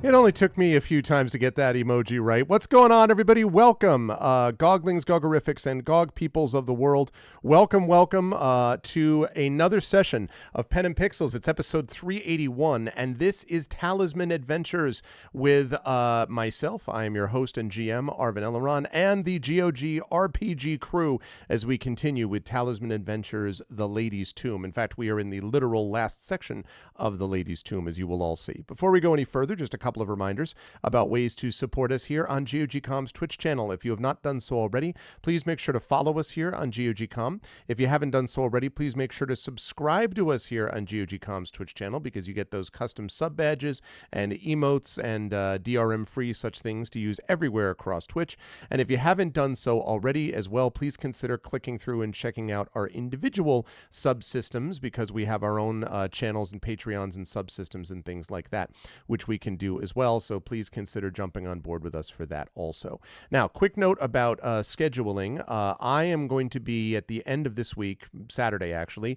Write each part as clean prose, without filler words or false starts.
It only took me a few times to get that emoji right. What's going on, everybody? Welcome, Goglings, Gogorifics, and Gog peoples of the world. Welcome to another session of Pen and Pixels. It's episode 381, and this is Talisman Adventures with myself. I am your host and GM, Arvin Elleron, and the GOG RPG crew as we continue with Talisman Adventures, The Lady's Tomb. In fact, we are in the literal last section of The Lady's Tomb, as you will all see. Before we go any further, just a couple of reminders about ways to support us here on GOG.com's Twitch channel. If you have not done so already, please make sure to follow us here on GOG.com. If you haven't done so already, please make sure to subscribe to us here on GOG.com's Twitch channel because you get those custom sub badges and emotes and DRM-free such things to use everywhere across Twitch. And if you haven't done so already as well, please consider clicking through and checking out our individual subsystems because we have our own channels and Patreons and subsystems and things like that, which we can do as well, so please consider jumping on board with us for that also. Now, quick note about scheduling. I am going to be at the end of this week, Saturday actually,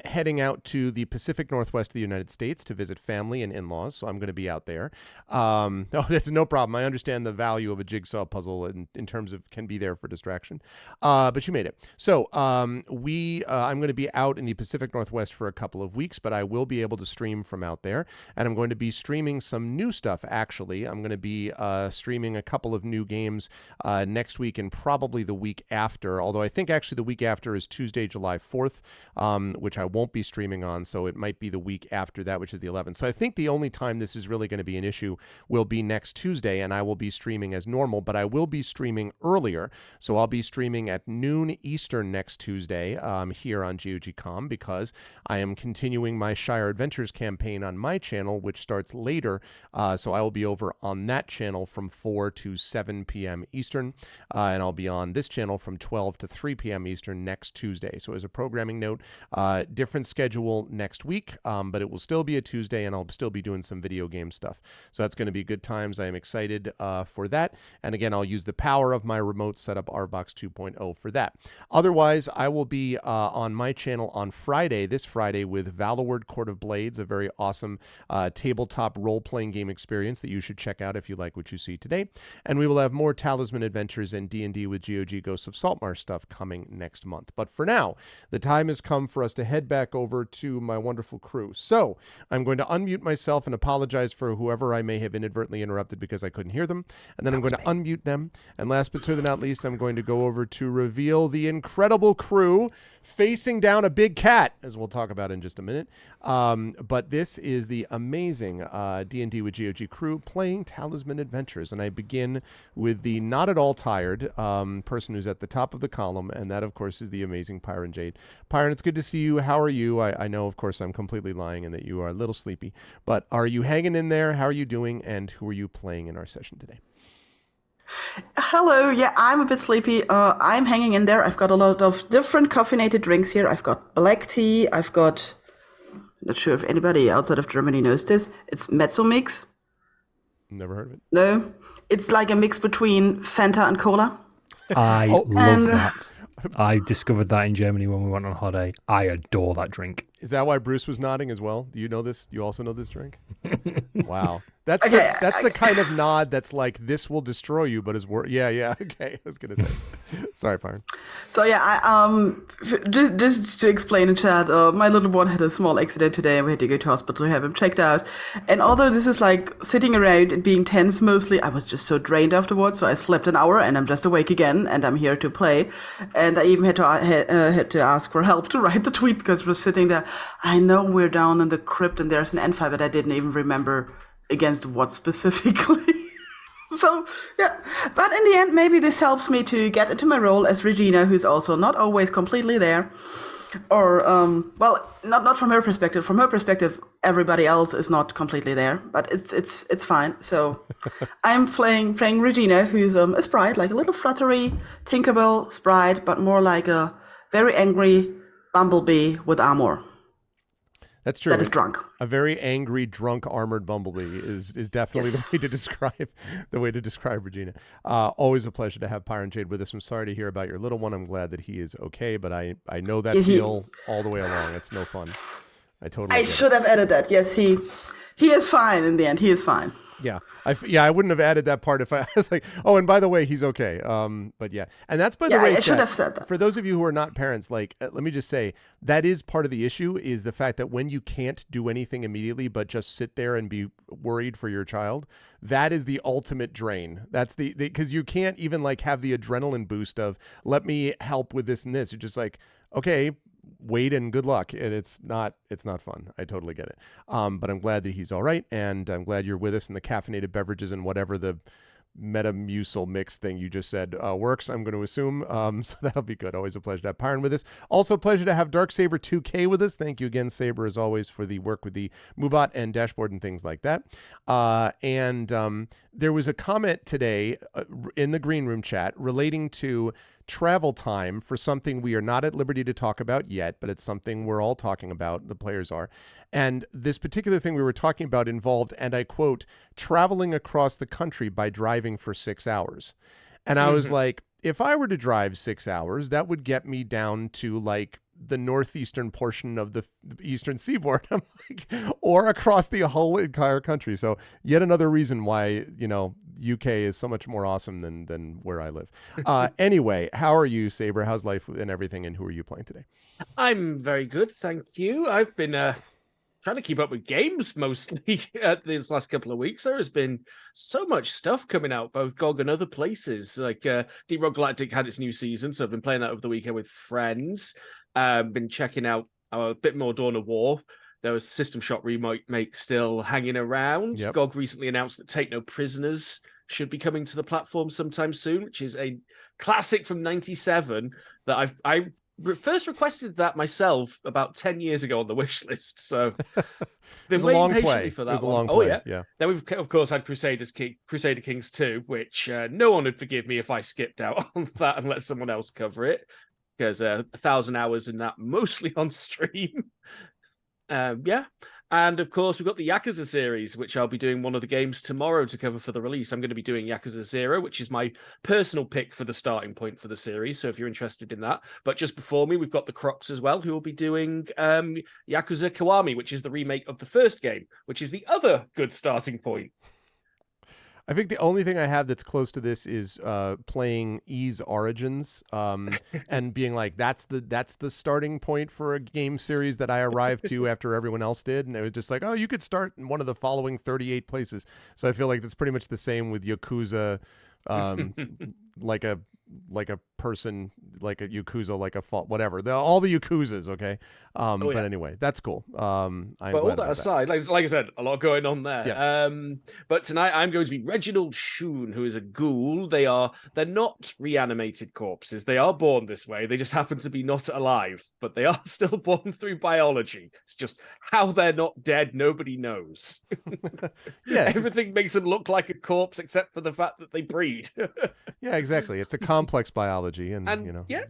heading out to the Pacific Northwest of the United States to visit family and in-laws, so I'm going to be out there. Oh, that's no problem. I understand the value of a jigsaw puzzle in terms of can be there for distraction, but you made it. So I'm going to be out in the Pacific Northwest for a couple of weeks, but I will be able to stream from out there, and I'm going to be streaming some new stuff, actually. I'm going to be streaming a couple of new games next week and probably the week after, although I think actually the week after is Tuesday, July 4th, which I won't be streaming on, so it might be the week after that, which is the 11th. So I think the only time this is really going to be an issue will be next Tuesday, and I will be streaming as normal, but I will be streaming earlier, so I'll be streaming at noon Eastern next Tuesday here on GOG.com because I am continuing my Shire Adventures campaign on my channel, which starts later. So I will be over on that channel from 4 to 7 p.m. Eastern, and I'll be on this channel from 12 to 3 p.m. Eastern next Tuesday. So as a programming note, different schedule next week, but it will still be a Tuesday, and I'll still be doing some video game stuff. So that's going to be good times. I am excited for that. And again, I'll use the power of my remote setup, RBox 2.0, for that. Otherwise, I will be on my channel on Friday, this Friday, with Valorword Court of Blades, a very awesome tabletop role-playing game experience that you should check out if you like what you see today. And we will have more Talisman Adventures and D&D with GOG Ghosts of Saltmarsh stuff coming next month. But for now, the time has come for us to head back over to my wonderful crew. So I'm going to unmute myself and apologize for whoever I may have inadvertently interrupted because I couldn't hear them. And then I'm going to unmute them. And last but certainly not least, I'm going to go over to reveal the incredible crew facing down a big cat, as we'll talk about in just a minute. But this is the amazing D&D with GOG crew playing Talisman Adventures. And I begin with the not at all tired person who's at the top of the column, and that, of course, is the amazing Pyron Jade. Pyron, it's good to see you. How are you? I know, of course, I'm completely lying and that you are a little sleepy, but are you hanging in there? How are you doing? And who are you playing in our session today? Hello, yeah, I'm a bit sleepy. I'm hanging in there. I've got a lot of different caffeinated drinks here. I've got black tea. I've got, not sure if anybody outside of Germany knows this. It's Mezzo Mix. Never heard of it. No, it's like a mix between Fanta and Cola. I love that. I discovered that in Germany when we went on holiday. I adore that drink. Is that why Bruce was nodding as well? Do you know this? You also know this drink? Wow. That's the kind of nod that's like, this will destroy you, but is yeah. Okay, I was gonna say. Sorry, Pyron. So yeah, just to explain in chat, my little one had a small accident today, and we had to go to hospital to have him checked out. And although this is like sitting around and being tense mostly, I was just so drained afterwards. So I slept an hour, and I'm just awake again, and I'm here to play. And I even had to ask for help to write the tweet because we're sitting there. I know we're down in the crypt, and there's an N5, but I didn't even remember against what specifically. So, yeah. But in the end, maybe this helps me to get into my role as Regina, who's also not always completely there. Or, well, not from her perspective. From her perspective, everybody else is not completely there. But it's fine. So I'm playing Regina, who's a sprite, like a little fluttery Tinkerbell sprite, but more like a very angry bumblebee with armor. That's true. That is drunk. A very angry, drunk, armored bumblebee is definitely the way to describe Regina. Always a pleasure to have Pyron Jade with us. I'm sorry to hear about your little one. I'm glad that he is okay, but I know that feel all the way along. It's no fun. I should have added that. Yes, he is fine in the end. He is fine. Yeah, I wouldn't have added that part if I was like, oh, and by the way, he's okay. But yeah, and that's by the Yeah, way, I should chat, have said that. for those of you who are not parents, like, let me just say that is part of the issue is the fact that when you can't do anything immediately but just sit there and be worried for your child, that is the ultimate drain. That's the because you can't even like have the adrenaline boost of let me help with this and this. You're just like, okay, wait and good luck, and it's not fun. I totally get it, but I'm glad that he's all right, and I'm glad you're with us. And the caffeinated beverages and whatever the Metamucil mix thing you just said works, I'm going to assume, so that'll be good. Always a pleasure to have Pyron with us. Also a pleasure to have Darksaber 2K with us. Thank you again, Saber, as always, for the work with the Moobot and dashboard and things like that. And there was a comment today in the green room chat relating to travel time for something we are not at liberty to talk about yet, but it's something we're all talking about, the players are. And this particular thing we were talking about involved, and I quote, traveling across the country by driving for 6 hours. And I was like, if I were to drive 6 hours, that would get me down to like the northeastern portion of the eastern seaboard. I'm like, or across the whole entire country. So yet another reason why, you know, UK is so much more awesome than where I live. Anyway, how are you, Saber? How's life and everything? And who are you playing today? I'm very good, thank you. I've been trying to keep up with games mostly these last couple of weeks. There has been so much stuff coming out, both GOG and other places. Like Deep Rock Galactic had its new season, so I've been playing that over the weekend with friends. Been checking out a bit more Dawn of War. There was System Shock remake still hanging around. Yep. GOG recently announced that Take No Prisoners should be coming to the platform sometime soon, which is a classic from '97 that I first requested that myself about 10 years ago on the wish list. So been waiting patiently for that. It was a long play. Yeah. Then we've of course had Crusader Kings 2, which no one would forgive me if I skipped out on that and let someone else cover it, because 1,000 hours in that, mostly on stream. Yeah. And of course, we've got the Yakuza series, which I'll be doing one of the games tomorrow to cover for the release. I'm going to be doing Yakuza 0, which is my personal pick for the starting point for the series. So if you're interested in that. But just before me, we've got the Crocs as well, who will be doing Yakuza Kiwami, which is the remake of the first game, which is the other good starting point. I think the only thing I have that's close to this is playing Ys Origins and being like, that's the starting point for a game series that I arrived to after everyone else did. And it was just like, oh, you could start in one of the following 38 places. So I feel like that's pretty much the same with Yakuza, like a person, like a Yakuza, like a fault, whatever. All the Yakuzas, okay? But anyway, that's cool. But all that aside, like I said, a lot going on there. Yes. But tonight I'm going to be Reginald Shun, who is a ghoul. They're not reanimated corpses. They are born this way. They just happen to be not alive, but they are still born through biology. It's just how they're not dead, nobody knows. Yes. Everything makes them look like a corpse except for the fact that they breed. Yeah, exactly. It's a complex biology, and you know. Yeah.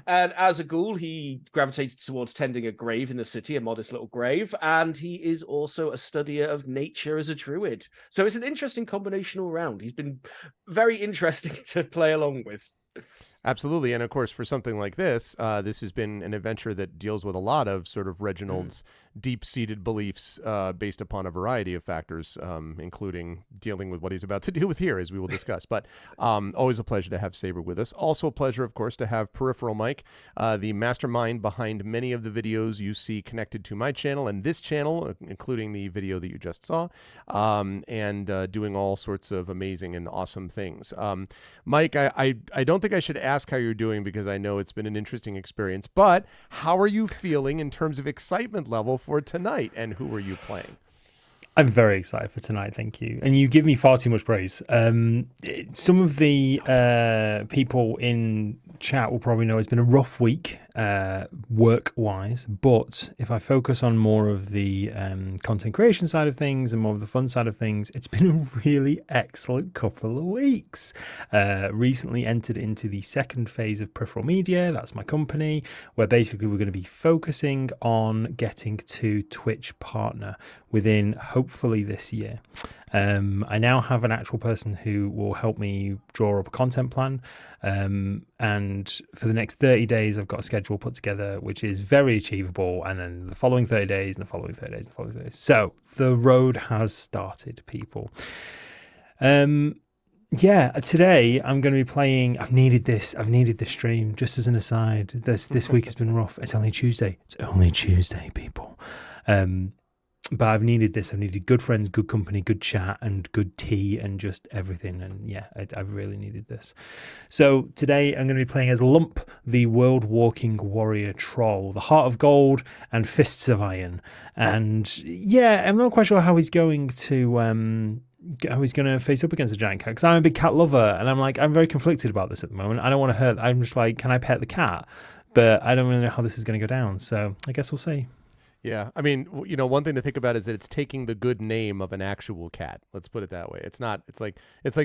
And as a ghoul, he gravitated towards tending a grave in the city, a modest little grave, and he is also a studier of nature as a druid. So it's an interesting combination all round. He's been very interesting to play along with. Absolutely. And of course, for something like this, this has been an adventure that deals with a lot of sort of Reginald's deep-seated beliefs based upon a variety of factors, including dealing with what he's about to deal with here, as we will discuss. But always a pleasure to have Saber with us. Also a pleasure, of course, to have Peripheral Mike, the mastermind behind many of the videos you see connected to my channel and this channel, including the video that you just saw, and doing all sorts of amazing and awesome things. Mike, I don't think I should ask how you're doing because I know it's been an interesting experience, but how are you feeling in terms of excitement level for tonight, and who are you playing? I'm very excited for tonight, thank you. And you give me far too much praise. Some of the people in chat will probably know it's been a rough week work-wise, but if I focus on more of the content creation side of things and more of the fun side of things, it's been a really excellent couple of weeks. Recently entered into the second phase of Peripheral Media, that's my company, where basically we're going to be focusing on getting to Twitch partner within hopefully this year. I now have an actual person who will help me draw up a content plan. And for the next 30 days, I've got a schedule schedule put together, which is very achievable. And then the following 30 days and the following 30 days and the following 30 days. So the road has started, people. Yeah, today I'm going to be playing. I've needed this stream. Just as an aside, this week has been rough. It's only Tuesday. People. But I've needed this. I've needed good friends, good company, good chat, and good tea, and just everything. And yeah, I've really needed this. So today I'm going to be playing as Lump, the world walking warrior troll, the heart of gold and fists of iron. And yeah, I'm not quite sure how he's going to face up against a giant cat, because I'm a big cat lover, and I'm very conflicted about this at the moment. I don't want to hurt. I'm just like, can I pet the cat? But I don't really know how this is going to go down. So I guess we'll see. Yeah, I mean, one thing to think about is that it's taking the good name of an actual cat. Let's put it that way. It's not. It's like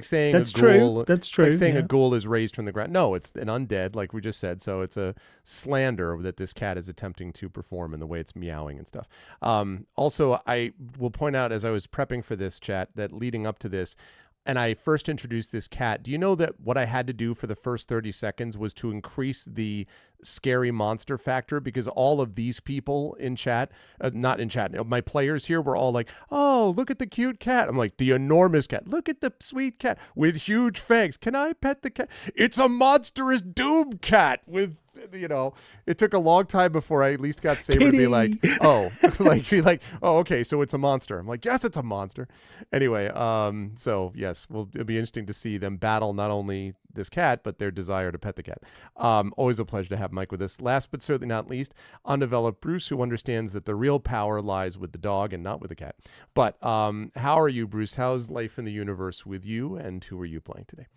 saying that's a ghoul. True. That's true. It's like saying a ghoul is raised from the ground. No, it's an undead, like we just said. So it's a slander that this cat is attempting to perform in the way it's meowing and stuff. Also, I will point out, as I was prepping for this chat, that leading up to this, and I first introduced this cat, do you know that what I had to do for the first 30 seconds was to increase the scary monster factor? Because all of these people in chat, not in chat, my players here were all like, oh, look at the cute cat. I'm like, the enormous cat. Look at the sweet cat with huge fangs. Can I pet the cat? It's a monstrous doom cat with, it took a long time before I at least got Saber to be like, oh, oh, okay, so it's a monster. I'm like, yes, it's a monster. Anyway, so yes, it'll be interesting to see them battle not only this cat, but their desire to pet the cat. Always a pleasure to have Mike with us. Last but certainly not least, undeveloped Bruce, who understands that the real power lies with the dog and not with the cat. But how are you, Bruce? How's life in the universe with you, and who are you playing today?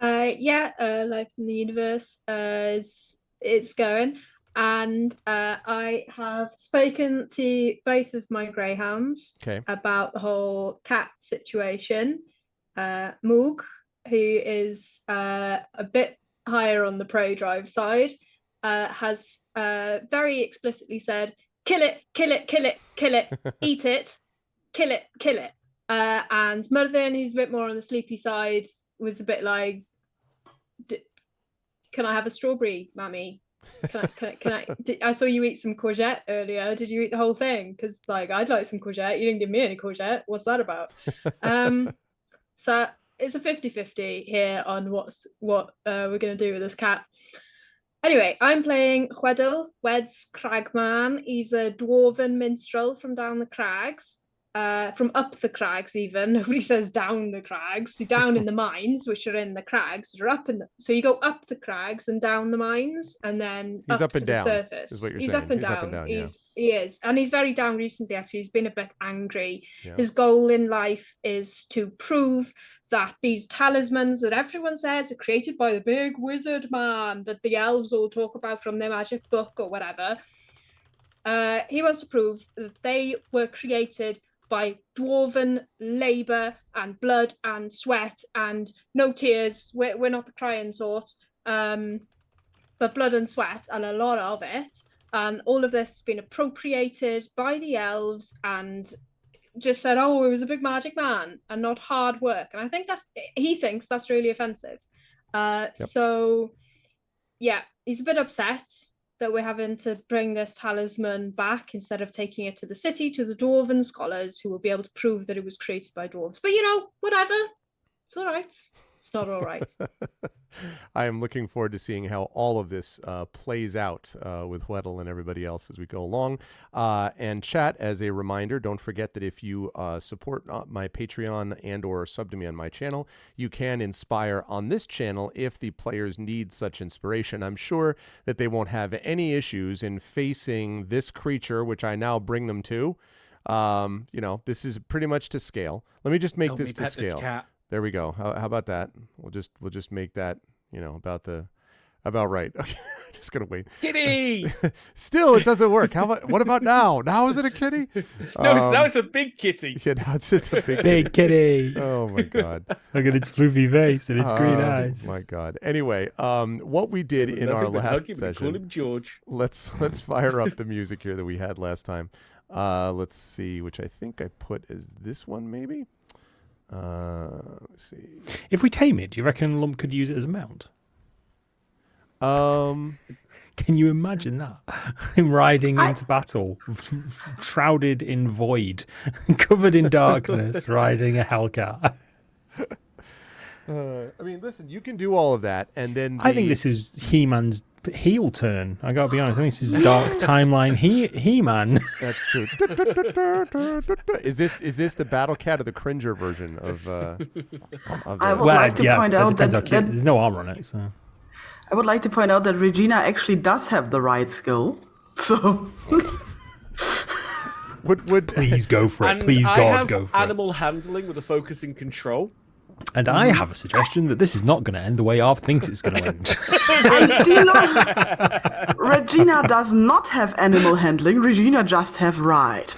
Life in the universe it's going, and I have spoken to both of my greyhounds about the whole cat situation. Moog, who is a bit higher on the pro drive side, has very explicitly said, kill it, eat it, kill it. And Murthin, who's a bit more on the sleepy side, was a bit like, can I have a strawberry, Mammy? Can I? I saw you eat some courgette earlier. Did you eat the whole thing? Because I'd like some courgette. You didn't give me any courgette. What's that about? So it's a 50-50 here on what we're going to do with this cat. Anyway, I'm playing Chwedl, Wed's Cragman. He's a dwarven minstrel from down the crags. From up the crags, even. Nobody says down the crags. So down in the mines, which are in the crags, are up so you go up the crags and down the mines, and then he's up and down. The surface. Is what you're he's saying. Up and he's down. Up and down. He is, and he's very down recently. Actually, he's been a bit angry. Yeah. His goal in life is to prove that these talismans that everyone says are created by the big wizard man that the elves all talk about from their magic book or whatever. He wants to prove that they were created by dwarven labor and blood and sweat and no tears. We're not the crying sort, but blood and sweat, and a lot of it. And all of this has been appropriated by the elves and just said, oh, it was a big magic man and not hard work. And I think he thinks that's really offensive. So yeah, he's a bit upset that we're having to bring this talisman back instead of taking it to the city, to the dwarven scholars who will be able to prove that it was created by dwarves. But whatever. It's all right. It's not all right. I am looking forward to seeing how all of this plays out with Weddle and everybody else as we go along. And chat, as a reminder, don't forget that if you support my Patreon and or sub to me on my channel, you can inspire on this channel if the players need such inspiration. I'm sure that they won't have any issues in facing this creature, which I now bring them to. This is pretty much to scale. Let me just make this to scale. There we go. How about that? We'll just make that, about right. Okay, just gonna wait. Kitty. Still, it doesn't work. What about now? Now is it a kitty? No, now it's a big kitty. Yeah, now it's just a big kitty. Oh my god! Look at its floofy face and its green eyes. Oh my god. Anyway, what we did in our last session. Call him George. Let's fire up the music here that we had last time. Let's see, which I think I put as this one maybe. Let's see. If we tame it, do you reckon Lump could use it as a mount? Can you imagine that? Him riding into battle, shrouded in void, covered in darkness, riding a Hellcat. I mean, listen, you can do all of that, and then I think this is He-Man's heel turn. I gotta be honest. I think this is Dark Timeline He-Man. That's true. Is this the Battle Cat or the Cringer version of I would like to point out that there's no armor on it. So I would like to point out that Regina actually does have the right skill. So would please go for it. And Please, I God, have go for animal handling with a focus in control. And I have a suggestion that this is not going to end the way Arv thinks it's going to end. and do you know, Regina does not have animal handling. Regina just have ride.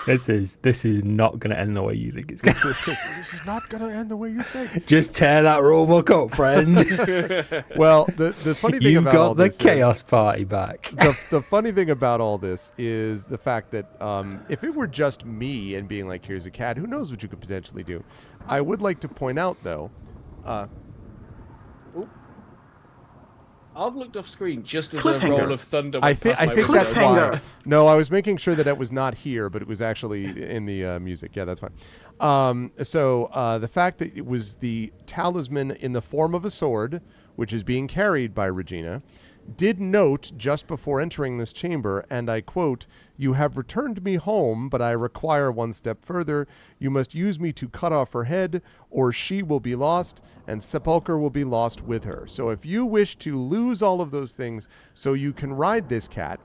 This is not going to end the way you think it's going to. This is not going to end the way you think. Just tear that robot up, friend. Well, the funny thing You've about got all the this Chaos Party back. the funny thing about all this is the fact that if it were just me and being like, here's a cat, who knows what you could potentially do. I would like to point out, though. I've looked off screen just as a roll of thunder went I think past my that's window. why. No, I was making sure that it was not here, but it was actually in the music. Yeah, that's fine. So the fact that it was the talisman in the form of a sword, which is being carried by Regina, did note just before entering this chamber, and I quote, "You have returned me home, but I require one step further. You must use me to cut off her head, or she will be lost, and Sepulchre will be lost with her. So if you wish to lose all of those things so you can ride this cat,"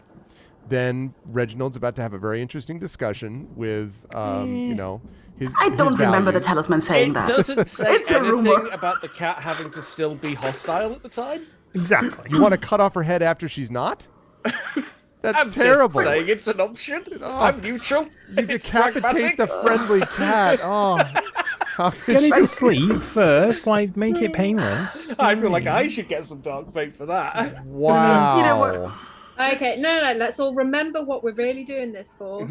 then Reginald's about to have a very interesting discussion with, his I don't his remember the values. talisman saying It that. doesn't say It's a anything rumor. about the cat having to still be hostile at the time. Exactly. You want to cut off her head after she's not? That's I'm terrible. just saying it's an option. I'm neutral. You It's decapitate pragmatic. the friendly cat. Oh, how could Get it you- to sleep first, like make it painless. I feel like I should get some dark fate for that. Wow. You know what? Okay, no, let's all remember what we're really doing this for.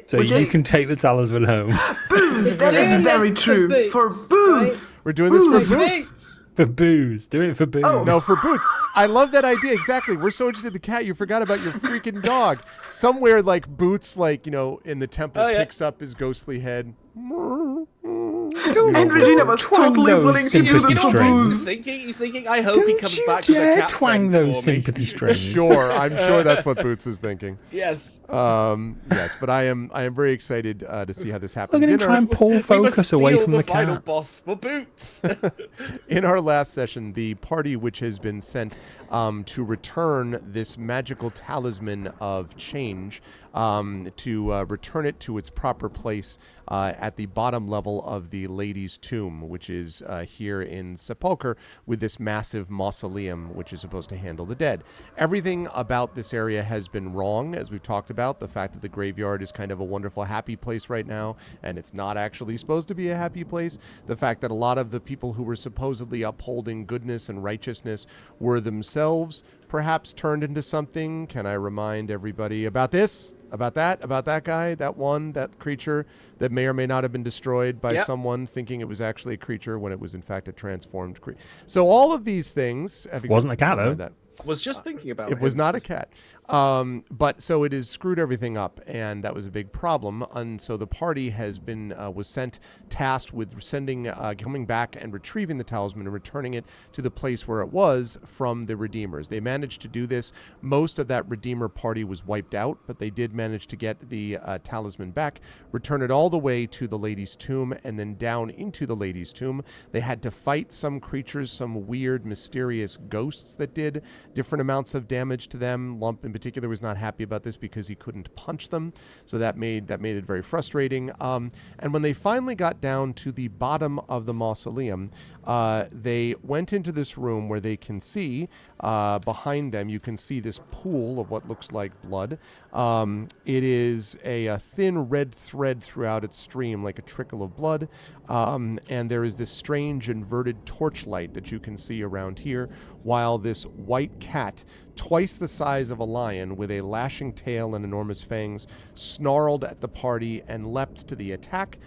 So We're you just- can take the talisman home. Booze. That is Doing very this true. For booze. We're doing this for Booze. Boots. For booze. Do it for booze. Oh. No, for Boots. I love that idea. Exactly. We're so interested in the cat, you forgot about your freaking dog. Somewhere like Boots, in the temple, Oh, yeah. picks up his ghostly head. And Regina was Twang totally those willing to do sympathy this for strings. booze. He's thinking, I hope he comes back with a dare cat twang friend those for me. sympathy strings. Sure, I'm sure that's what Boots is thinking. Yes. Yes, but I am very excited to see how this happens. We're going In to our- try and pull We must focus away steal from the final cat. boss for Boots. In our last session, the party which has been sent to return this magical talisman of change, to return it to its proper place at the bottom level of the lady's tomb, which is here in Sepulchre, with this massive mausoleum which is supposed to handle the dead. Everything about this area has been wrong, as we've talked about. The fact that the graveyard is kind of a wonderful, happy place right now, and it's not actually supposed to be a happy place. The fact that a lot of the people who were supposedly upholding goodness and righteousness were themselves perhaps turned into something. Can I remind everybody about this? About that guy, that creature that may or may not have been destroyed by Yep. someone thinking it was actually a creature when it was in fact a transformed creature. So all of these things... Wasn't a cat, though. That. Was just thinking about It was not a cat. But so it has screwed everything up, and that was a big problem. And so the party has been was tasked with coming back and retrieving the talisman and returning it to the place where it was from the Redeemers. They managed to do this. Most of that Redeemer party was wiped out, but they did manage to get the talisman back, return it all the way to the lady's tomb, and then down into the lady's tomb. They had to fight some creatures, some weird, mysterious ghosts that did different amounts of damage to them. Lump in particular was not happy about this because he couldn't punch them, so that made it very frustrating. And when they finally got down to the bottom of the mausoleum, they went into this room where they can see behind them, you can see this pool of what looks like blood. It is a thin red thread throughout its stream, like a trickle of blood. And there is this strange inverted torchlight that you can see around here, while this white cat, twice the size of a lion, with a lashing tail and enormous fangs, snarled at the party and leapt to the attack.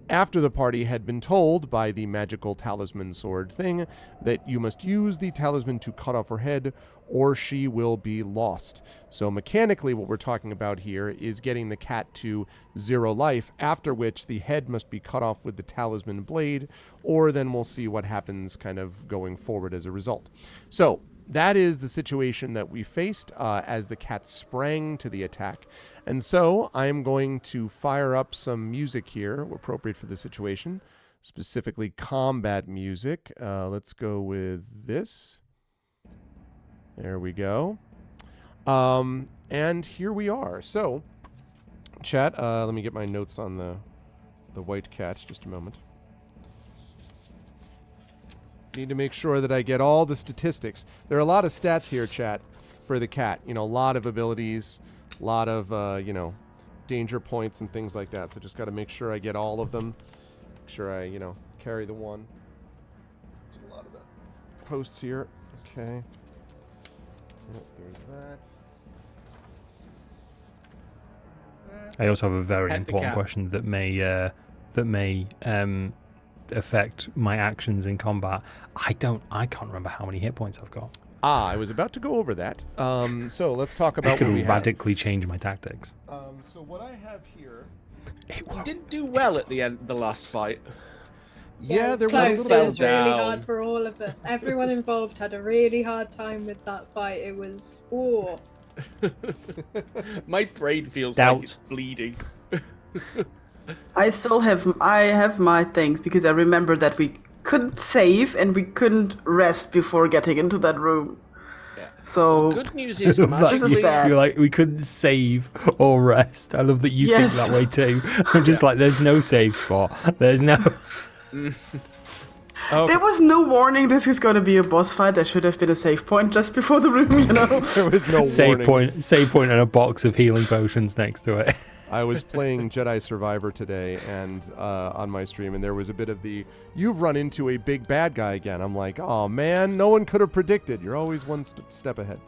after the party had been told by the magical talisman sword thing that you must use the talisman to cut off her head or she will be lost. So mechanically what we're talking about here is getting the cat to 0 life, after which the head must be cut off with the talisman blade, or then we'll see what happens kind of going forward as a result. So that is the situation that we faced as the cat sprang to the attack. And so I'm going to fire up some music here appropriate for the situation, specifically combat music. Let's go with this. There we go. And here we are. So, chat, let me get my notes on the white cat. Just a moment. Need to make sure that I get all the statistics. There are a lot of stats here, chat, for the cat. You know, a lot of abilities, a lot of, danger points and things like that. So just got to make sure I get all of them. Make sure I, carry the one. Get a lot of the posts here. Okay. Yep, there's that. I also have a very Pet the important cat. question that may affect my actions in combat. I can't remember how many hit points I've got. I was about to go over that. So let's talk about I could what we have. radically change my tactics. So what I have here. You didn't do well at the end of the last fight. Yeah, it there was was a close. little It bit was of really down. hard for all of us. Everyone involved had a really hard time with that fight. It was My brain feels Doubt. like it's bleeding. I have my things because I remember that we couldn't save and we couldn't rest before getting into that room. Yeah. So Good news is This magically, is bad. You're like, we couldn't save or rest. I love that you Yes. think that way too. I'm just like, there's no save spot. There's no. there was no warning this is going to be a boss fight. There should have been a save point just before the room, There was no save warning. save point and a box of healing potions next to it. I was playing Jedi Survivor today and on my stream, and there was a bit of the, you've run into a big bad guy again. I'm like, oh man, no one could have predicted. You're always one step ahead.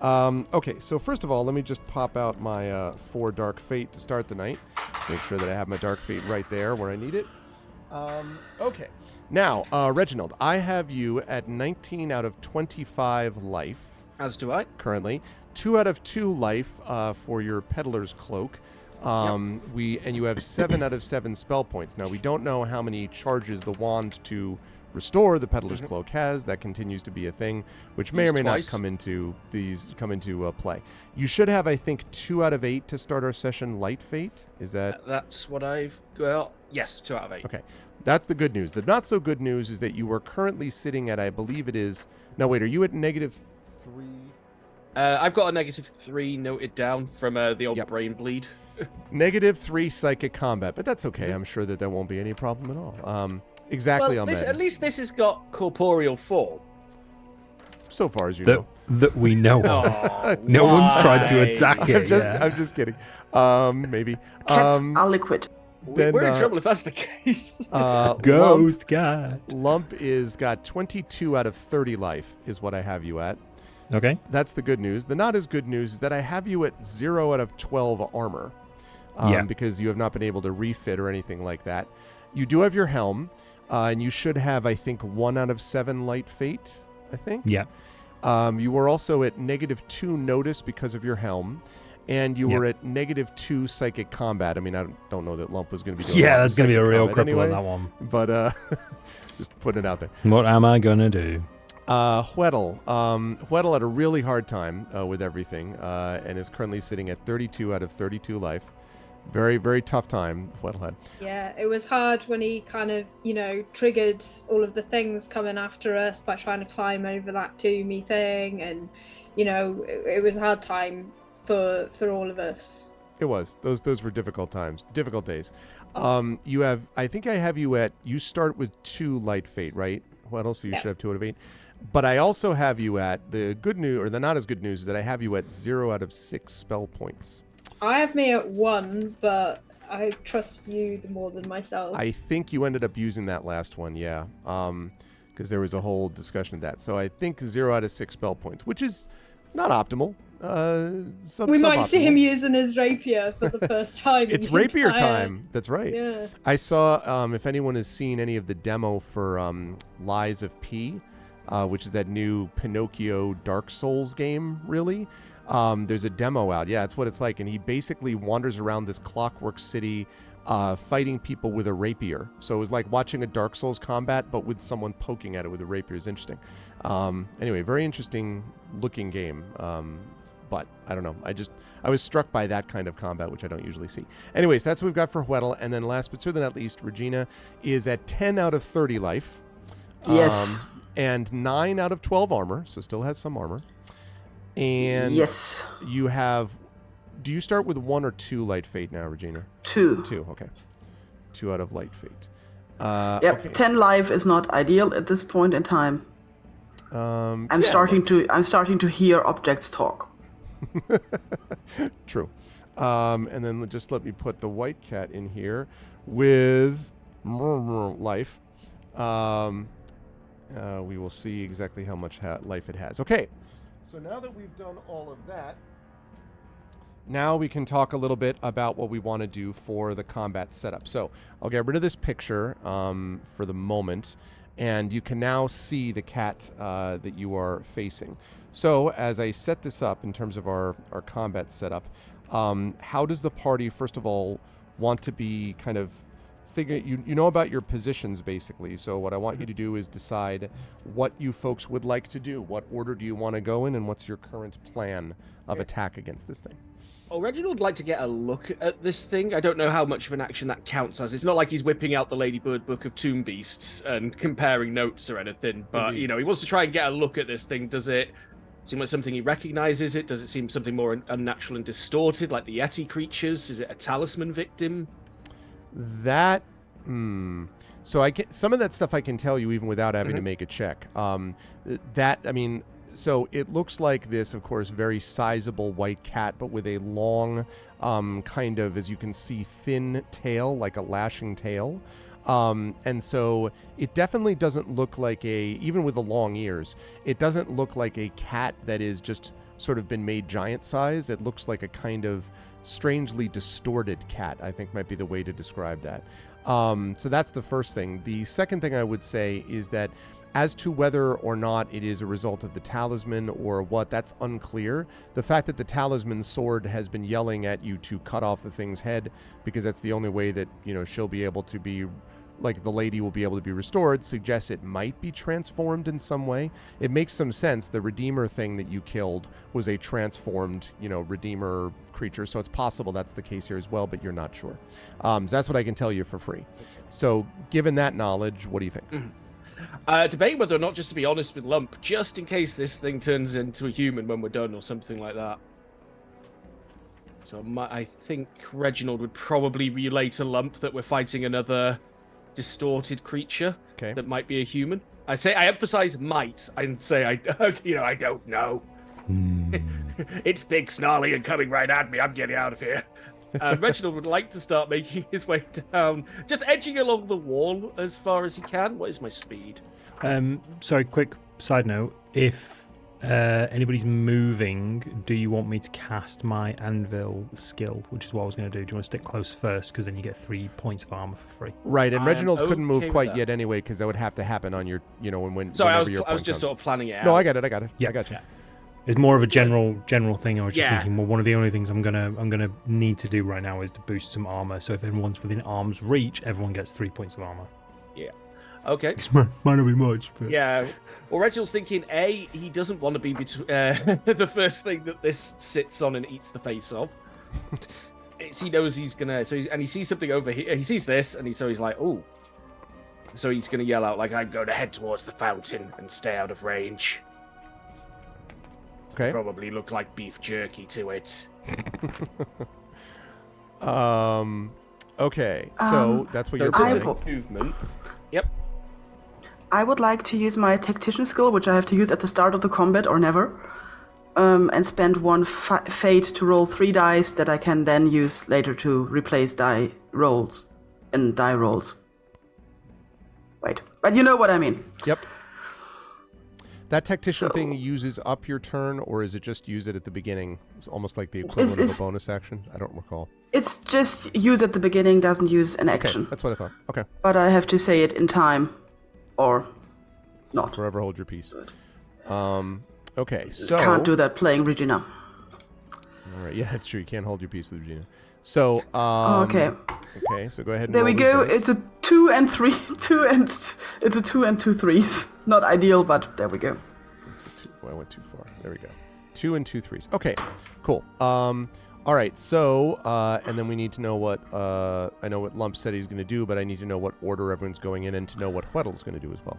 Okay, so first of all, let me just pop out my 4 Dark Fate to start the night. Make sure that I have my Dark Fate right there where I need it. Okay, now, Reginald, I have you at 19 out of 25 life as do I. currently. 2 out of 2 life for your Peddler's Cloak. And you have 7 out of 7 spell points. Now we don't know how many charges the wand to restore the Peddler's Cloak has. That continues to be a thing, which may or may Twice. not come into play. You should have, I think, 2 out of 8 to start our session. Light Fate, is that? That's what I've got. Yes, 2 out of 8. Okay, that's the good news. The not so good news is that you are currently sitting at, I believe it is. No, wait, are you at -3? I've got a -3 noted down from the old Yep. brain bleed. -3 psychic combat, but that's okay. I'm sure that won't be any problem at all. Exactly Well, on this, that. at least this has got corporeal form. So far as you know. That we know of. Oh, No one's tried to why? attack it. I'm just kidding. Maybe. cats are liquid. then, We're in trouble if that's the case. Ghost guy. Lump is got 22 out of 30 life is what I have you at. Okay. That's the good news. The not as good news is that I have you at 0 out of 12 armor. Yeah. Because you have not been able to refit or anything like that. You do have your helm, and you should have, I think, 1 out of 7 light fate, I think. Yeah. You were also at -2 notice because of your helm, and you were at -2 psychic combat. I mean, I don't know that Lump was going to be doing Yeah, that that's going to be a psychic real combat cripple anyway, on that one. but just putting it out there. What am I going to do? Hweddle. Hweddle had a really hard time with everything, and is currently sitting at 32 out of 32 life. Very, very tough time Hweddle had. Yeah, it was hard when he kind of, triggered all of the things coming after us by trying to climb over that Toomey thing, and it was a hard time for all of us. It was. Those were difficult times, difficult days. You have, I think I have you at, you start with 2 light fate, right? Hweddle, so you should have 2 out of 8. But I also have you at, the good news, or the not as good news, is that I have you at 0 out of 6 spell points. I have me at 1, but I trust you more than myself. I think you ended up using that last one, yeah. Because there was a whole discussion of that. So I think 0 out of 6 spell points, which is not optimal. We might see him suboptimal. using his rapier for the first time. in It's the rapier entire- time. That's right. Yeah. I saw, if anyone has seen any of the demo for Lies of P, which is that new Pinocchio Dark Souls game, really. There's a demo out. Yeah, that's what it's like. And he basically wanders around this clockwork city fighting people with a rapier. So it was like watching a Dark Souls combat, but with someone poking at it with a rapier. Is interesting. Anyway, very interesting looking game. But I don't know. I was struck by that kind of combat, which I don't usually see. Anyways, that's what we've got for Hweddle. And then last but certainly not least, Regina is at 10 out of 30 life. Yes. And 9 out of 12 armor, so still has some armor. And Yes. you have... Do you start with 1 or 2 Light Fate now, Regina? 2. 2, okay. 2 out of Light Fate. Yep. Okay. 10 life is not ideal at this point in time. I'm yeah, starting to hear objects talk. True. And then just let me put the white cat in here with life. We will see exactly how much life it has. Okay. So now that we've done all of that, now we can talk a little bit about what we want to do for the combat setup. So I'll get rid of this picture for the moment, and you can now see the cat that you are facing. So as I set this up in terms of our combat setup, how does the party, first of all, want to be kind of you know about your positions, basically. So what I want you to do is decide what you folks would like to do. What order do you want to go in, and what's your current plan of attack against this thing? Oh, Reginald would like to get a look at this thing. I don't know how much of an action that counts as. It's not like he's whipping out the Ladybird Book of Tomb Beasts and comparing notes or anything. But, Indeed. he wants to try and get a look at this thing. Does it seem like something he recognizes? Does it seem something more unnatural and distorted, like the Yeti creatures? Is it a Talisman victim? That... So some of that stuff I can tell you even without having to make a check. So it looks like this, of course, very sizable white cat, but with a long, kind of, as you can see, thin tail, like a lashing tail. And so it definitely doesn't look like even with the long ears, it doesn't look like a cat that is just sort of been made giant size. It looks like a kind of strangely distorted cat, I think might be the way to describe that. So that's the first thing. The second thing I would say is that as to whether or not it is a result of the talisman or what, that's unclear. The fact that the talisman sword has been yelling at you to cut off the thing's head, because that's the only way that, she'll be able to be, like, the lady will be able to be restored, suggests it might be transformed in some way. It makes some sense. The Redeemer thing that you killed was a transformed, Redeemer creature, so it's possible that's the case here as well, but you're not sure. So that's what I can tell you for free. So given that knowledge, what do you think? Debating whether or not just to be honest with Lump, just in case this thing turns into a human when we're done or something like that. So I think Reginald would probably relay to Lump that we're fighting another distorted creature that might be a human. I emphasize might. I'd say I don't know. It's big, snarly, and coming right at me. I'm getting out of here. Reginald would like to start making his way down, just edging along the wall as far as he can. What is my speed? Sorry, quick side note. If anybody's moving, do you want me to cast my Anvil skill, which is what I was going to do? Do you want to stick close first, because then you get 3 points of armor for free? Right, and Reginald couldn't move okay quite with yet anyway, because that would have to happen on your, when. Sorry, whenever your I was point just comes. sort of planning it out. No, I got it. Yeah, I got you. yeah. It's more of a general thing. I was just Yeah. thinking, well, one of the only things I'm gonna need to do right now is to boost some armor. So if everyone's within arm's reach, everyone gets 3 points of armor. Yeah. Okay. Might not be much, but Yeah. Well, Reginald's thinking, he doesn't want to be the first thing that this sits on and eats the face of. He knows he's gonna. And he sees something over here. He sees this, and he's like, "Oh." So he's gonna yell out, like, "I'm going to head towards the fountain and stay out of range." Okay. Probably look like beef jerky to it. Okay. So that's what you're So planning. movement. Yep. I would like to use my tactician skill, which I have to use at the start of the combat or never, and spend 1 fate to roll 3 dice that I can then use later to replace die rolls in die rolls. Right. But you know what I mean. Yep. That tactician thing uses up your turn, or is it just use it at the beginning? It's almost like the equivalent of a bonus action. I don't recall. It's just use at the beginning, doesn't use an Okay, action. that's what I thought. Okay. But I have to say it in time, or not. Forever hold your peace. Okay, so Can't do that playing Regina. All right, yeah, that's true. You can't hold your peace with Regina. So, Okay. Okay, so go ahead and There we roll go. these dice. It's a 2 and 3. It's a 2 and 2 threes. Not ideal, but there we go. I went too far. There we go. 2 and 2 threes. Okay, cool. All right, so, and then we need to know what, I know what Lump said he's going to do, but I need to know what order everyone's going in and to know what Hweddle's going to do as well.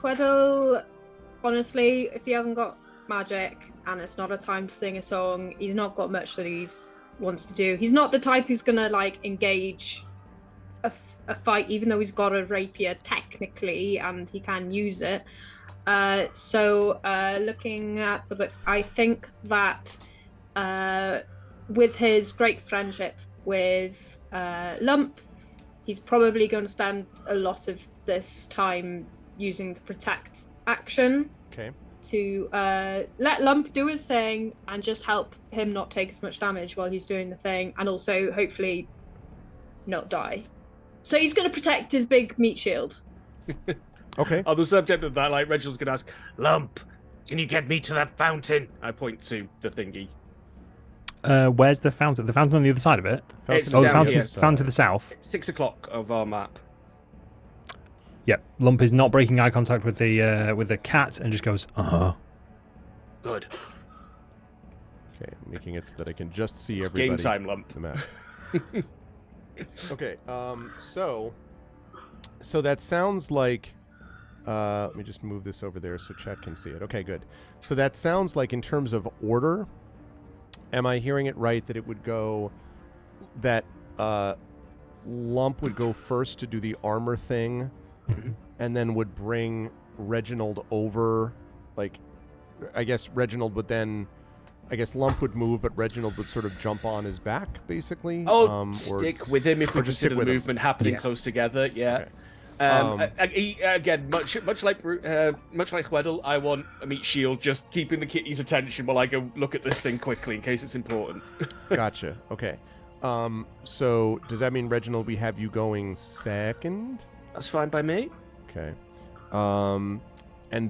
Hweddle, honestly, if he hasn't got magic and it's not a time to sing a song, he's not got much that he wants to do. He's not the type who's going to, like, engage a fight, even though he's got a rapier technically and he can use it. So looking at the books, I think that with his great friendship with Lump, he's probably going to spend a lot of this time using the protect action to let Lump do his thing and just help him not take as much damage while he's doing the thing, and also hopefully not die. So he's going to protect his big meat shield. Okay. On the subject of that, like, Reginald's going to ask, Lump, can you get me to that fountain? I point to the thingy. Where's the fountain? The fountain on the other side of it? It's Oh, the down fountain, here. fountain to the south. 6 o'clock of our map. Yep. Lump is not breaking eye contact with the cat and just goes, Good. Okay, making it so that I can just see It's everybody. game time, Lump. The map. Okay, so that sounds like, let me just move this over there so chat can see it. Okay, good. So that sounds like, in terms of order, am I hearing it right that it would go, that Lump would go first to do the armor thing, and then would bring Reginald over, like, I guess Reginald would then, I guess Lump would move, but Reginald would sort of jump on his back, basically. Stick with him if we just consider stick the with him. movement happening Yeah. close together. Yeah. Okay. Again, much like Hweddle, I want a meat shield just keeping the kitty's attention while I go look at this thing quickly in case it's important. Gotcha. Okay. So does that mean, Reginald, we have you going second? That's fine by me. Okay. And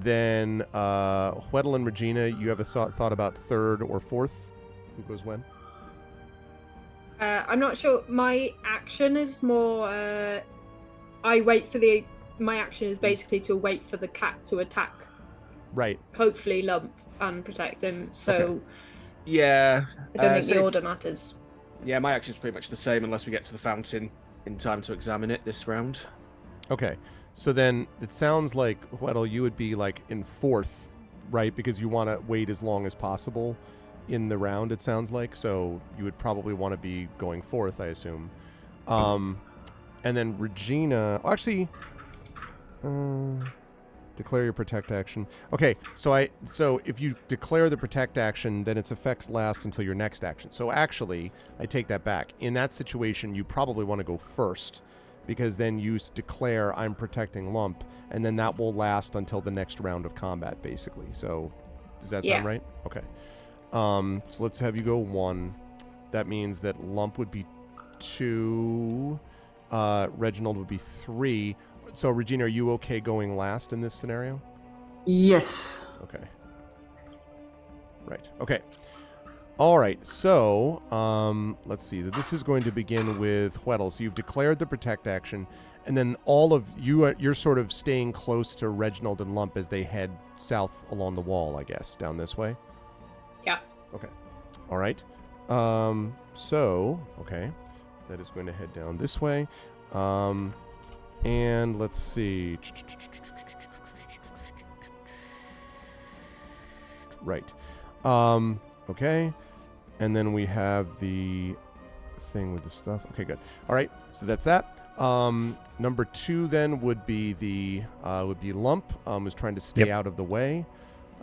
then Hweddle and Regina, you have a thought about third or fourth? Who goes when? I'm not sure. My action is more. I wait for my action is basically to wait for the cat to attack. Right. Hopefully, Lump and protect him. So Okay. Yeah. I don't think the same. order matters. Yeah, my action's pretty much the same unless we get to the fountain in time to examine it this round. Okay. So then it sounds like, Hweddle, you would be like in fourth, right? Because you want to wait as long as possible in the round, it sounds like. So you would probably want to be going fourth, I assume. And then Regina, actually, declare your protect action. Okay, so if you declare the protect action, then its effects last until your next action. So actually, I take that back. In that situation, you probably want to go first, because then you declare I'm protecting Lump, and then that will last until the next round of combat, basically. So does that sound right? Okay. So let's have you go 1. That means that Lump would be 2. Reginald would be 3. So, Regina, are you okay going last in this scenario? Yes. Okay. Right. Okay. All right. So, let's see. This is going to begin with Hweddle. So you've declared the protect action, and then all of you, you're sort of staying close to Reginald and Lump as they head south along the wall, I guess, down this way. Yeah. Okay. All right. Okay. That is going to head down this way. And let's see. Right. Okay. And then we have the thing with the stuff. Okay, good. All right. So that's that. Number 2 then would be Lump, who's trying to stay out of the way.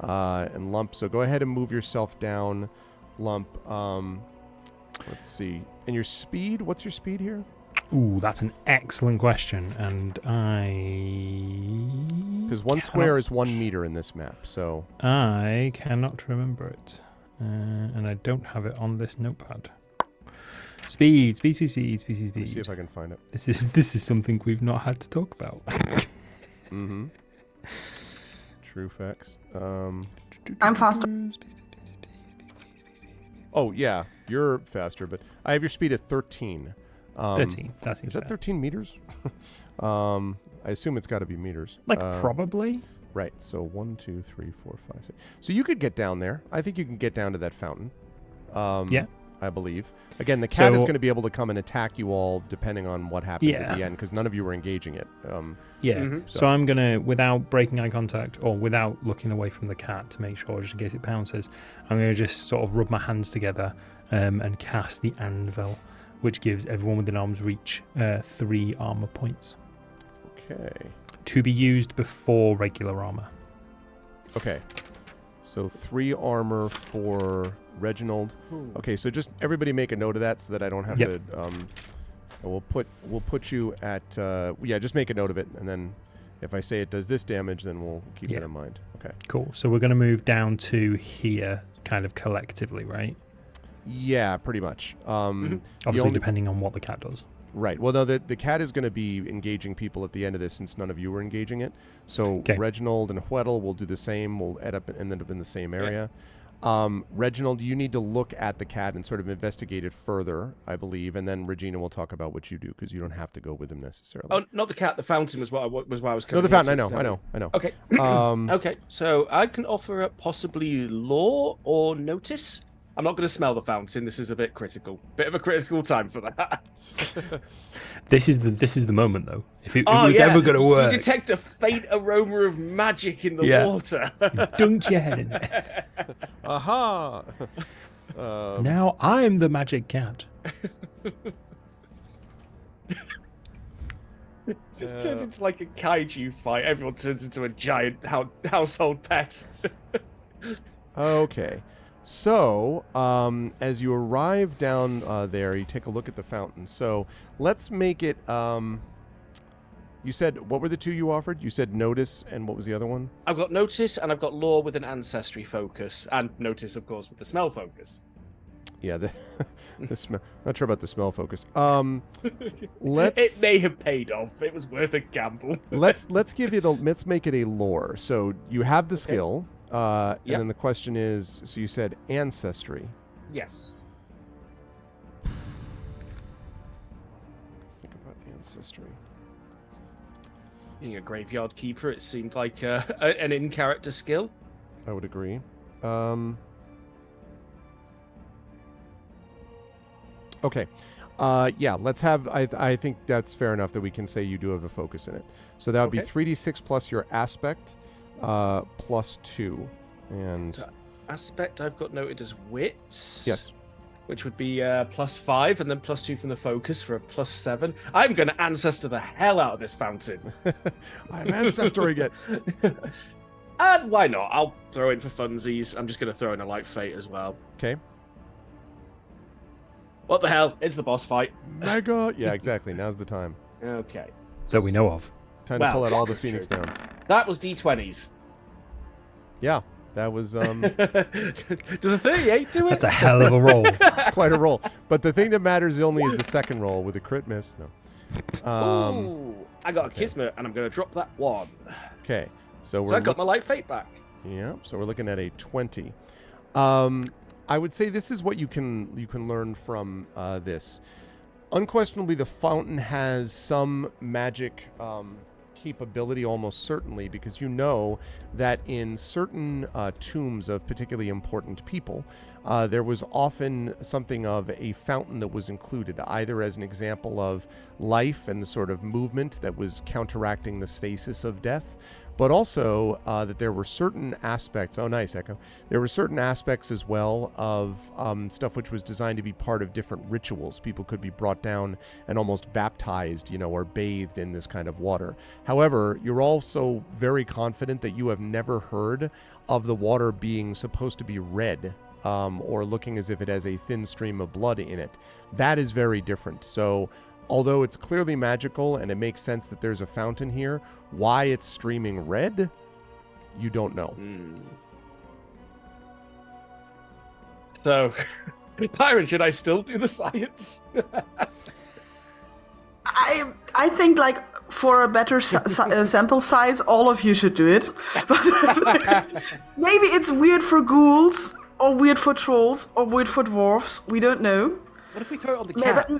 And Lump, so go ahead and move yourself down, Lump. Let's see. And your speed, what's your speed here? Ooh, that's an excellent question, and Because 1 square is 1 meter in this map, so... I cannot remember it, and I don't have it on this notepad. Speed. Let me see if I can find it. This is something we've not had to talk about. Mm-hmm. True facts. I'm faster. Oh, yeah, you're faster, but I have your speed at 13. 13. That seems Is that fair. 13 meters? I assume it's got to be meters. Probably. Right. So 1, 2, 3, 4, 5, 6. So you could get down there. I think you can get down to that fountain. Yeah. I believe. Again, the cat is So- going to be able to come and attack you all depending on what happens at Yeah. the end, because none of you were engaging it. Yeah. Mhm. So I'm gonna, without breaking eye contact or without looking away from the cat to make sure, just in case it pounces, I'm gonna just sort of rub my hands together and cast the anvil, which gives everyone within arm's reach 3 armor points Okay. to be used before regular armor. Okay. So 3 armor for Reginald. Okay, so just everybody make a note of that so that I don't have Yep. to. We'll put you at. Just make a note of it, and then if I say it does this damage, then we'll keep it in mind. Okay. Cool. So we're gonna move down to here, kind of collectively, right? Yeah, pretty much. Obviously, only- depending on what the cat does. Right. Well, no, the cat is going to be engaging people at the end of this since none of you were engaging it. So Okay. Reginald and Hweddle will do the same. We'll end up in the same area. Reginald, you need to look at the cat and sort of investigate it further, I believe, and then Regina will talk about what you do because you don't have to go with him necessarily. Oh, not the cat. The fountain was why I was no, coming. the fountain. into, I know. Okay. Okay. So I can offer up possibly law or notice. I'm not going to smell the fountain. This is a bit critical. Bit of a critical time for that. This is the moment, though. If it was ever going to work, You detect a faint aroma of magic in the Yeah. water. dunk your head in it. Aha! Now I'm the magic cat. Just turns into like a kaiju fight. Everyone turns into a giant household pet. Okay. So, as you arrive down there, you take a look at the fountain. So, let's make it. You said, what were the 2 you offered? You said notice, and what was the other one? I've got notice and I've got law with an ancestry focus, and notice, of course, with the smell focus. Yeah, the smell. Not sure about the smell focus. Let's. It may have paid off. It was worth a gamble. let's give it a. Let's make it a lore. So you have the skill. And Yep. then the question is, so you said ancestry. Yes. Think about ancestry. Being a graveyard keeper, it seemed like an in-character skill. I would agree. Okay. Yeah, let's have... I think that's fair enough that we can say you do have a focus in it. So that would be Okay. 3d6 plus your aspect plus 2. And... So aspect I've got noted as wits. yes. Which would be +5 and then +2 from the focus for a +7. I'm going to ancestor the hell out of this fountain. I'm ancestoring it. And why not? I'll throw in for funsies. I'm just going to throw in a light fate as well. Okay. What the hell? It's the boss fight. Mega... Yeah, exactly. Now's the time. Okay. That we know of. Time to Well, pull out all the that's Phoenix true. Downs. That was D20s. Yeah, that was... Does a 38 do it? That's a hell of a roll. It's quite a roll. But the thing that matters only is the second roll with a crit miss. No. Ooh, I got a Kismet, and I'm going to drop that 1. Okay. So So we're I got my light fate back. yeah. So we're looking at a 20. I would say this is what you can learn from this. Unquestionably, the fountain has some magic capability, almost certainly, because you know that in certain tombs of particularly important people, there was often something of a fountain that was included, either as an example of life and the sort of movement that was counteracting the stasis of death, but also that there were certain aspects, oh nice Echo, there were certain aspects as well of stuff which was designed to be part of different rituals. People could be brought down and almost baptized, or bathed in this kind of water. However, you're also very confident that you have never heard of the water being supposed to be red, or looking as if it has a thin stream of blood in it. That is very different. So although it's clearly magical and it makes sense that there's a fountain here, why it's streaming red, you don't know. So, Byron, should I still do the science? I think like for a better sample size, all of you should do it. Maybe it's weird for ghouls, or weird for trolls, or weird for dwarves. We don't know. What if we throw it on the cat?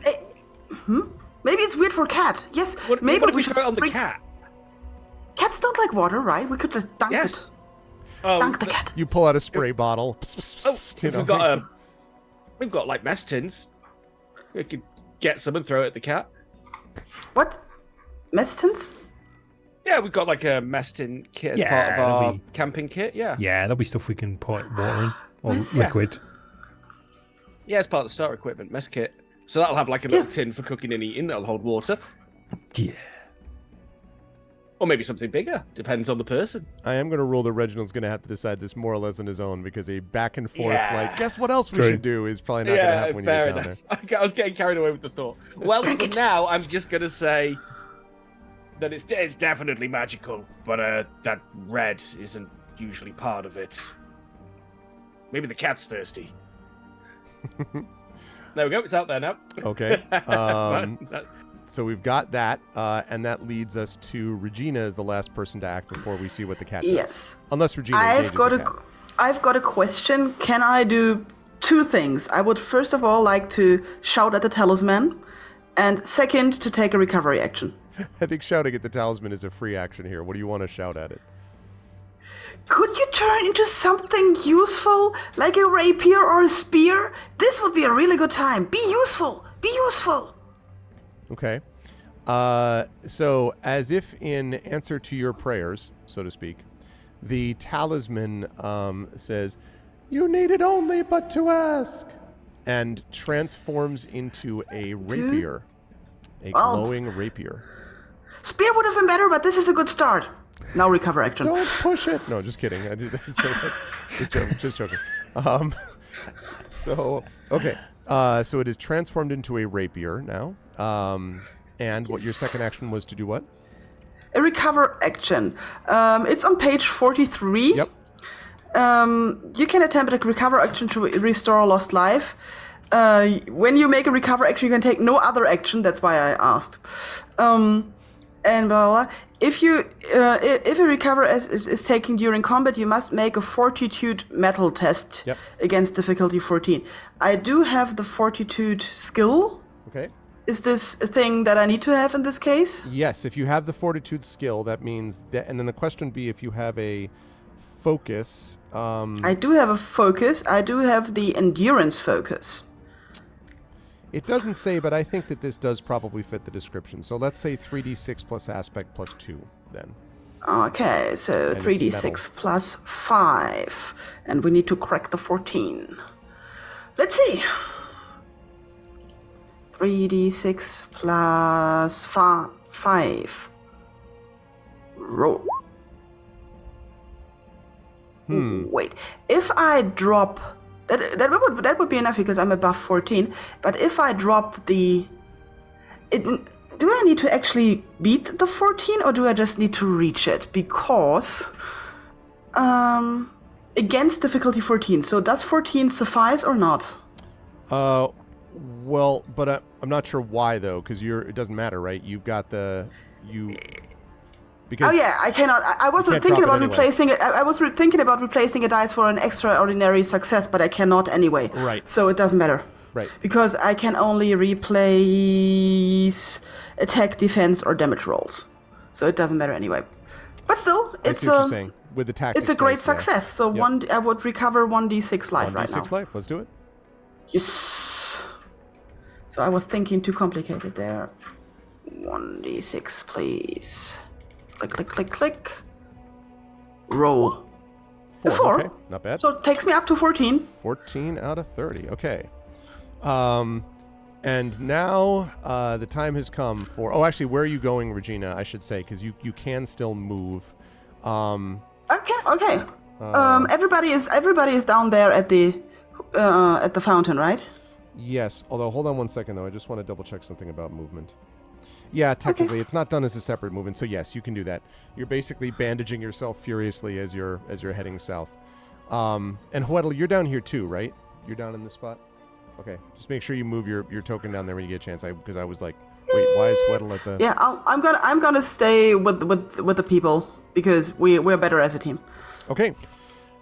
Maybe it's weird for cat. Yes. What if we throw it on the cat? Cats don't like water, right? We could just dunk it. Dunk the cat. You pull out a spray bottle. We've got like mess tins. We could get some and throw it at the cat. What? Mess tins? Yeah, we've got like a mess tin kit as part of our camping kit. Yeah. Yeah, there'll be stuff we can put water in or liquid. Yeah, it's part of the starter equipment mess kit. So that'll have like a little tin for cooking and eating. That'll hold water. Yeah. Or maybe something bigger. Depends on the person. I am going to rule that Reginald's going to have to decide this more or less on his own, because a back and forth, like, guess what else we should do is probably not going to happen when you get down there. I was getting carried away with the thought. Well, for now, I'm just going to say that it's definitely magical, but that red isn't usually part of it. Maybe the cat's thirsty. There we go. It's out there now. Okay. So we've got that, and that leads us to Regina as the last person to act before we see what the cat does. Yes. Unless Regina engages the cat. I've got a question. Can I do two things? I would first of all like to shout at the talisman, and second, to take a recovery action. I think shouting at the talisman is a free action here. What do you want to shout at it? Could you turn into something useful, like a rapier or a spear? This would be a really good time. Be useful. Be useful. Okay. So, as if in answer to your prayers, so to speak, the talisman says, "You needed only but to ask," and transforms into a rapier, a glowing rapier. Spear would have been better, but this is a good start. Now recover action. Don't push it. No, just kidding. I do that. Just joking. So, okay. So it is transformed into a rapier now. And what your second action was to do what? A recover action. It's on page 43. Yep. You can attempt a recover action to restore a lost life. When you make a recover action, you can take no other action. That's why I asked. And blah, blah, blah. If a recover is taken during combat, you must make a fortitude metal test against difficulty 14. I do have the fortitude skill. Okay. Is this a thing that I need to have in this case? Yes, if you have the fortitude skill, that means that, and then the question be if you have a focus. I do have a focus. I do have the endurance focus. It doesn't say, but I think that this does probably fit the description. So let's say 3d6 plus aspect plus 2 then. Okay, so 3d6 plus 5. And we need to crack the 14. Let's see. 3d6 plus 5. Roll. Wait. If I drop... That would be enough because I'm above 14. But if I drop the... do I need to actually beat the 14 or do I just need to reach it? Because... against difficulty 14. So does 14 suffice or not? Well, but I'm not sure why though, because it doesn't matter, right? You've got because I cannot. I was thinking about replacing it. I was thinking about replacing a dice for an extraordinary success, but I cannot anyway. Right. So it doesn't matter. Right. Because I can only replace attack, defense, or damage rolls. So it doesn't matter anyway. But still, it's what you're saying. With the tactics, it's a great success. So I would recover 1d6 life right now. 1d6 life. Let's do it. Yes. So I was thinking too complicated there. 1d6, please. Click, click, click, click. Roll. 4. Okay, not bad. So it takes me up to 14. 14 out of 30. Okay. And now the time has come for... Oh, actually, where are you going, Regina, I should say, because you can still move. Okay. Everybody is down there at the fountain, right? Yes, although hold on one second though. I just want to double check something about movement. Yeah, technically it's not done as a separate movement, so yes, you can do that. You're basically bandaging yourself furiously as you're heading south. And Huedel, you're down here too, right? You're down in this spot? Okay. Just make sure you move your token down there when you get a chance. Because I was like, wait, why is Huedel at the? Yeah, I'm gonna stay with the people because we're better as a team. Okay.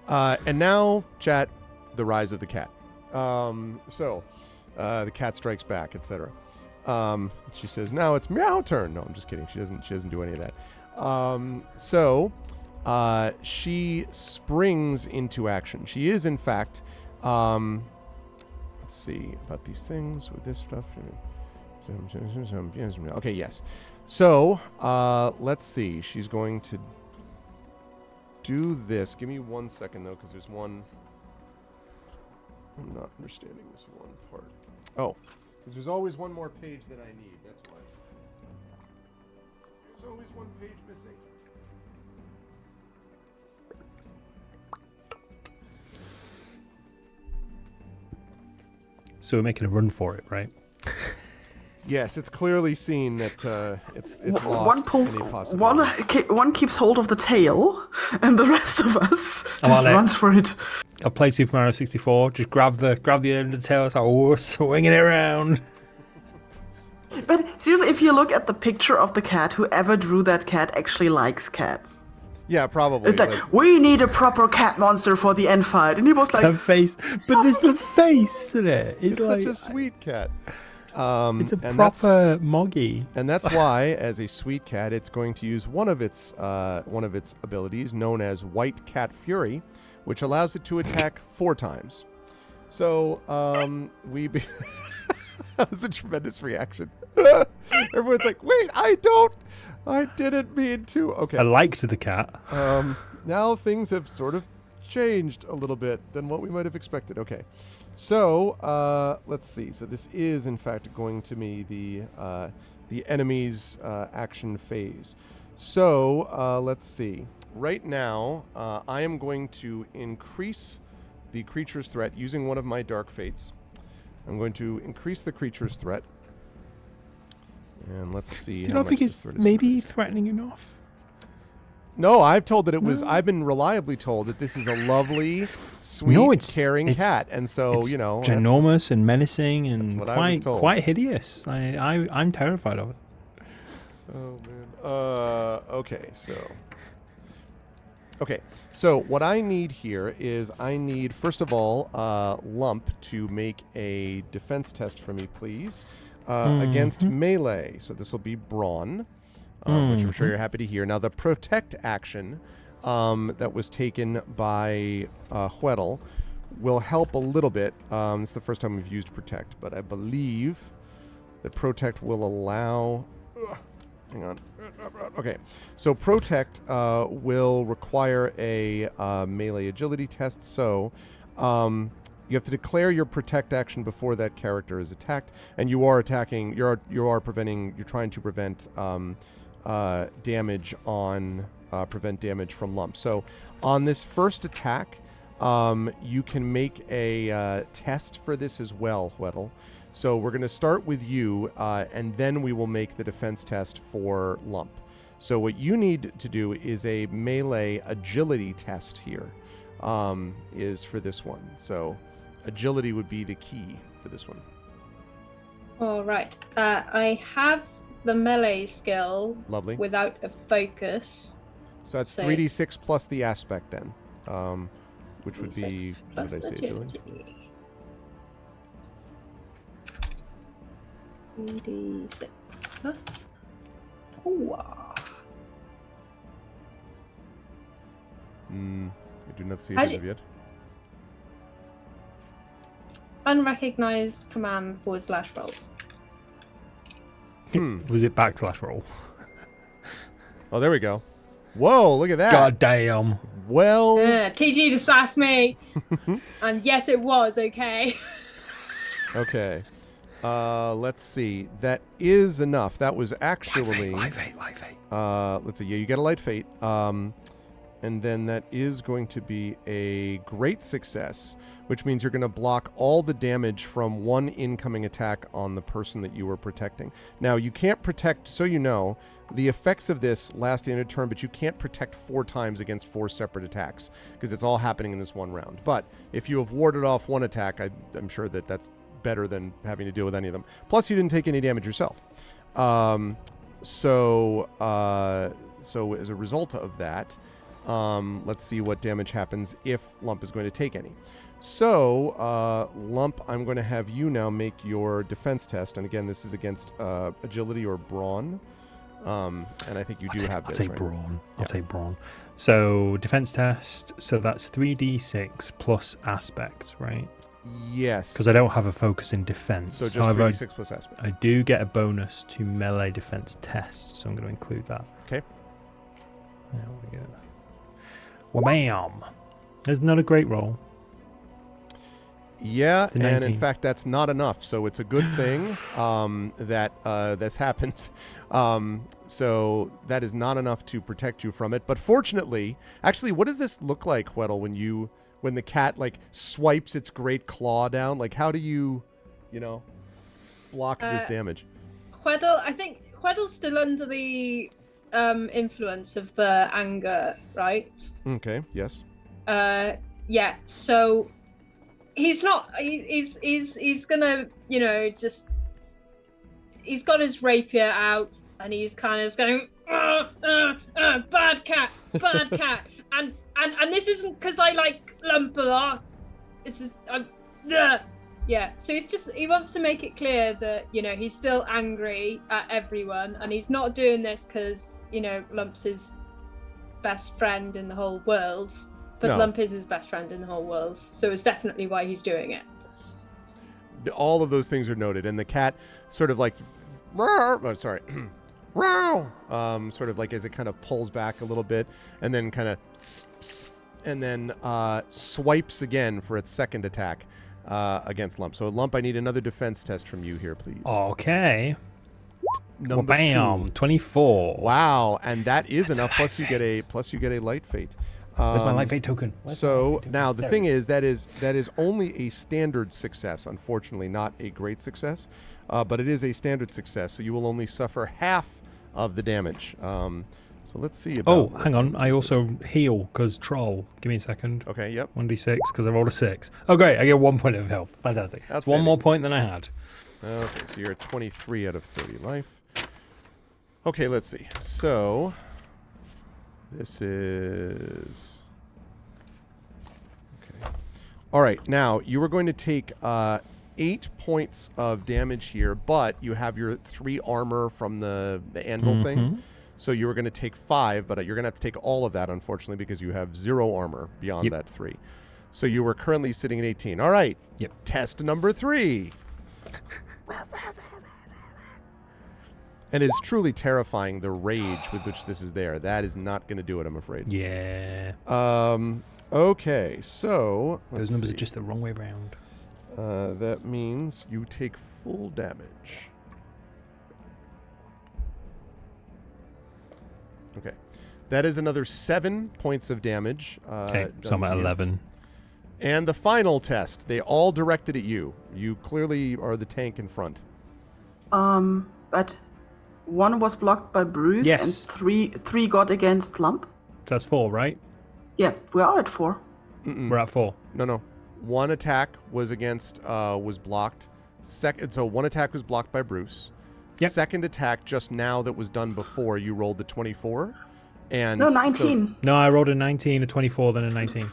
And now, chat, the rise of the cat. The cat strikes back, etc. She says, "Now it's meow turn." No, I'm just kidding. She doesn't do any of that. She springs into action. She is, in fact, let's see about these things with this stuff. Okay, yes. So, let's see. She's going to do this. Give me 1 second, though, because there's one. I'm not understanding this one part. Oh, because there's always one more page that I need. That's why. There's always one page missing. So we're making a run for it, right? Yes, it's clearly seen that it's lost. One pulls, any possibility. one keeps hold of the tail, and the rest of us just runs for it. I've played Super Mario 64. Just grab the end of the tail. It's like, oh, we're swinging it around. But seriously, if you look at the picture of the cat, whoever drew that cat actually likes cats. Yeah, probably. It's like, we need a proper cat monster for the end fight, and he was like, the face, but there's the face, isn't it? It's like, such a sweet cat. It's a proper moggy. And that's why, as a sweet cat, it's going to use one of its abilities, known as White Cat Fury, which allows it to attack 4 times. So, that was a tremendous reaction. Everyone's like, wait, I didn't mean to. Okay. I liked the cat. Now things have sort of changed a little bit than what we might have expected. Okay. So, let's see. So this is, in fact, going to be the enemy's action phase. So, let's see. Right now, I am going to increase the creature's threat using one of my Dark Fates. I'm going to increase the creature's threat. And let's see. You don't think it's maybe threatening enough? No, I've told that it was. I've been reliably told that this is a lovely, sweet, caring cat, and so ginormous and menacing and quite hideous. I'm terrified of it. Oh man. Okay. So what I need here is first of all Lump to make a defense test for me, please, against melee. So this will be Brawn. Which I'm sure you're happy to hear. Now, the protect action that was taken by Huedel will help a little bit. It's the first time we've used protect, but I believe that protect will allow... hang on. Okay. So protect will require a melee agility test. So you have to declare your protect action before that character is attacked, and you are attacking. You're trying to prevent... damage on prevent damage from Lump. So on this first attack, you can make a test for this as well, Huedel. So we're going to start with you, and then we will make the defense test for Lump. So what you need to do is a melee agility test here, is for this one. So agility would be the key for this one. All right. I have the melee skill. Lovely. Without a focus. So that's 3d6 plus the aspect then, which would be, what did I say, agility? 3d6 plus. Ooh. I do not see it as of yet. Unrecognized command /roll. Was it /roll? Oh, there we go. Whoa, look at that. God damn. Well. TG just sassed me. And yes, it was, okay. Okay. Let's see. That is enough. That was actually... Light fate. let's see. Yeah, you get a light fate. And And then that is going to be a great success, which means you're going to block all the damage from one incoming attack on the person that you were protecting. Now, you can't protect, so you know, the effects of this last in a turn, but you can't protect 4 times against 4 separate attacks because it's all happening in this one round. But if you have warded off one attack, I'm sure that that's better than having to deal with any of them. Plus, you didn't take any damage yourself. So as a result of that, let's see what damage happens if Lump is going to take any. So, Lump, I'm going to have you now make your defense test. And again, this is against agility or brawn. And I think you do have this, I'll take right? brawn. Yeah. I'll take brawn. So, defense test. So that's 3d6 plus aspect, right? Yes. Because I don't have a focus in defense. So just However, 3d6 plus aspect. I do get a bonus to melee defense tests, so I'm going to include that. Okay. There we go. Wham! It's not a great roll. Yeah, a and in 19. fact, that's not enough. So it's a good thing that this happens. So that is not enough to protect you from it. But fortunately, actually, what does this look like, Weddle, when the cat like swipes its great claw down? Like, how do you block this damage? Queddle, I think Queddle's still under the influence of the anger, right? Okay. Yes. Yeah. So he's not. He's gonna, just. He's got his rapier out, and he's kind of going, bad cat, and this isn't because I like Lump a lot. It's just, yeah. So he wants to make it clear that he's still angry at everyone, and he's not doing this because Lump's his best friend in the whole world, but No. Lump is his best friend in the whole world. So it's definitely why he's doing it. All of those things are noted, and the cat sort of like, sort of like as it kind of pulls back a little bit, and then kind of, and then swipes again for its second attack against Lump. So Lump, I need another defense test from you here, please. Okay. Number 2. 24. Wow, and that is That's a enough. light Plus you get a light fate. Where's my light fate token? So now the thing is that is only a standard success, unfortunately, not a great success, but it is a standard success. So you will only suffer half of the damage. So let's see. Oh, hang on. I also heal because troll. Give me a second. Okay. Yep. 1d6 because I rolled a 6. Oh, great. I get 1 point of health. Fantastic. That's one more point than I had. Okay. So you're at 23 out of 30 life. Okay. Let's see. So this is okay. All right. Now you are going to take 8 points of damage here, but you have your 3 armor from the anvil thing. So you were going to take 5, but you're going to have to take all of that, unfortunately, because you have 0 armor beyond that 3. So you were currently sitting at 18. All right. Yep. Test number 3. And it is truly terrifying, the rage with which this is there. That is not going to do it, I'm afraid. Yeah. Okay, so Those numbers are just the wrong way around. that means you take full damage. Okay. That is another 7 points of damage. Okay, so done I'm at to you. 11. And the final test. They all directed at you. You clearly are the tank in front. But one was blocked by Bruce, Yes. and three got against Lump. So that's 4, right? Yeah, we are at 4. We're at 4. No. One attack was against, was blocked. So one attack was blocked by Bruce. Yep. Second attack just now that was done before, you rolled the 24. And No, so- 19. No, I rolled a 19, a 24, then a 19.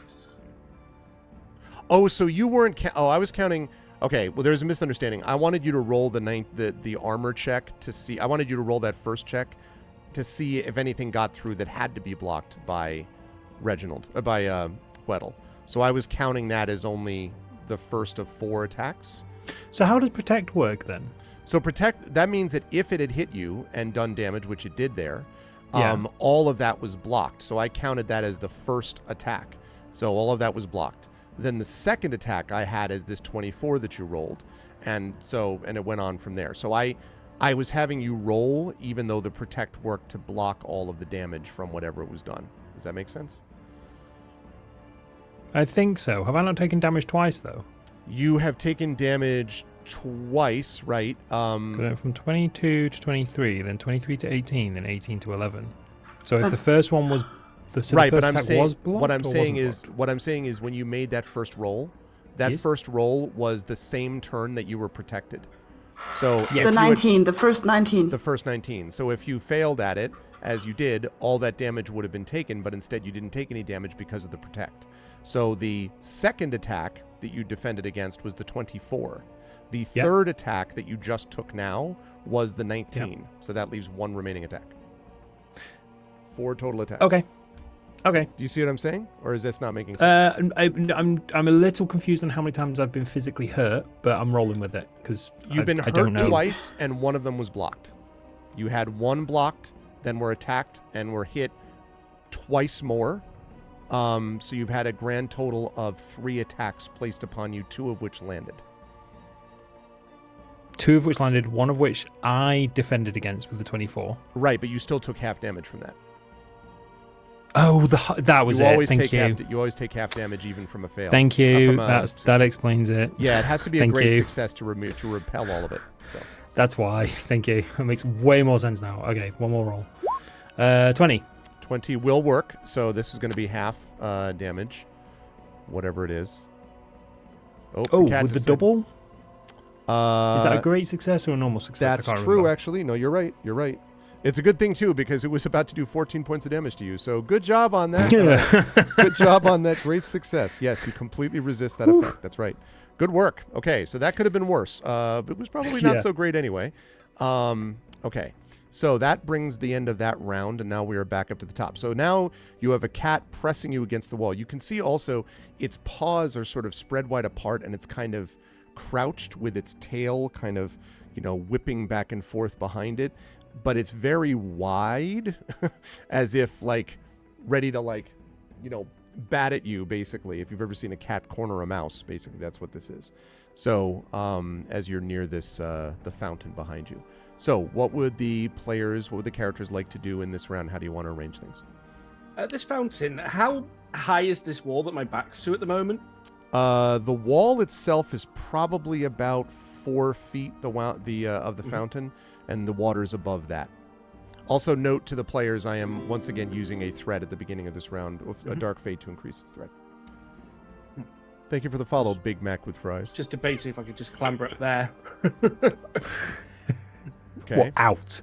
so you weren't. I was counting. Okay, well, there's a misunderstanding. I wanted you to roll the armor check to see. I wanted you to roll that first check to see if anything got through that had to be blocked by Reginald, by Weddle. So I was counting that as only the first of 4 attacks. So how does protect work then? So protect, that means that if it had hit you and done damage, which it did there, Yeah. all of that was blocked. So I counted that as the first attack. So all of that was blocked. Then the second attack I had as this 24 that you rolled. And it went on from there. So I was having you roll even though the protect worked to block all of the damage from whatever was done. Does that make sense? I think so. Have I not taken damage twice, though? You have taken damage twice, right? Went from 22 to 23, then 23 to 18, then 18 to 11. So if the first one was right, the but first I'm attack saying was blocked, what I'm or saying wasn't is what I'm saying is when you made that first roll, that Yes. first roll was the same turn that you were protected. So if The you had- 19, the first 19. the first 19. So if you failed at it, as you did, all that damage would have been taken, but instead you didn't take any damage because of the protect. So the second attack that you defended against was the 24. The Yep. third attack that you just took now was the 19. So that leaves one remaining attack. 4 total attacks. Okay. Okay. Do you see what I'm saying? Or is this not making sense? I'm a little confused on how many times I've been physically hurt, but I'm rolling with it because You've been I don't hurt know. twice, and one of them was blocked. You had one blocked, then were attacked, and were hit twice more. So you've had a grand total of 3 attacks placed upon you, 2 of which landed. 2 of which landed, 1 of which I defended against with the 24. Right, but you still took half damage from that. Oh, that was you it. always Thank take you. you always take half damage even from a fail. Thank you. From a That success. explains it. Yeah, it has to be a Thank great you. success to repel all of it. So That's why. Thank you. It makes way more sense now. Okay, one more roll. 20. 20 will work. So this is going to be half damage, whatever it is. Oh, cat with the just double? said- Is that a great success or a normal success? That's I can't true, remember. actually. No, you're right. You're right. It's a good thing, too, because it was about to do 14 points of damage to you. So good job on that. Good job on that. Great success. Yes, you completely resist that effect. That's right. Good work. Okay, so that could have been worse. But it was probably not Yeah. so great anyway. Okay, so that brings the end of that round, and now we are back up to the top. So now you have a cat pressing you against the wall. You can see also its paws are sort of spread wide apart, and it's kind of crouched with its tail kind of, whipping back and forth behind it. But it's very wide, as if like ready to bat at you, basically. If you've ever seen a cat corner a mouse, basically that's what this is. So as you're near this the fountain behind you. So what would the characters like to do in this round? How do you want to arrange things? This fountain, how high is this wall that my back's to at the moment? The wall itself is probably about 4 feet of the fountain, and the water's above that. Also note to the players, I am once again using a threat at the beginning of this round, a dark fade to increase its threat. Thank you for the follow, Big Mac with fries. Just debating if I could just clamber up there. Okay. What, out?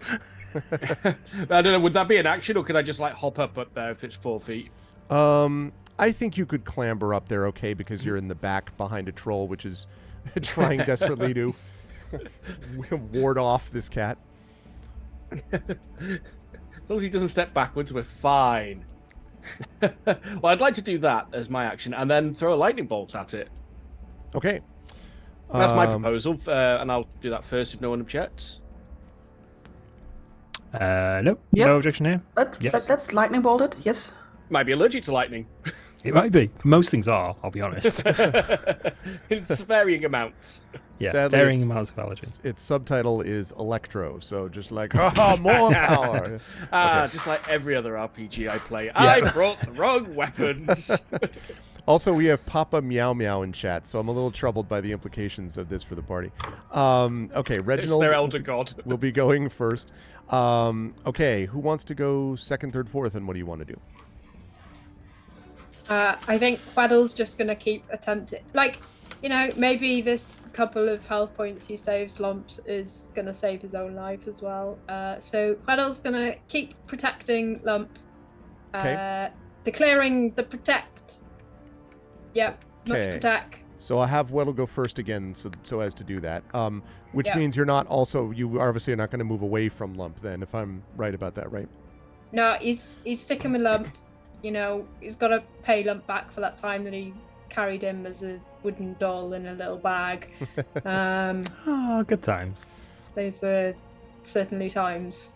I don't know, would that be an action, or could I just hop up there if it's 4 feet? I think you could clamber up there, okay, because you're in the back behind a troll, which is trying desperately to ward off this cat. As long as he doesn't step backwards, we're fine. Well, I'd like to do that as my action, and then throw a lightning bolt at it. Okay. That's my proposal, and I'll do that first if no one objects. No. Yep. No objection here. That's lightning bolted, yes. Might be allergic to lightning. It might be. Most things are, I'll be honest. It's varying amounts. Yeah, Sadly, varying amounts of allergy. Its subtitle is Electro, so just like, more power. Just like every other RPG I play. I brought the wrong weapons. Also, we have Papa Meow Meow in chat, so I'm a little troubled by the implications of this for the party. Okay, It's Reginald their elder god. will be going first. Okay, who wants to go second, third, fourth, and what do you want to do? I think Quaddle's just going to keep attempting. Maybe this couple of health points he saves Lump is going to save his own life as well. So Quaddle's going to keep protecting Lump. Declaring the protect. Yep, much Okay. protect. So I'll have Weddle go first again, so as to do that. Which Yeah. means you are obviously not going to move away from Lump then, if I'm right about that, right? No, he's sticking with Lump. He's got to pay Lump back for that time that he carried him as a wooden doll in a little bag. Oh, good times. Those were certainly times.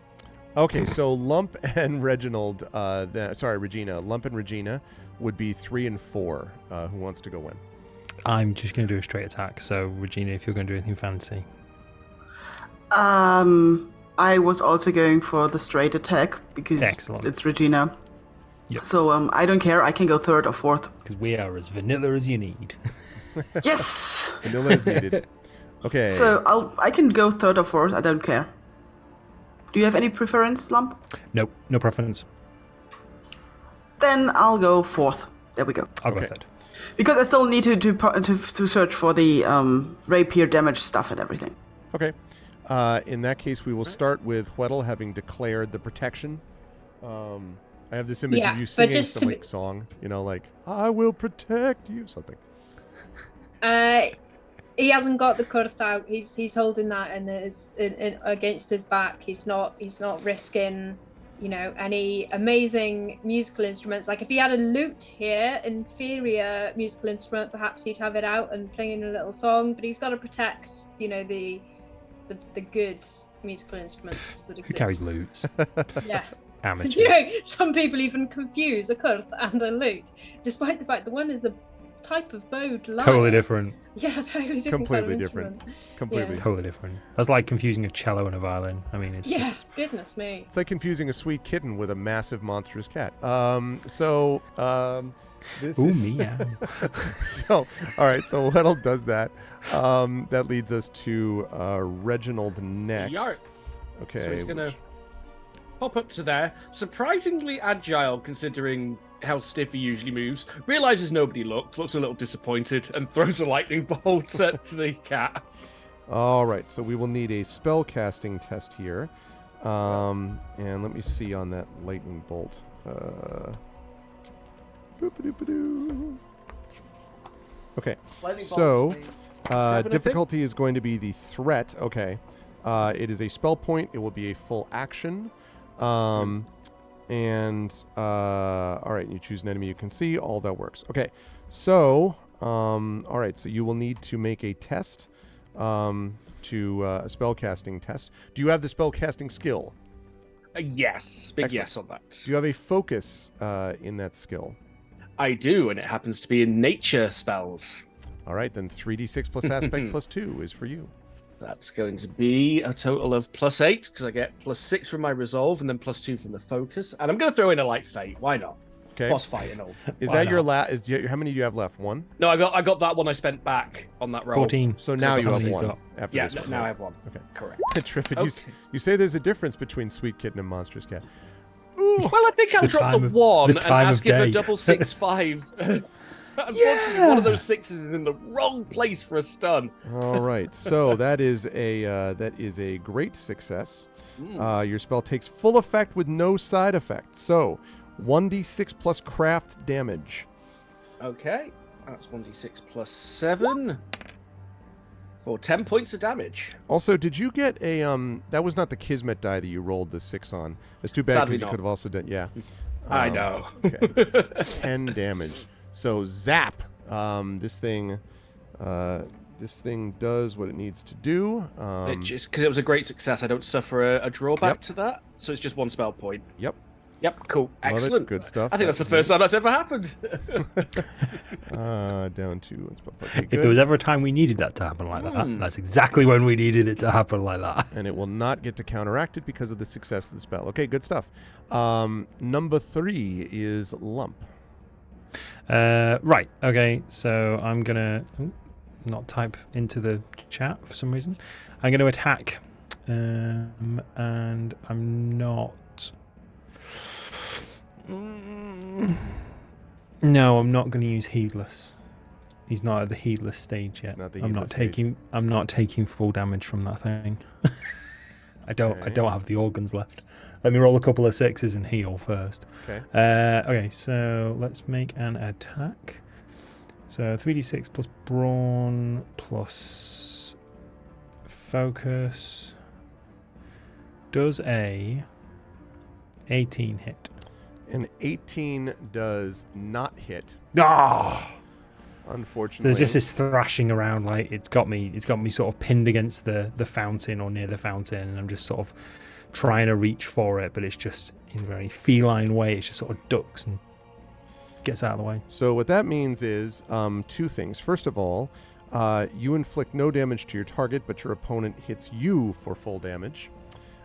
Okay, so Lump and Regina. Lump and Regina would be 3 and 4. Who wants to go in? I'm just going to do a straight attack. So, Regina, if you're going to do anything fancy. I was also going for the straight attack because Excellent. it's Regina. Yep. So I don't care. I can go third or fourth. Because we are as vanilla as you need. Yes. Vanilla is needed. Okay. So I can go third or fourth. I don't care. Do you have any preference, Lump? Nope, no preference. Then I'll go fourth. There we go. I'll go Okay. third. Because I still need to search for the rapier damage stuff and everything. Okay. In that case, we will start with Weddle having declared the protection. I have this image Yeah, of you but singing just some to be- song, like, I will protect you, something. He hasn't got the curth out. He's holding that in against his back. He's not risking, any amazing musical instruments. Like if he had a lute here, inferior musical instrument, perhaps he'd have it out and playing a little song. But he's got to protect, the good musical instruments that Who exist. carries lutes? Yeah. Amateur. Some people even confuse a curth and a lute, despite the fact the one is a type of bowed lyre. Totally different. Yeah, totally different. Completely kind of different. instrument. Completely. Yeah. Totally different. That's like confusing a cello and a violin. I mean, it's Yeah, just... goodness me. It's like confusing a sweet kitten with a massive monstrous cat. This Ooh, is... meow. So, all right, so Weddle does that. That leads us to Reginald next. Yarp. Okay. So he's gonna pop up to there, surprisingly agile considering how stiff he usually moves. Realizes nobody looks a little disappointed, and throws a lightning bolt at the cat. All right, so we will need a spell casting test here. And let me see on that lightning bolt. Boop-a-doop-a-doo. Okay, Lightning so bolt, please. Seven, I think. difficulty is going to be the threat. Okay, it is a spell point. It will be a full action. And all right, you choose an enemy you can see. All that works. Okay, so all right, so you will need to make a test, a spell casting test. Do you have the spell casting skill? Yes, big Excellent. yes on that. Do you have a focus in that skill? I do, and it happens to be in nature spells. All right, then 3d6 plus aspect plus 2 is for you. That's going to be a total of +8, because I get +6 from my resolve and then +2 from the focus. And I'm going to throw in a light fate. Why not? Okay. Boss fight and all. Is Why that your not? how many do you have left? One? No, I got that one I spent back on that roll. 14. So now you how have many he's one got. after Yeah, this one. now I right? have one. Okay. Correct. Terrific. Okay. You say there's a difference between Sweet Kitten and Monstrous Cat. Well, I think I'll The drop time the of- one the and time ask of if a day. double 6/5. Unfortunately, one of those sixes is in the wrong place for a stun. All right. So that is a great success. Your spell takes full effect with no side effects. So 1d6 plus craft damage. Okay, that's 1d6 +7 for 10 points of damage. Also, did you get a that was not the Kismet die that you rolled the 6 on. It's too bad Sadly because you not. could have also done I know. Okay. 10 damage. So zap. This thing does what it needs to do. Because it was a great success, I don't suffer a drawback Yep. to that. So it's just one spell point. Yep. Yep, cool. Love it. Excellent. Good stuff. I think that's the first time that's ever happened. Down to one spell point. Okay, If there good. was ever a time we needed that to happen like that, that's exactly when we needed it to happen like that. And it will not get to counteract it because of the success of the spell. Okay, good stuff. Number 3 is Lump. Right. Okay. So I'm gonna not type into the chat for some reason. I'm gonna attack, and I'm not. No, I'm not going to use heedless. He's not at the heedless stage yet. not the I'm not heedless stage. taking. I'm not taking full damage from that thing. I don't have the organs left. Let me roll a couple of 6s and heal first. Okay. Okay, so let's make an attack. So 3d6 plus brawn plus focus does a 18 hit. An 18 does not hit, Ah! unfortunately. There's just this thrashing around, like it's got me sort of pinned against the fountain or near the fountain, and I'm just sort of trying to reach for it, but it's just in a very feline way. It's just sort of ducks and gets out of the way. So what that means is 2 things. First of all, you inflict no damage to your target, but your opponent hits you for full damage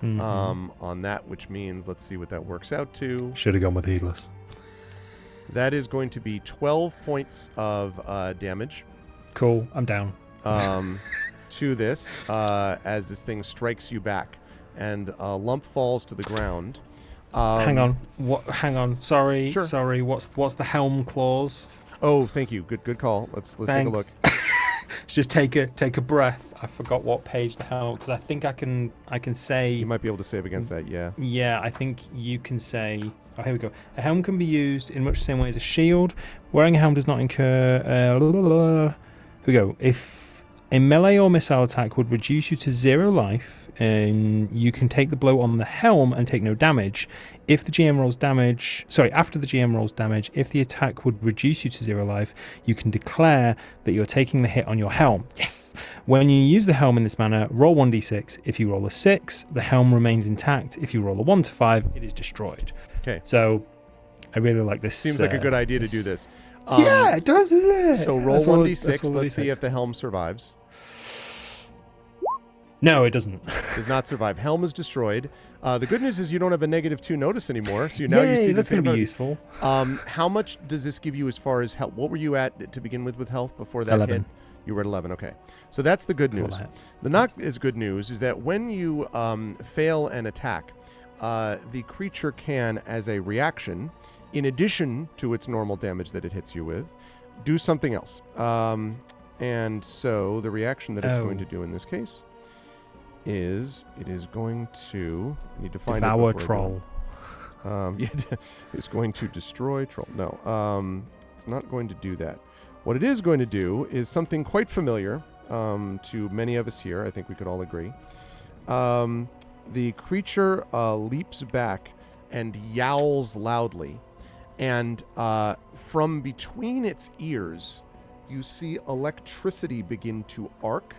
on that, which means, let's see what that works out to. Should have gone with heedless. That is going to be 12 points of damage. Cool. I'm down. To this as this thing strikes you back, and Lump falls to the ground. Hang on. What? Hang on. Sorry. Sure. Sorry. What's the helm clause? Oh, thank you. Good call. Let's take a look. Just take a breath. I forgot what page the helm, because I think I can say. You might be able to save against that. Yeah. Yeah, I think you can say. Oh, here we go. A helm can be used in much the same way as a shield. Wearing a helm does not incur. Here we go. If a melee or missile attack would reduce you to 0 life, and you can take the blow on the helm and take no damage. If the GM rolls damage, after the GM rolls damage, if the attack would reduce you to 0 life, you can declare that you're taking the hit on your helm. Yes! When you use the helm in this manner, roll 1d6. If you roll a 6, the helm remains intact. If you roll a 1 to 5, it is destroyed. Okay. So, I really like this. Seems like a good idea to do this. Yeah, it does, isn't it? So roll 1d6. Let's see if the helm survives. No, it doesn't. Does not survive. Helm is destroyed. The good news is you don't have a -2 notice anymore. So now you see that's going to be useful. How much does this give you as far as health? What were you at to begin with health before that 11. hit? You were at 11. Okay. So that's the good news. The not as good news is that when you fail an attack, the creature can, as a reaction, in addition to its normal damage that it hits you with, do something else. And so the reaction that it's going to do in this case is it is going to need to find devour it troll. It's going to destroy troll. No, it's not going to do that. What it is going to do is something quite familiar to many of us here. I think we could all agree. The creature leaps back and yowls loudly, and from between its ears, you see electricity begin to arc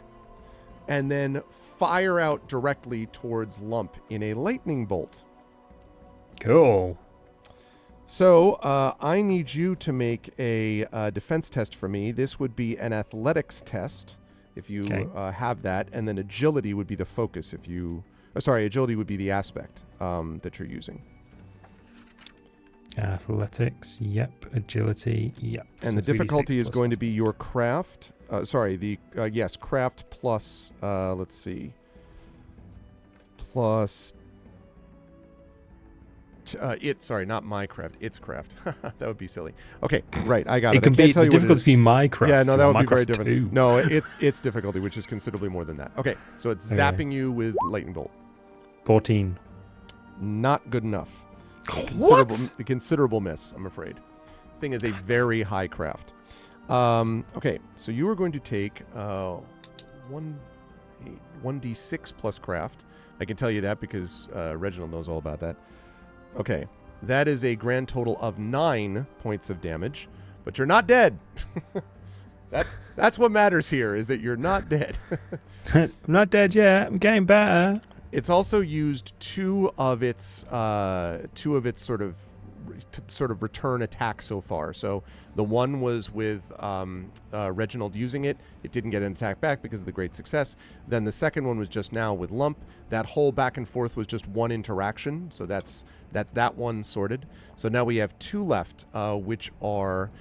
and then fire out directly towards Lump in a lightning bolt. Cool. So I need you to make a defense test for me. This would be an athletics test if you have that, and then agility would be the focus if you... agility would be the aspect that you're using. Athletics, yep. Agility, yep. And the difficulty is going to be your craft. Craft plus, let's see. Plus... not my craft. Its craft. That would be silly. Okay, right. I got it. It can be the difficulty be my craft. Yeah, no, that would be very Minecraft different. 2. No, it's difficulty, which is considerably more than that. Okay, so it's zapping you with lightning bolt. 14. Not good enough. What? Considerable miss, I'm afraid. This thing is a very high craft. Okay, so you are going to take 1d6 plus craft. I can tell you that because Reginald knows all about that. Okay, that is a grand total of 9 points of damage, but you're not dead. That's what matters here, is that you're not dead. I'm not dead yet. I'm getting better. It's also used two of its sort of return attacks so far. So the one was with Reginald using it. It didn't get an attack back because of the great success. Then the second one was just now with Lump. That whole back and forth was just one interaction. So that's that one sorted. So now we have 2 left, which are,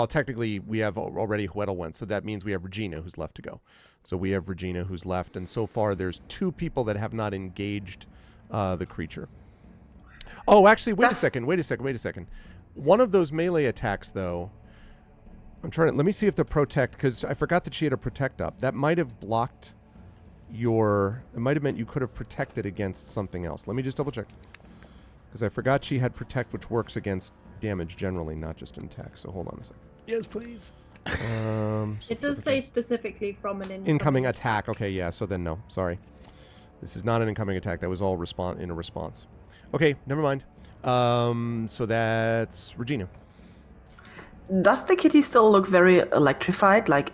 technically we have already Huedel went. So that means we have Regina who's left to go. So we have Regina who's left. And so far there's 2 people that have not engaged the creature. Oh, actually, wait a second. One of those melee attacks, though, let me see if the protect, because I forgot that she had a protect up. That might have blocked it might have meant you could have protected against something else. Let me just double check. Because I forgot she had protect, which works against damage generally, not just an attack. So hold on a second. Yes, please. It does say specifically from an incoming attack. Okay, yeah, so then no. Sorry. This is not an incoming attack. That was all in a response. Okay, never mind. So that's Regina. Does the kitty still look very electrified? Like,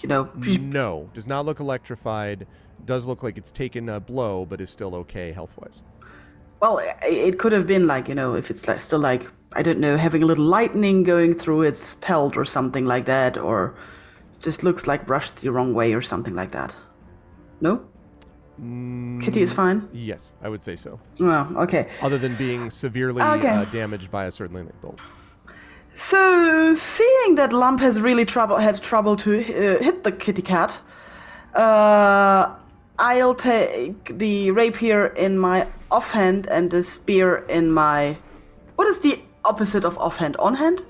No, does not look electrified. Does look like it's taken a blow, but is still okay health-wise. Well, it could have been like, if it's still like, I don't know, having a little lightning going through its pelt or something like that, or just looks like brushed the wrong way or something like that. No? Kitty is fine? Yes, I would say so. Well, okay. Other than being severely Okay. damaged by a certain lightning bolt. So, seeing that Lump has really had trouble to hit the kitty cat, I'll take the rapier in my offhand and the spear in my... What is the opposite of offhand? On-hand?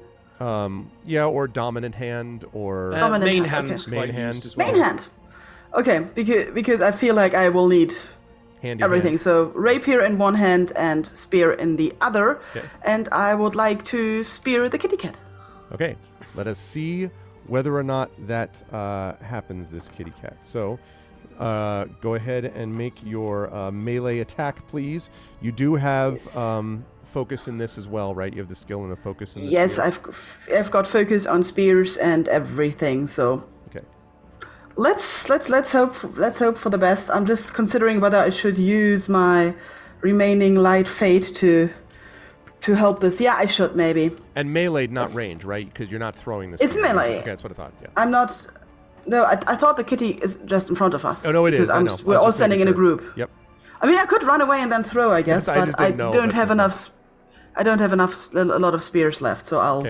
Yeah, or dominant hand, or Dominant main hand, hand's okay. quite Main hand. used as well. Main hand. Okay, because I feel like I will need handy everything. hand. So rapier in one hand and spear in the other. Okay. And I would like to spear the kitty cat. Okay, let us see whether or not that happens, this kitty cat. So, go ahead and make your melee attack, please. You do have focus in this as well, right? You have the skill and the focus in this. Yes, spear. I've got focus on spears and everything. So Okay. let's hope for the best. I'm just considering whether I should use my remaining light fate to help this. Yeah, I should maybe. And melee, not range, right? Because you're not throwing this. It's melee. Okay, that's what I thought. Yeah. I'm not. No, I thought the kitty is just in front of us. Oh no, it is. because I know. We're I was all just making standing in a sure. group. Yep. I mean, I could run away and then throw, I guess, I but just I didn't know, don't but have okay. enough. I don't have a lot of spears left, so I'll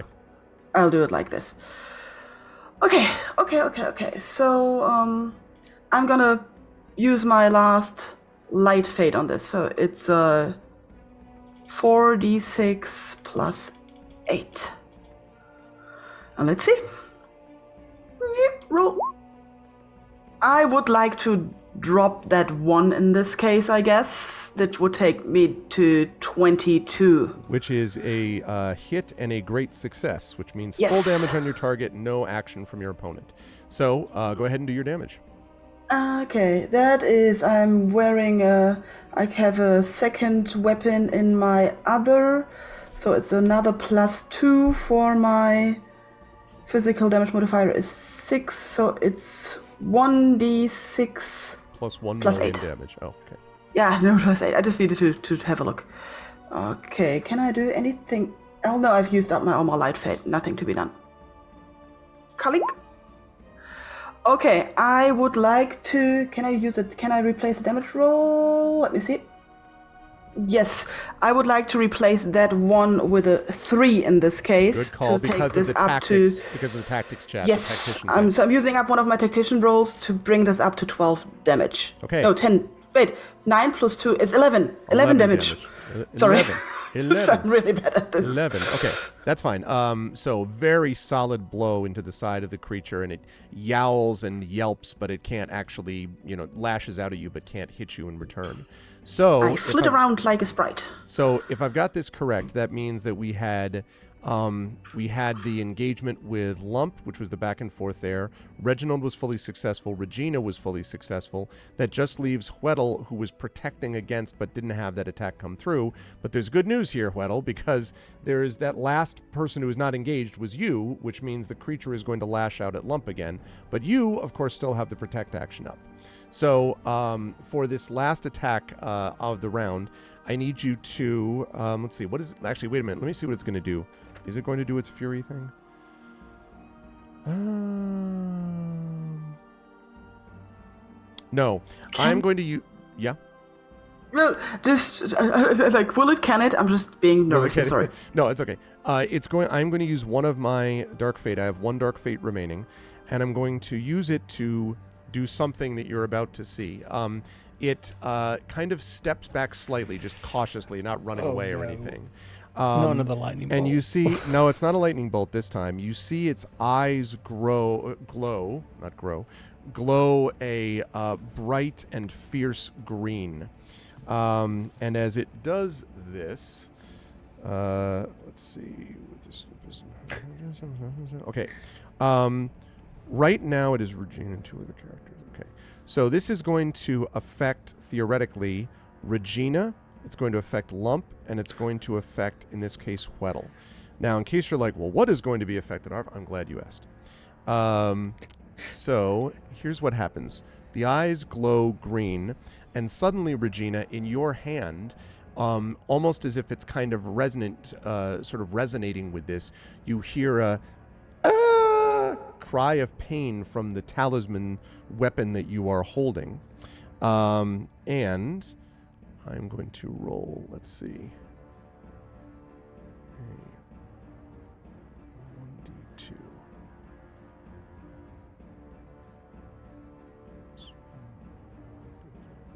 do it like this. Okay. So I'm gonna use my last light fate on this. So it's 4d6 plus 8. And let's see. Yep, roll. I would like to drop that 1 in this case, I guess. That would take me to 22. Which is a hit and a great success, which means Yes. full damage on your target, no action from your opponent. So go ahead and do your damage. Okay, that is, I'm wearing I have a second weapon in my other, so it's another +2 for my physical damage modifier is 6, so it's 1d6 Plus 1 Plus million 8. damage. Oh, okay. Yeah, no, +8. I just needed to have a look. Okay, can I do anything? Oh no, I've used up all my light fate. Nothing to be done. Kalik? Okay, I would like to... Can I use it? Can I replace the damage roll? Let me see. Yes, I would like to replace that 1 with a 3 in this case. Good call, to take because of this the up tactics. Because of the tactics chat. Yes, the tactician so I'm using up one of my tactician rolls to bring this up to 12 damage. Okay. No, 10. Wait, 9 plus 2 is 11. 11 damage. Sorry. 11. I'm really bad at this. 11. Okay, that's fine. So very solid blow into the side of the creature, and it yowls and yelps, but it can't actually, lashes out at you, but can't hit you in return. So I flit around like a sprite. So if I've got this correct, that means that we had the engagement with Lump, which was the back and forth there. Reginald was fully successful. Regina was fully successful. That just leaves Hweddle, who was protecting against but didn't have that attack come through. But there's good news here, Hweddle, because there is that last person who is not engaged was you, which means the creature is going to lash out at Lump again. But you, of course, still have the protect action up. So for this last attack of the round, I need you to, let's see, what is it? Actually, wait a minute. Let me see what it's going to do. Is it going to do its fury thing? No. I'm going to use... Yeah? No, just, will it, can it? I'm just being nervous, Okay. sorry. No, it's okay. I'm going to use one of my Dark Fate. I have one Dark Fate remaining, and I'm going to use it to do something that you're about to see. It kind of steps back slightly, just cautiously, not running away or anything. Not another lightning bolt. And you see, no, it's not a lightning bolt this time. You see its eyes glow a bright and fierce green. And as it does this, let's see. Okay. Right now it is Regina, 2 of the characters. Okay. So this is going to affect, theoretically, Regina. It's going to affect Lump, and it's going to affect, in this case, Hweddle. Now, in case you're like, well, what is going to be affected? I'm glad you asked. So here's what happens. The eyes glow green, and suddenly, Regina, in your hand, almost as if it's kind of resonant, sort of resonating with this, you hear a cry of pain from the talisman weapon that you are holding. And I'm going to roll, let's see. A 1d2.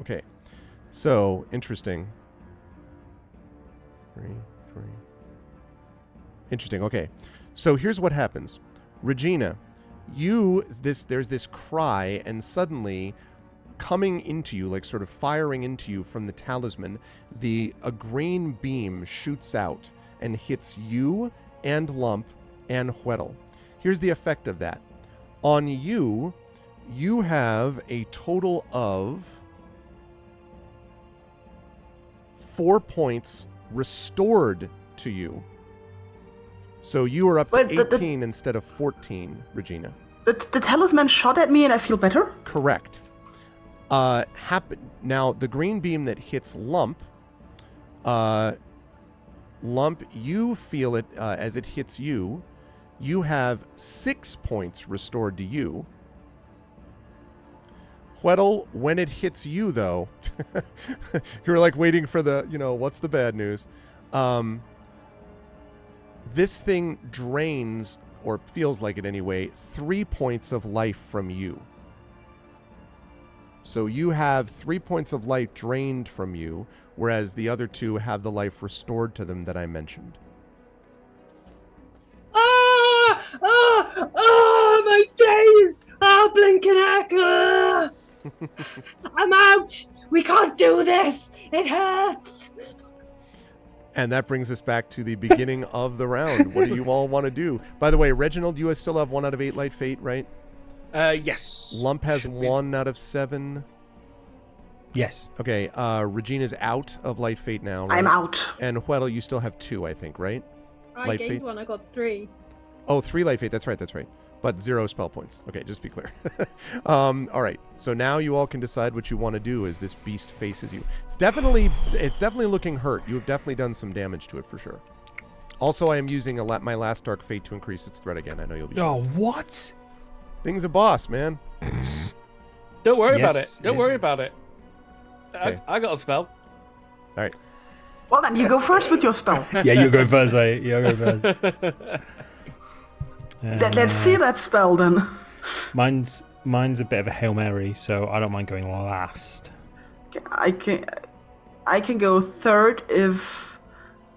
Okay. So, interesting. 3. Interesting. Okay. So here's what happens. Regina, there's this cry, and suddenly coming into you, like sort of firing into you from the talisman, a green beam shoots out and hits you and Lump and Hweddle. Here's the effect of that. On you, you have a total of 4 points restored to you. So you are up to 18 instead of 14, Regina. The talisman shot at me and I feel better? Correct. Now, the green beam that hits Lump, you feel it as it hits you. You have 6 points restored to you. Hweddle, when it hits you, though, you're like waiting for what's the bad news? This thing drains, or feels like it anyway, 3 points of life from you. So you have 3 points of life drained from you, whereas the other two have the life restored to them that I mentioned. My days! Blinking heck! I'm out! We can't do this! It hurts! And that brings us back to the beginning of the round. What do you all want to do? By the way, Reginald, you still have 1 out of 8 light fate, right? Yes. Lump has 1 out of 7. Yes. Okay, Regina's out of light fate now, right? I'm out. And Hweddle, you still have 2, I think, right? I Light gained fate? 1, I got 3. Oh, 3 light fate. That's right. But 0 spell points. Okay, just be clear. All right. So now you all can decide what you want to do as this beast faces you. It's definitely looking hurt. You have definitely done some damage to it for sure. Also, I am using my last dark fate to increase its threat again. I know you'll be. Oh, shocked. what? This thing's a boss, man. Don't worry about Yes, it. Don't yeah. worry about it. Okay. I got a spell. All right. Well, then you go first with your spell. Yeah, you're going first, mate. You're going first. Let's see that spell then. Mine's a bit of a Hail Mary, so I don't mind going last. I can go third if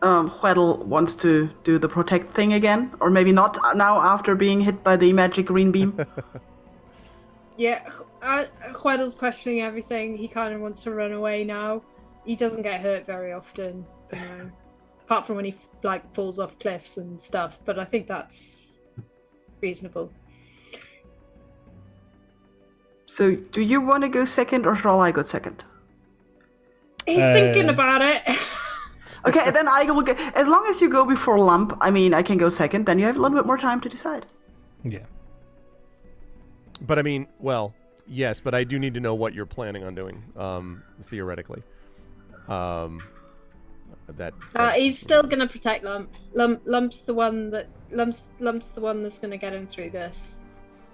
Hweddle wants to do the protect thing again, or maybe not now after being hit by the magic green beam. Yeah, Hweddle's questioning everything. He kind of wants to run away now. He doesn't get hurt very often, apart from when he falls off cliffs and stuff. But I think that's reasonable. So, do you want to go second, or shall I go second? He's thinking about it. Okay, then I will go. As long as you go before Lump, I can go second. Then you have a little bit more time to decide. Yeah. But I mean, well, yes, but I do need to know what you're planning on doing, theoretically. He's still gonna protect Lump. Lump's the one that's gonna get him through this.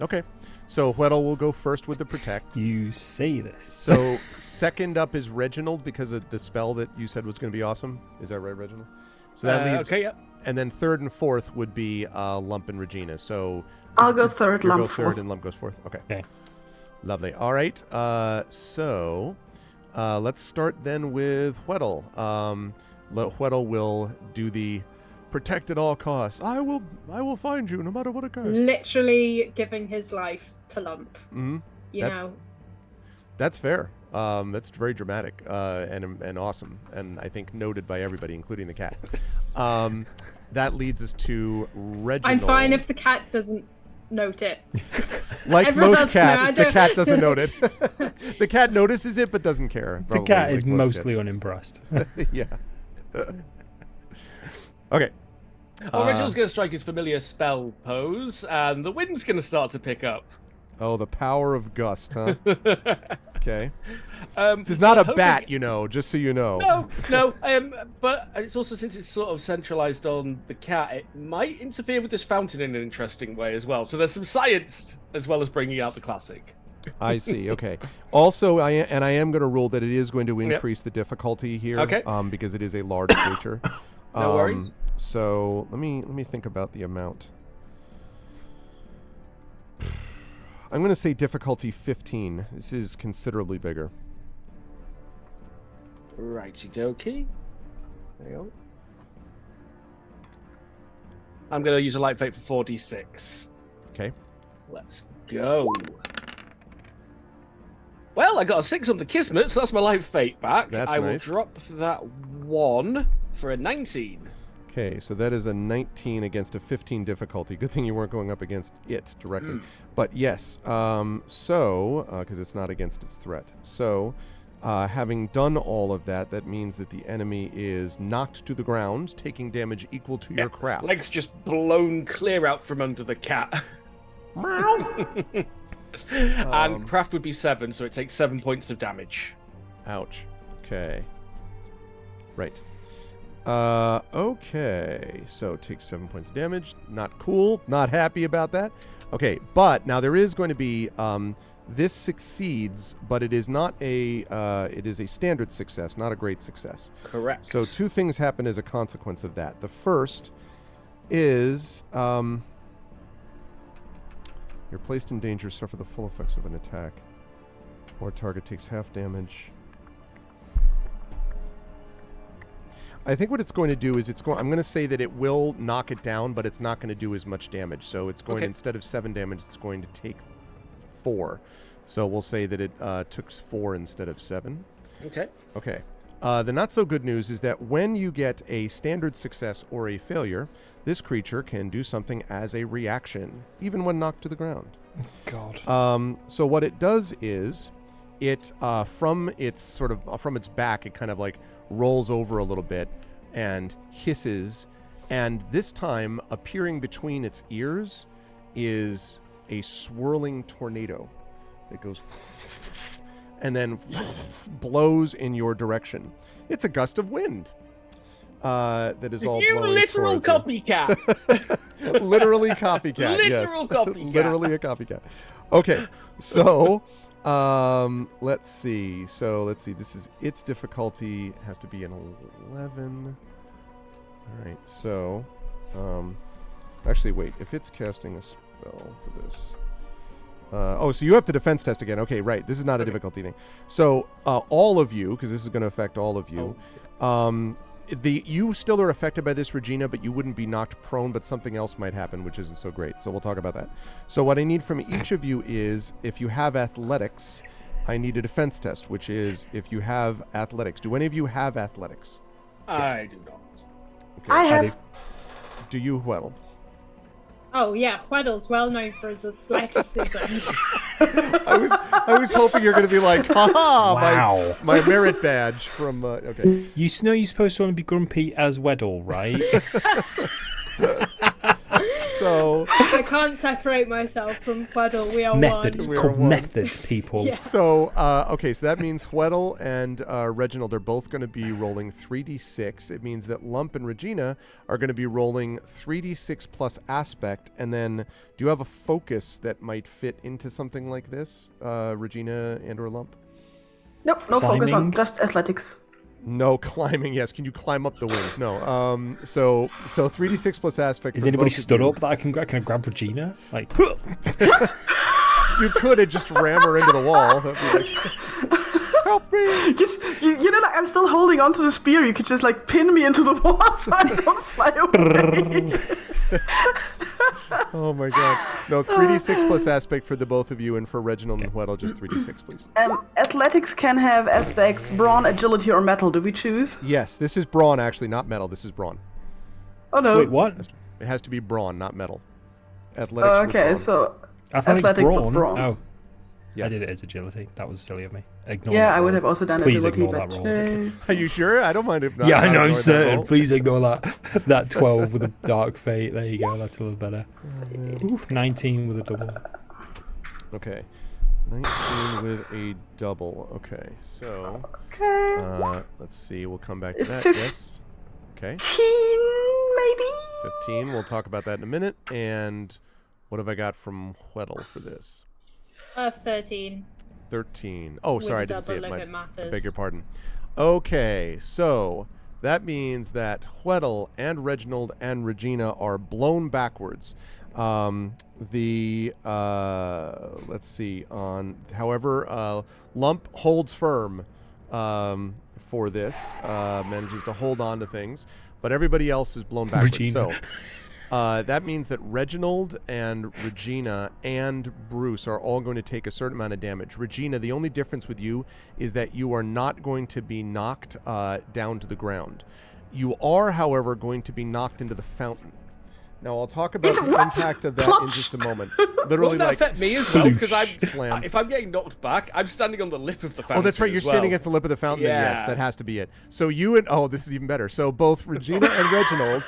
Okay. So Hweddle will go first with the protect. You say this. So second up is Reginald because of the spell that you said was going to be awesome. Is that right, Reginald? So that leaves. Okay, yeah. And then third and fourth would be Lump and Regina. So I'll go third, you'll Lump go third, fourth. and Lump goes fourth. Okay. Okay. Lovely. All right. So let's start then with Hweddle. Hweddle will do the protect at all costs. I will find you no matter what occurs. Literally giving his life to Lump. Mm-hmm. You know. That's fair. That's very dramatic and awesome, and I think noted by everybody, including the cat. That leads us to Reginald. I'm fine if the cat doesn't note it. Like Everyone most else cats, the can. cat doesn't note it. The cat notices it but doesn't care. The Probably, cat like is most mostly unimpressed. cats. Yeah. Okay. Reginald's going to strike his familiar spell pose, and the wind's going to start to pick up. Oh, the power of gust, huh? Okay. This This is not a bat, just so you know. No. But it's also, since it's sort of centralized on the cat, it might interfere with this fountain in an interesting way as well. So there's some science as well as bringing out the classic. I see. Okay. Also, I am going to rule that it is going to increase the difficulty here. Okay. Because it is a large creature. No worries. So let me think about the amount. I'm going to say difficulty 15. This is considerably bigger. Righty dokie. Hang on. I'm going to use a light fate for 4d6. Okay. Let's go. Well, I got a 6 on the Kismet, so that's my life fate back. That's I will nice. drop that 1 for a 19. Okay, so that is a 19 against a 15 difficulty. Good thing you weren't going up against it directly. But yes, because it's not against its threat. So, having done all of that, that means that the enemy is knocked to the ground, taking damage equal to your craft. Legs just blown clear out from under the cat. And craft would be 7, so it takes 7 points of damage. Ouch. Okay. Right. Okay. So it takes 7 points of damage. Not cool. Not happy about that. Okay, but now there is going to be this succeeds, but it is not a it is a standard success, not a great success. Correct. So 2 things happen as a consequence of that. The first is you're placed in danger, suffer the full effects of an attack, or target takes half damage. I think what it's going to do is I'm going to say that it will knock it down, but it's not going to do as much damage. So it's going instead of 7 damage, it's going to take 4. So we'll say that it took 4 instead of 7. Okay. Okay. The not so good news is that when you get a standard success or a failure, this creature can do something as a reaction, even when knocked to the ground. God. So what it does is, it from its back, it kind of like rolls over a little bit and hisses, and this time appearing between its ears is a swirling tornado that goes and then blows in your direction. It's a gust of wind that is all You blowing literal towards you. copycat. Literally copycat. Literal copycat. Literally a copycat. Okay, so let's see. This is its difficulty has to be an 11. All right. So, actually, wait. If it's casting a spell for this. So you have to defense test again. Okay, right. This is not a difficulty thing. So all of you, because this is going to affect all of you, you still are affected by this, Regina, but you wouldn't be knocked prone, but something else might happen, which isn't so great. So we'll talk about that. So what I need from each of you is, if you have athletics, I need a defense test, which is if you have athletics. Do any of you have athletics? I do not. Okay. I have. Do you, Hwedel? Oh yeah, Hweddle's well known for his athleticism. I was hoping you're going to be like, haha, Wow. my merit badge from. Okay. You know you're supposed to only be grumpy as Weddle, right? So. I can't separate myself from Hweddle. We are Method. one. It's We are called one. method, people. Yeah. So, okay, so that means Hwedel and Reginald are both going to be rolling 3d6. It means that Lump and Regina are going to be rolling 3d6 plus aspect. And then, do you have a focus that might fit into something like this, Regina and or Lump? Nope, no focus on Climbing? just athletics. No climbing. Yes, can you climb up the wings? No. So 3d6 plus aspect. Is for anybody both of stood you. up that I can grab? Can I grab Regina? Like, You could have just ram her into the wall. That'd be like, help me. You know, like, I'm still holding onto the spear. You could just like pin me into the wall so I don't fly away. Oh my god. No, 3d6 plus aspect for the both of you, and for Reginald and Hwedel, just 3d6, please. Athletics can have aspects brawn, agility, or metal. Do we choose? Yes, this is brawn, actually, not metal. This is brawn. Oh no. wait, what? It has to be brawn, not metal. Athletics with Okay, brawn. so Athletics Athletic with brawn. brawn. Oh, Yeah. I did it as agility. That was silly of me. Ignore yeah, that I would roll. have also done Please agility, ignore but that roll. Are you sure? I don't mind if not. Yeah, I not know, I'm ignoring that certain. roll. Please ignore that. That 12 with a dark fate. There you go. That's a little better. Ooh, 19 with a double. Okay. 19 with a double. Okay, so okay. let's see. We'll come back to that. Fif- Yes. Okay. 15 maybe? 15. We'll talk about that in a minute. And what have I got from Hwedel for this? 13. 13. Oh, With sorry, I the didn't see it. double if I it matters. beg your pardon. Okay, so that means that Hweddle and Reginald and Regina are blown backwards. Let's see, however, Lump holds firm for this, manages to hold on to things, but everybody else is blown backwards. Regina. So that means that Reginald and Regina and Bruce are all going to take a certain amount of damage. Regina, the only difference with you is that you are not going to be knocked down to the ground. You are, however, going to be knocked into the fountain. Now, I'll talk about the impact of that in just a moment. Literally, Won't that like, affect me as well? Because slam. if I'm getting knocked back, I'm standing on the lip of the fountain. Oh, that's right. You're as standing well. against the lip of the fountain. Then yes, Yeah. that has to be it. So you and this is even better. So both Regina and Reginald,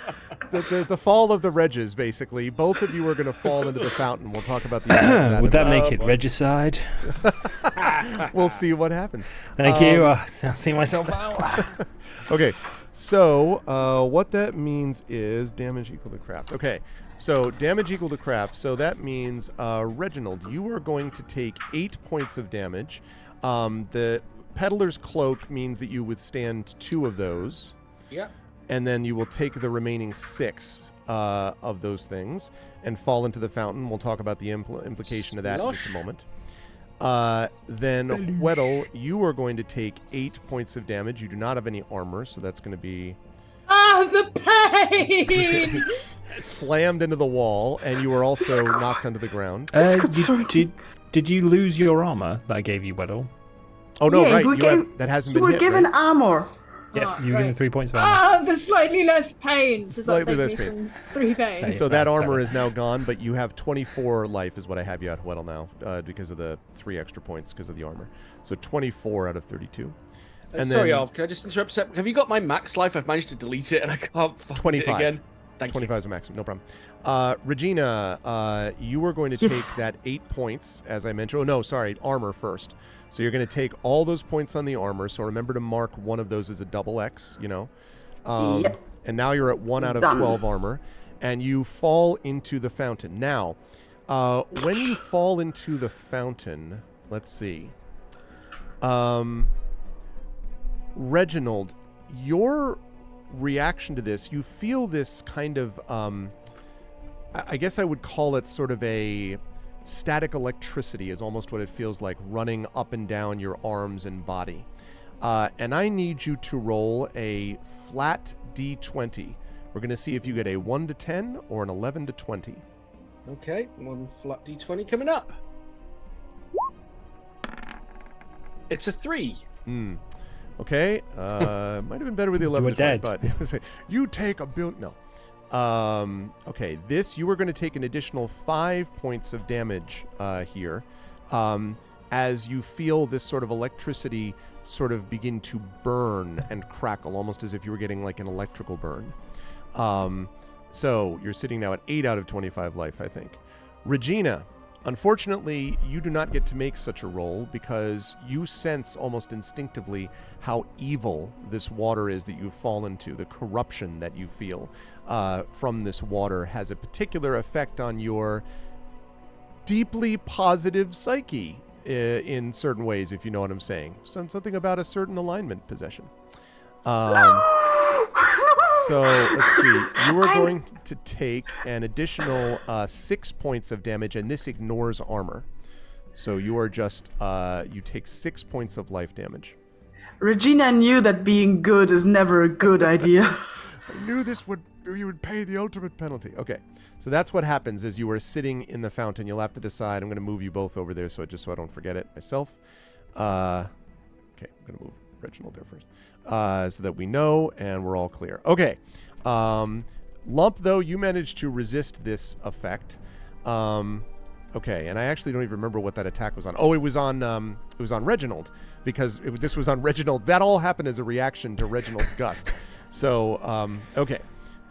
the fall of the Reges, basically, both of you are going to fall into the fountain. We'll talk about the impact of that. Would that in a make it regicide? minute. We'll see what happens. Thank you. I see myself out. Okay, so what that means is damage equal to craft. Okay, so damage equal to craft. So that means, Reginald, you are going to take 8 points of damage. The Peddler's Cloak means that you withstand 2 of those. Yep. And then you will take the remaining 6 of those things and fall into the fountain. We'll talk about the implication of that in just a moment. Then Hweddle, you are going to take 8 points of damage. You do not have any armor, so that's going to be The pain! slammed into the wall, and you are also knocked onto the ground. Did you lose your armor that I gave you, Weddle? Oh no, Yeah, right? you That hasn't You been were hit, given right? armor. Yeah, you were given 3 points of armor. The slightly less pain. Does Slightly that less take me pain. from 3 pain? Hey. So that That's armor better. is now gone, but you have 24 life is what I have you at Hweddle now, because of the 3 extra points because of the armor. So 24 out of 32. And Sorry, then Alv, can I just interrupt a sec? Have you got my max life? I've managed to delete it and I can't find 25. it again. Thank 25 is a maximum, no problem. Regina, you are going to Yes. take that 8 points, as I mentioned. Oh, no, sorry, armor first. So you're going to take all those points on the armor. So remember to mark one of those as a double X, you know. Yep. And now you're at 1 out of Done. 12 armor. And you fall into the fountain. Now, when you fall into the fountain, let's see. Reginald, your reaction to this, you feel this kind of, I guess I would call it sort of a static electricity is almost what it feels like running up and down your arms and body. And I need you to roll a flat D20. We're going to see if you get a 1 to 10 or an 11 to 20. Okay, 1 flat d20 coming up. It's a 3. Okay, might have been better with the 11 were to 20, dead. but you take a bill. No. Okay, you are going to take an additional 5 points of damage here as you feel this sort of electricity sort of begin to burn and crackle, almost as if you were getting like an electrical burn. So you're sitting now at 8 out of 25 life, I think. Regina, unfortunately, you do not get to make such a roll because you sense almost instinctively how evil this water is that you've fallen to. The corruption that you feel from this water has a particular effect on your deeply positive psyche in certain ways, if you know what I'm saying. Something about a certain alignment possession. So let's see. You are going to take an additional 6 points of damage, and this ignores armor. So you are just you take 6 points of life damage. Regina knew that being good is never a good idea. I knew you would pay the ultimate penalty. Okay, so that's what happens as you are sitting in the fountain. You'll have to decide. I'm going to move you both over there so I don't forget it myself. Okay, I'm going to move Reginald there first. So that we know and we're all clear. Okay. Lump, though, you managed to resist this effect. Okay, and I actually don't even remember what that attack was on. Oh, it was on Reginald, because this was on Reginald. That all happened as a reaction to Reginald's gust. So, okay.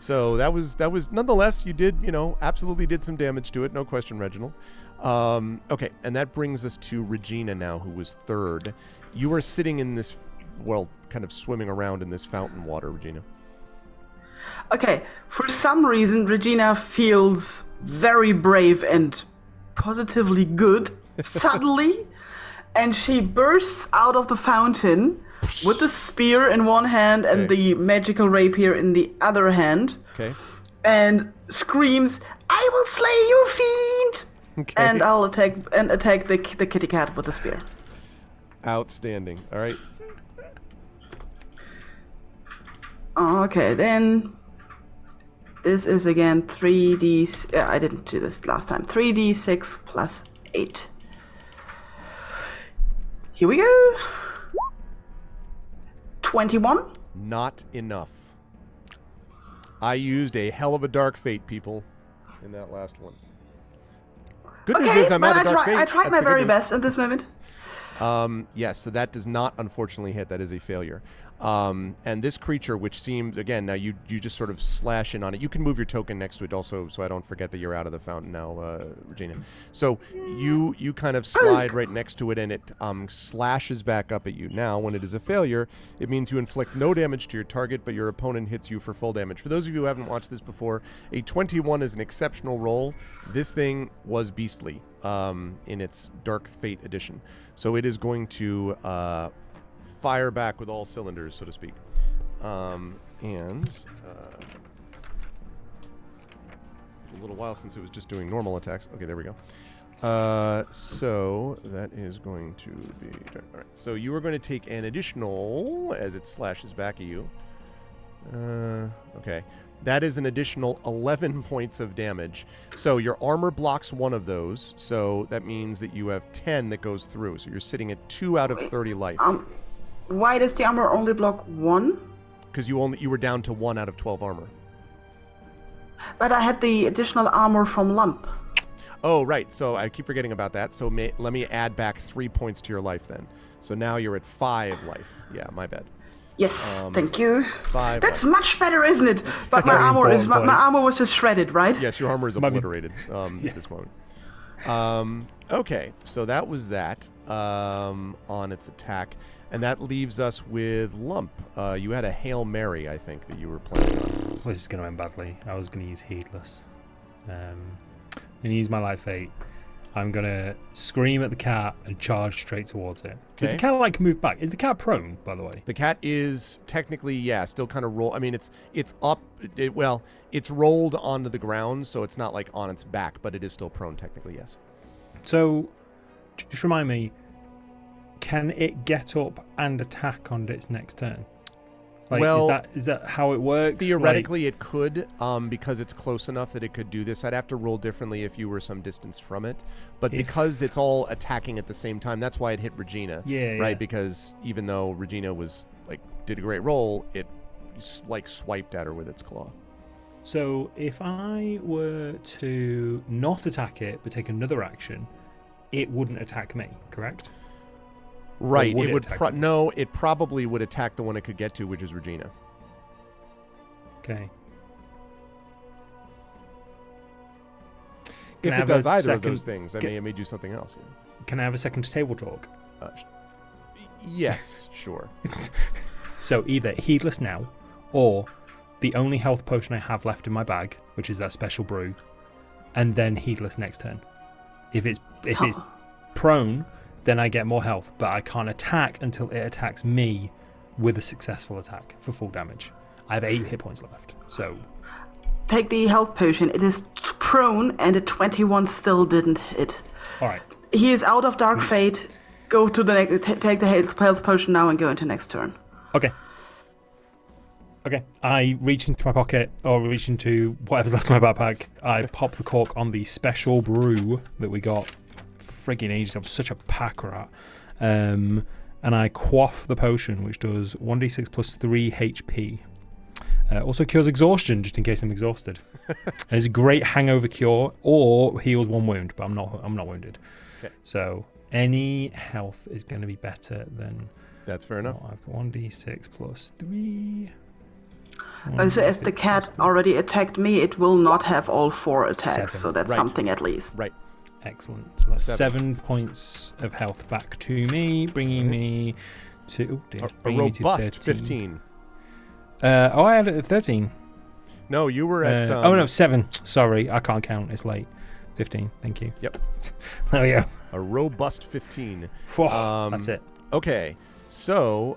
So that was nonetheless, you did, absolutely did some damage to it. No question, Reginald. Okay, and that brings us to Regina now, who was third. You are sitting in this, kind of swimming around in this fountain water, Regina. Okay, for some reason, Regina feels very brave and positively good. suddenly, and she bursts out of the fountain with the spear in one hand and the magical rapier in the other hand. Okay. And screams, "I will slay you, fiend!" Okay. And I'll attack the kitty cat with the spear. Outstanding. All right. Okay, then this is again 3d. I didn't do this last time. 3d6 plus 8. Here we go. 21. Not enough. I used a hell of a dark fate, people, in that last one. Good news is I'm out of dark fate. I tried That's my the good very news. best in this moment. Yes, so that does not unfortunately hit. That is a failure. And this creature, which seems, again, now you just sort of slash in on it. You can move your token next to it also, so I don't forget that you're out of the fountain now, Regina. So you kind of slide right next to it, and it slashes back up at you. Now, when it is a failure, it means you inflict no damage to your target, but your opponent hits you for full damage. For those of you who haven't watched this before, a 21 is an exceptional roll. This thing was beastly in its Dark Fate edition. So it is going to fire back with all cylinders, so to speak. A little while since it was just doing normal attacks. Okay, there we go. So that is going to be... All right, so you are going to take an additional, as it slashes back at you. Okay. That is an additional 11 points of damage. So your armor blocks one of those, so that means that you have 10 that goes through. So you're sitting at 2 out of 30 life. Why does the armor only block 1? Because you were down to 1 out of 12 armor. But I had the additional armor from Lump. Oh, right. So I keep forgetting about that. So let me add back 3 points to your life then. So now you're at 5 life. Yeah, my bad. Yes, thank you. 5 That's life. much better, isn't it? But my armor was just shredded, right? Yes, your armor is obliterated at this moment. Okay, so that was that on its attack. And that leaves us with Lump. You had a Hail Mary, I think, that you were planning on. This is going to end badly. I was going to use Heedless. And use my Life Fate. I'm going to scream at the cat and charge straight towards it. Did the cat, move back? Is the cat prone, by the way? The cat is technically, still kind of roll. I mean, it's up. It's rolled onto the ground, so it's not, on its back, but it is still prone, technically, yes. So, just remind me, can it get up and attack on its next turn? Is that how it works? Theoretically, it could, because it's close enough that it could do this. I'd have to roll differently if you were some distance from it. But because it's all attacking at the same time, that's why it hit Regina. Right? Because even though Regina did a great roll, it swiped at her with its claw. So if I were to not attack it but take another action, it wouldn't attack me, correct? Right. It would it probably would attack the one it could get to, which is Regina. Okay. If it does either of those things, I may do something else. Can I have a second to table talk? Yes, sure. So either Heedless now, or the only health potion I have left in my bag, which is that special brew, and then Heedless next turn. If it's prone, then I get more health, but I can't attack until it attacks me with a successful attack for full damage. I have 8 hit points left, so... Take the health potion. It is prone, and a 21 still didn't hit. All right. He is out of Dark Fate. Go to the next... Take the health potion now and go into next turn. Okay. I reach into my pocket, or reach into whatever's left in my backpack. I pop the cork on the special brew that we got friggin' ages. I'm such a pack rat. And I quaff the potion, which does 1d6 plus 3 HP. Also cures exhaustion, just in case I'm exhausted. It's a great hangover cure, or heals 1 wound, but I'm not wounded. Okay. So any health is going to be better than... That's fair enough. I've got 1d6 plus 3... So as the cat already attacked me, it will not have all 4 attacks, 7. so that's something at least. Right. Excellent. So that's 7 points of health back to me, bringing me to... a robust 15. I had it at 13. No, you were at... 7. Sorry, I can't count. It's late. 15. Thank you. Yep. There we go. A robust 15. That's it. Okay. So,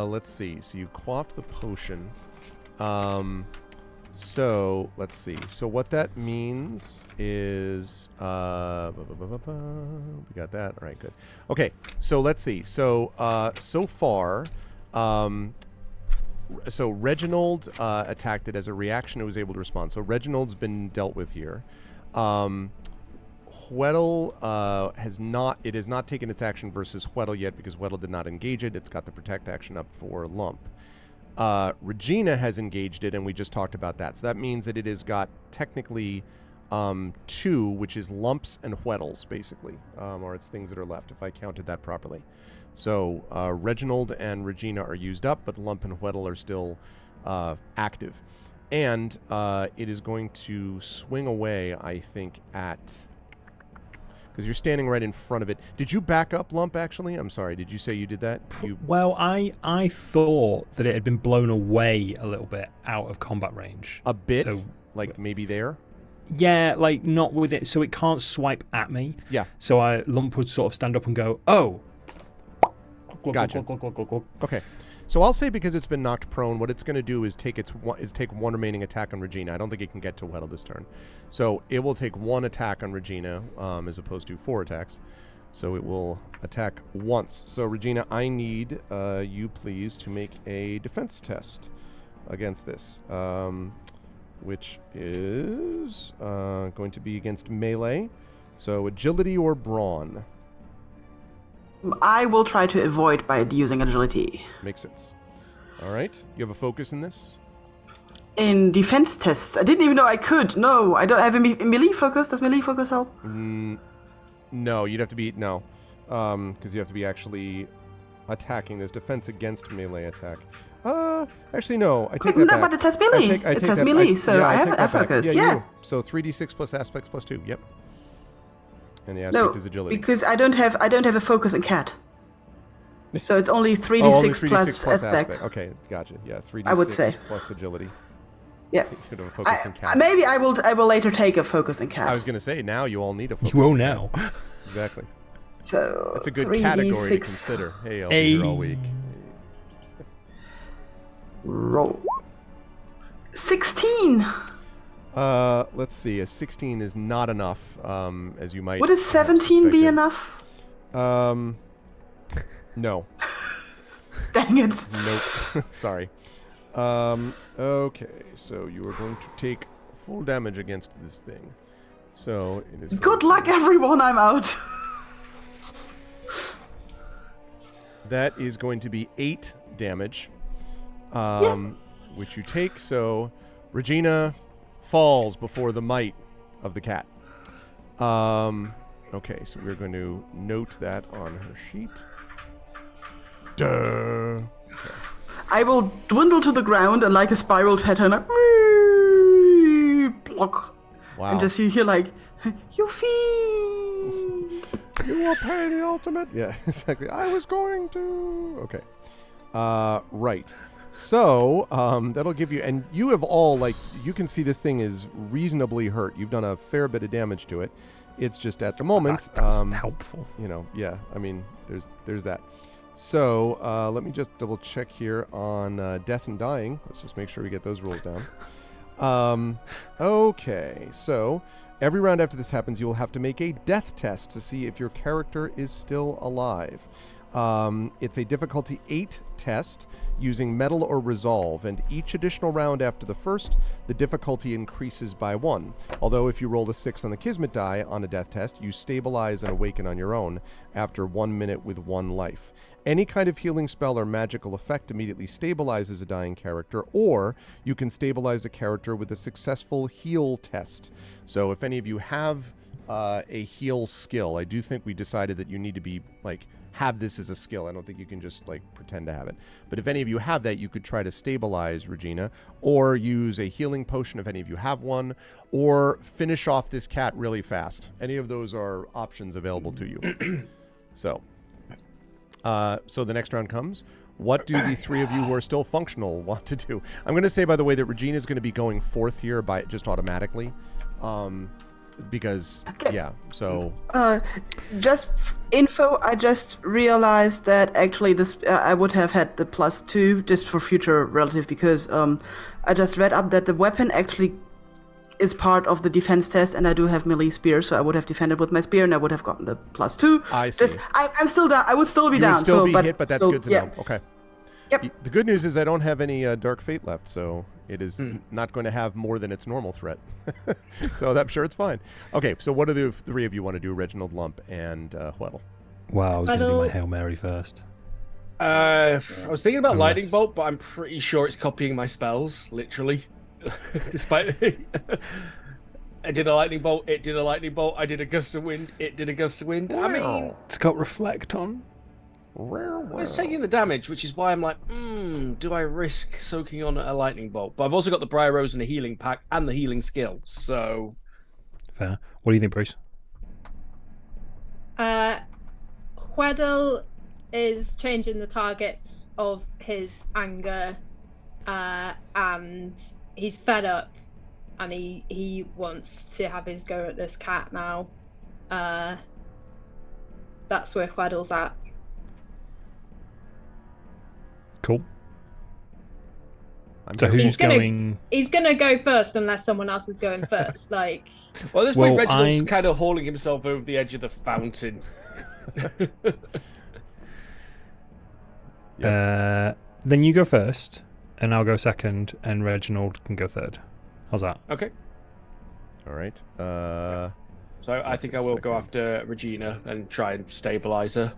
let's see. So you quaffed the potion. So, let's see. So what that means is... we got that. All right, good. Okay, so let's see. So, so far... so Reginald attacked it as a reaction. It was able to respond. So Reginald's been dealt with here. Hweddle has not. It has not taken its action versus Hweddle yet because Hweddle did not engage it. It's got the protect action up for Lump. Regina has engaged it, and we just talked about that. So that means that it has got technically 2, which is Lumps and Hweddles, basically, or it's things that are left if I counted that properly. So Reginald and Regina are used up, but Lump and Hweddle are still active. And it is going to swing away, I think, at... Because you're standing right in front of it. Did you back up, Lump, actually? I'm sorry. Did you say you did that? Well, I thought that it had been blown away a little bit out of combat range. A bit? So, like maybe there? Yeah, like not with it. So it can't swipe at me. Yeah. So Lump would sort of stand up and go, oh. Gotcha. Okay. So I'll say because it's been knocked prone, what it's going to do is take one remaining attack on Regina. I don't think it can get to Hweddle this turn. So it will take 1 attack on Regina as opposed to 4 attacks. So it will attack once. So Regina, I need you please to make a defense test against this, which is going to be against melee. So agility or brawn. I will try to avoid by using agility. Makes sense. All right. You have a focus in this? In defense tests, I didn't even know I could. No, I don't have a melee focus. Does melee focus help? No, you'd have to be... No. Because you have to be actually attacking. There's defense against melee attack. Actually, no. I take that back. No, but it says melee. It says melee, so I have a focus. Yeah. So 3d6 plus aspects plus 2. Yep. And the aspect is agility. Because I don't have a focus in cat. So it's only 3d6, only 3d6 plus aspect. Okay, gotcha. Yeah, 3d6 I would say. plus agility. Yeah. You could have a focus in cat. Maybe I will later take a focus in cat. I was going to say, now you all need a focus. You will now. Exactly. So that's a good 3d6. category to consider. Hey, I'll be here all week. Roll. 16. Let's see. A 16 is not enough, as you might. Would a 17 be enough? No. Dang it. Nope. Sorry. Okay. So you are going to take full damage against this thing. So it is. Good luck, everyone. I'm out. That is going to be 8 damage, which you take. So Regina falls before the might of the cat. Okay, so we're going to note that on her sheet. Duh. Okay. I will dwindle to the ground and like a spiral pattern. Block. Wow. And just you hear like, you feel. You will pay the ultimate. Yeah, exactly. I was going to. Okay. Right. So, that'll give you, and you have all, like, you can see this thing is reasonably hurt. You've done a fair bit of damage to it. It's just at the moment. That's helpful. You know, yeah, I mean, there's that. So, let me just double check here on death and dying. Let's just make sure we get those rules down. Okay, so every round after this happens, you'll have to make a death test to see if your character is still alive. It's a difficulty 8 test using Metal or Resolve, and each additional round after the first, the difficulty increases by 1. Although if you roll a 6 on the Kismet die on a death test, you stabilize and awaken on your own after 1 minute with 1 life. Any kind of healing spell or magical effect immediately stabilizes a dying character, or you can stabilize a character with a successful heal test. So if any of you have a heal skill, I do think we decided that you need to be, like, have this as a skill. I don't think you can just, like, pretend to have it. But if any of you have that, you could try to stabilize Regina, or use a healing potion if any of you have one, or finish off this cat really fast. Any of those are options available to you. So the next round comes. What do the 3 of you who are still functional want to do? I'm going to say, by the way, that Regina is going to be going 4th here by just automatically. because Okay. yeah. So Just info, I just realized that actually this I would have had the +2 just for future relative because I just read up that the weapon actually is part of the defense test, and I do have melee spear, so I would have defended with my spear, and I would have gotten the +2. I see. I'm still down. I would still be you down. would still so, be but, hit, but that's so, good to yeah. know. Okay. Yep. The good news is I don't have any Dark Fate left, so it is not going to have more than its normal threat. So I'm sure it's fine. Okay, so what do the three of you want to do, Reginald, Lump, and Hweddle? Wow, I was going to do my Hweddle- Hail Mary first. I was thinking about Unless- lightning bolt, but I'm pretty sure it's copying my spells, literally. Despite I did a lightning bolt, it did a lightning bolt. I did a gust of wind, it did a gust of wind. I mean, It's got reflect on. it's taking the damage, which is why I'm like, do I risk soaking on a lightning bolt? But I've also got the Briar Rose and the healing pack and the healing skill, so Fair. What do you think, Bruce? Hweddle is changing the targets of his anger, and he's fed up, and he wants to have his go at this cat now. That's where Hweddle's at. I'm Cool. So here. who's going? He's gonna go first unless someone else is going first. Like, well, at this point, Well, Reginald's I'm- kind of hauling himself over the edge of the fountain. Then you go first, and I'll go second, and Reginald can go third. How's that? Okay. All right. So I think I will go after Regina and try and stabilize her.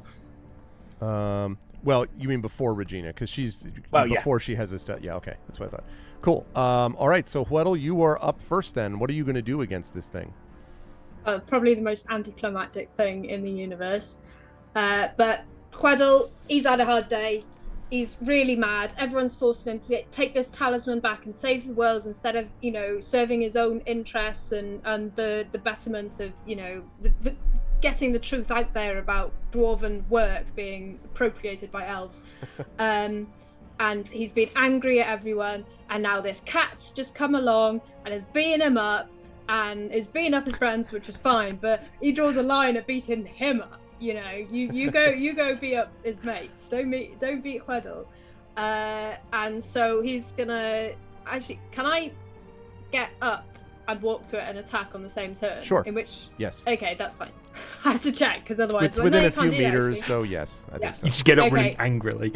Well, you mean before Regina, because she's Well, yeah. before she has a step. Yeah, okay, that's what I thought. Cool. All right, so Hweddle, you are up first. Then, what are you going to do against this thing? probably the most anticlimactic thing in the universe. But Hweddle, he's had a hard day. He's really mad. Everyone's forcing him to take this talisman back and save the world instead of, serving his own interests and the betterment of, the getting the truth out there about dwarven work being appropriated by elves. And he's been angry at everyone. And now this cat's just come along and is beating him up and is beating up his friends, which is fine. But he draws a line at beating him up. You go beat up his mates. Don't beat Hweddle. And so he's gonna actually. Can I get up and walk to it and attack on the same turn? Sure. In which. Yes. Okay, that's fine. I have to check because otherwise It's within no, a you can't few do that, meters, actually. so yes, I think so. You just get up Okay. really angrily.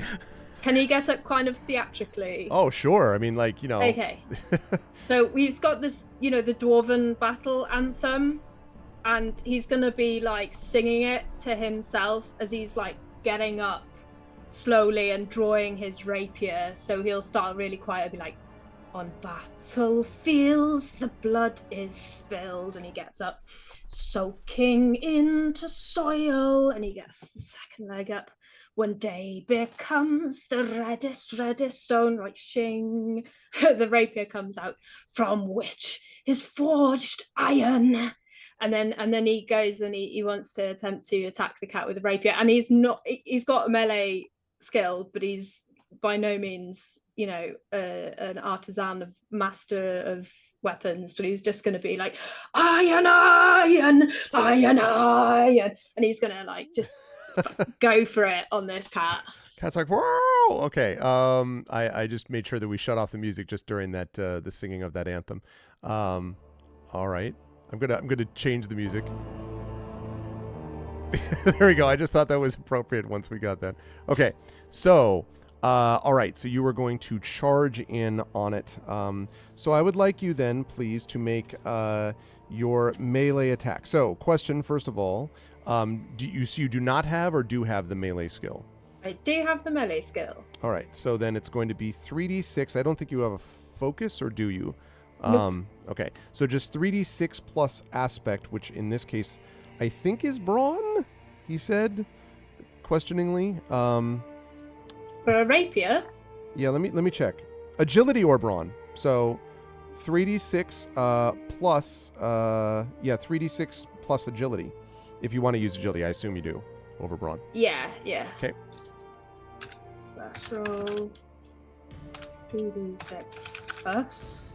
Can he get up kind of theatrically? Oh, sure. I mean, Okay. So we've got this, the Dwarven battle anthem, and he's gonna be like singing it to himself as he's like getting up slowly and drawing his rapier. So he'll start really quiet and be like, "On battlefields the blood is spilled," and he gets up, "soaking into soil," and he gets the second leg up. "When day becomes the reddest stone," like shing, the rapier comes out, "from which is forged iron." And then he goes and he wants to attempt to attack the cat with a rapier. And he's got a melee skill, but he's by no means, an artisan of master of weapons, but he's just going to be like, iron, iron, iron, iron. And he's going to like just go for it on this cat. Cat's like, whoa! Okay. I just made sure that we shut off the music just during that the singing of that anthem. All right. I'm gonna change the music. There we go. I just thought that was appropriate once we got that. Okay. So, all right. So you were going to charge in on it. So I would like you then, please, to make your melee attack. So, question first of all, you do not have or do have the melee skill? I do have the melee skill. All right, so then it's going to be 3d6. I don't think you have a focus, or do you? Nope. Okay, so just 3d6 plus aspect, which in this case I think is brawn, he said, questioningly. For a rapier? Yeah, let me check. Agility or brawn. So 3d6 plus 3d6 plus agility. If you want to use agility, I assume you do over brawn. Yeah. Okay. Slash roll 2d6 plus.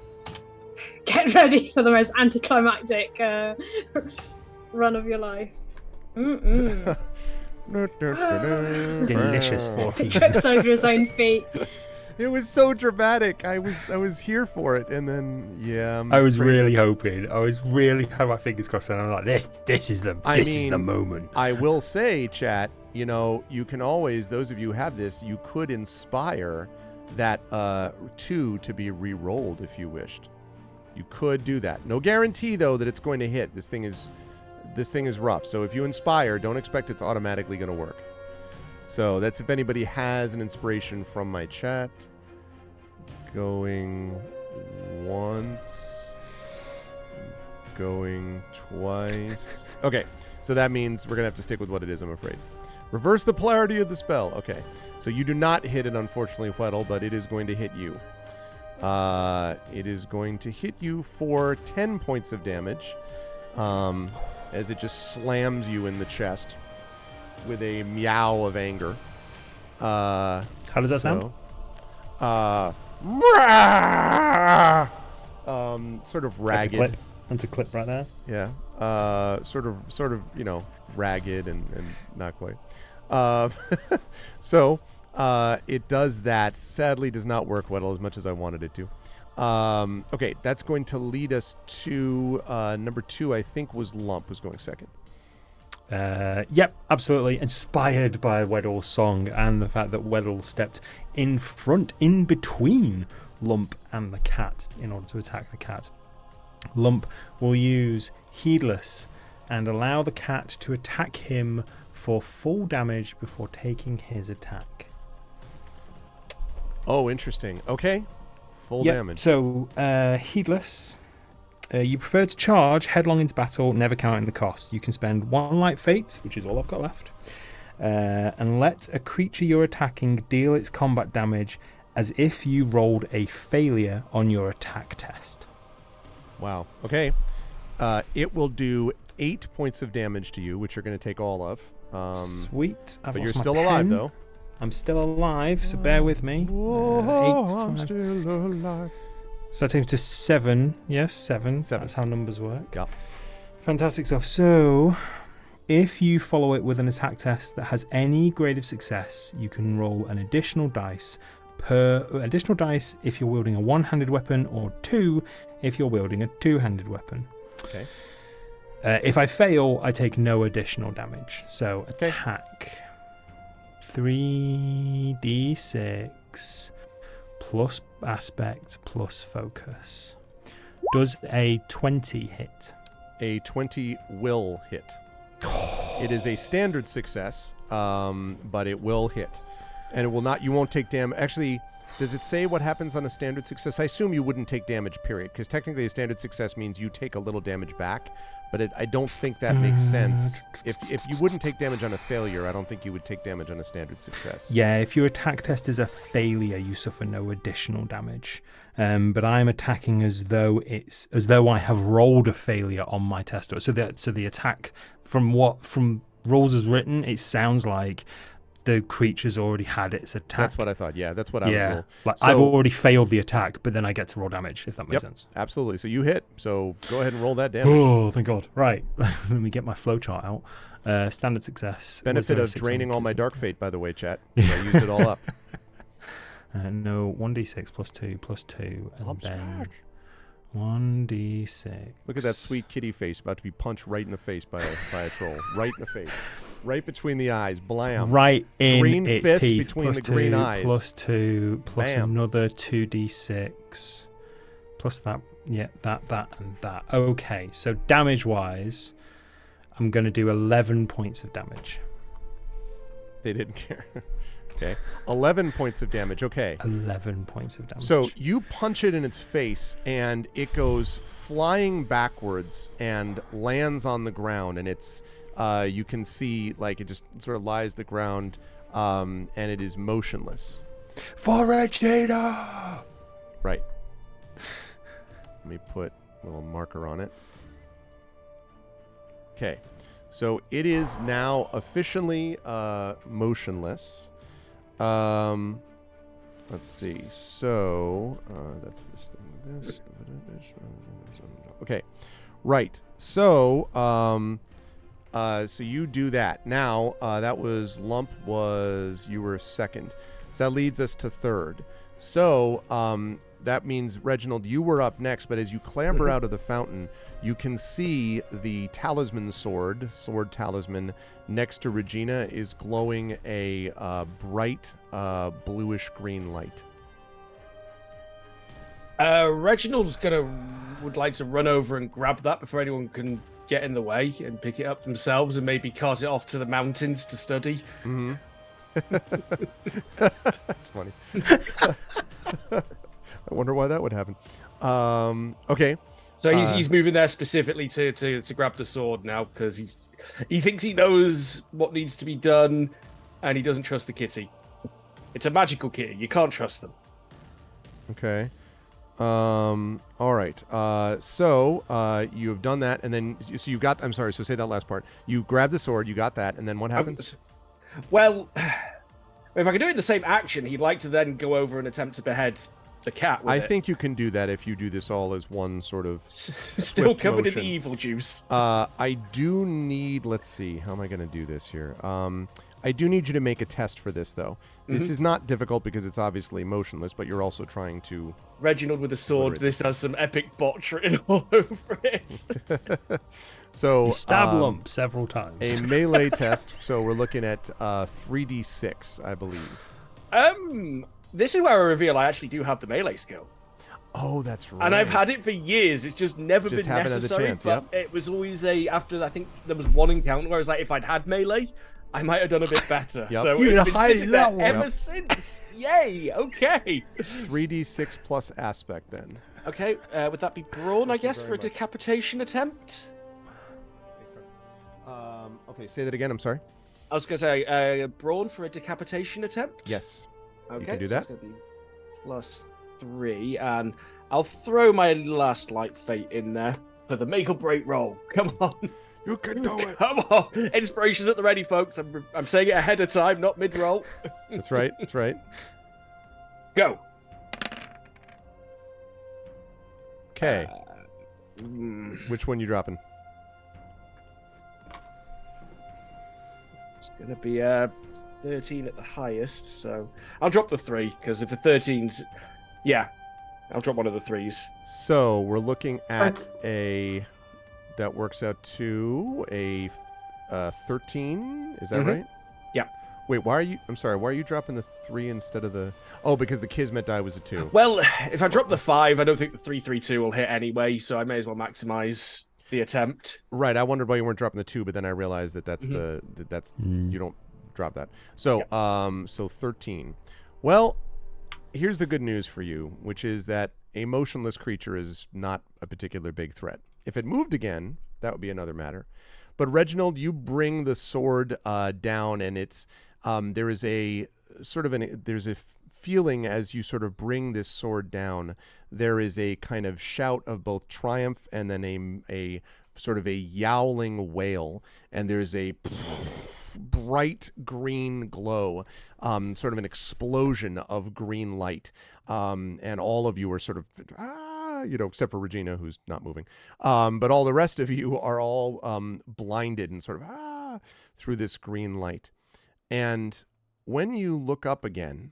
Get ready for the most anticlimactic run of your life. Delicious 14. Trips over his own feet. It was so dramatic. I was here for it, and then I was afraid really that's- hoping. I was really had my fingers crossed, and I was like, this is the moment. I will say, chat, you can always, those of you who have this, you could inspire that 2 to be re-rolled if you wished. You could do that. No guarantee though that it's going to hit. This thing is rough. So if you inspire, don't expect it's automatically going to work. So that's if anybody has an inspiration from my chat. Going once. Going twice. Okay, so that means we're going to have to stick with what it is, I'm afraid. Reverse the polarity of the spell. Okay, so you do not hit it, unfortunately, Weddle, but it is going to hit you. It is going to hit you for 10 points of damage as it just slams you in the chest with a meow of anger. How does that sound? Sort of ragged. That's a clip right there. Yeah. Sort of, ragged and not quite. So it does that. Sadly, does not work well as much as I wanted it to. Okay, that's going to lead us to number 2. I think was Lump was going second. Yep, absolutely. Inspired by Weddle's song and the fact that Weddle stepped in front, in between Lump and the cat in order to attack the cat. Lump will use Heedless and allow the cat to attack him for full damage before taking his attack. Oh, interesting. Okay. Full damage. So, Heedless, you prefer to charge headlong into battle, never counting the cost. You can spend 1 light fate, which is all I've got left, and let a creature you're attacking deal its combat damage as if you rolled a failure on your attack test. Wow. Okay. It will do 8 points of damage to you, which you're going to take all of. Sweet. But you're still alive, though. I'm still alive, so bear with me. I'm still alive. So that takes me to 7. Yes, 7. 7. That's how numbers work. Yep. Fantastic stuff. So, if you follow it with an attack test that has any grade of success, you can roll an additional dice if you're wielding a one-handed weapon, or 2 if you're wielding a two-handed weapon. Okay. If I fail, I take no additional damage. So Okay. attack 3d6 plus aspect plus focus. Does a 20 hit? A 20 will hit. It is a standard success, but it will hit. And it will not, you won't take damage. Actually, does it say what happens on a standard success? I assume you wouldn't take damage, period, because technically a standard success means you take a little damage back, but I don't think that makes sense. If you wouldn't take damage on a failure, I don't think you would take damage on a standard success. Yeah, if your attack test is a failure, you suffer no additional damage. But I'm attacking as though I have rolled a failure on my test. So the attack, from rules as written, it sounds like the creature's already had its attack. That's what I thought. Yeah, that's what I would roll. Like I've already failed the attack, but then I get to roll damage, if that makes sense. Absolutely. So you hit. So go ahead and roll that damage. Oh, thank God. Right. Let me get my flowchart out. Standard success. Benefit of draining all my dark fate, by the way, chat. I used it all up. No, 1d6 plus 2 plus 2. And then 1d6. Look at that sweet kitty face about to be punched right in the face by a troll. Right in the face. Right between the eyes. Blam. Right in green its fist teeth. between Plus the green eyes. Plus 2 plus Bam. another 2d6 plus that. Yeah, that, and that. Okay, so damage-wise, I'm going to do 11 points of damage. They didn't care. Okay. 11 points of damage. Okay. 11 points of damage. So you punch it in its face, and it goes flying backwards and lands on the ground, and it's you can see like it just sort of lies the ground, and it is motionless. Forager! Right. Let me put a little marker on it. Okay. So it is now officially motionless. let's see. So that's this thing. This. Okay, right. So so you do that. Now that was Lump. You were second. So that leads us to third. So that means, Reginald, you were up next, but as you clamber out of the fountain, you can see the talisman sword talisman next to Regina is glowing a bright bluish green light. Reginald's would like to run over and grab that before anyone can get in the way and pick it up themselves and maybe cart it off to the mountains to study. Mm-hmm. That's funny. I wonder why that would happen. Okay. So he's moving there specifically to grab the sword now because he thinks he knows what needs to be done, and he doesn't trust the kitty. It's a magical kitty. You can't trust them. Okay. All right. So you have done that, and then so you got. I'm sorry. So say that last part. You grabbed the sword. You got that, and then what happens? Well, if I could do it in the same action, he'd like to then go over and attempt to behead the cat with I it. think you can do that if you do this all as one sort of still covered motion. in the evil juice. I do need. Let's see. How am I going to do this here? I do need you to make a test for this, though. This is not difficult because it's obviously motionless, but you're also trying to. Reginald with a sword. This has some epic botch written all over it. So you stab Lump several times. A melee test. So we're looking at 3d6, I believe. This is where I reveal I actually do have the melee skill. Oh, that's right. And I've had it for years. It's just never been necessary. But it was always after I think there was one encounter where I was like, if I'd had melee, I might have done a bit better. So it's been sitting there ever since. Yay! Okay. 3d6 plus aspect then. Okay. Would that be brawn? I guess for a decapitation attempt. Okay. Say that again. I'm sorry. I was going to say brawn for a decapitation attempt. Yes. Okay, you can do so that. It's going to be +3, and I'll throw my last light fate in there for the make or break roll. Come on. You can do it. Come on. Inspiration's at the ready, folks. I'm saying it ahead of time, not mid-roll. That's right. That's right. Go. Okay. Which one you dropping? It's going to be 13 at the highest, so I'll drop the 3, because if the 13's... Yeah, I'll drop one of the 3s. So we're looking at a... That works out to a 13, is that right? Yeah. Wait, why are you... I'm sorry, why are you dropping the 3 instead of the... Oh, because the Kismet die was a 2. Well, if I drop the 5, I don't think the 3-3-2 will hit anyway, so I may as well maximize the attempt. Right, I wondered why you weren't dropping the 2, but then I realized that that's you don't drop that. So, so 13. Well, here's the good news for you, which is that a motionless creature is not a particular big threat. If it moved again, that would be another matter. But Reginald, you bring the sword down, and it's there is a sort of there's a feeling as you sort of bring this sword down. There is a kind of shout of both triumph and then a sort of a yowling wail, and there's a bright green glow, sort of an explosion of green light, and all of you are sort of except for Regina, who's not moving, but all the rest of you are all blinded and sort of through this green light. And when you look up again,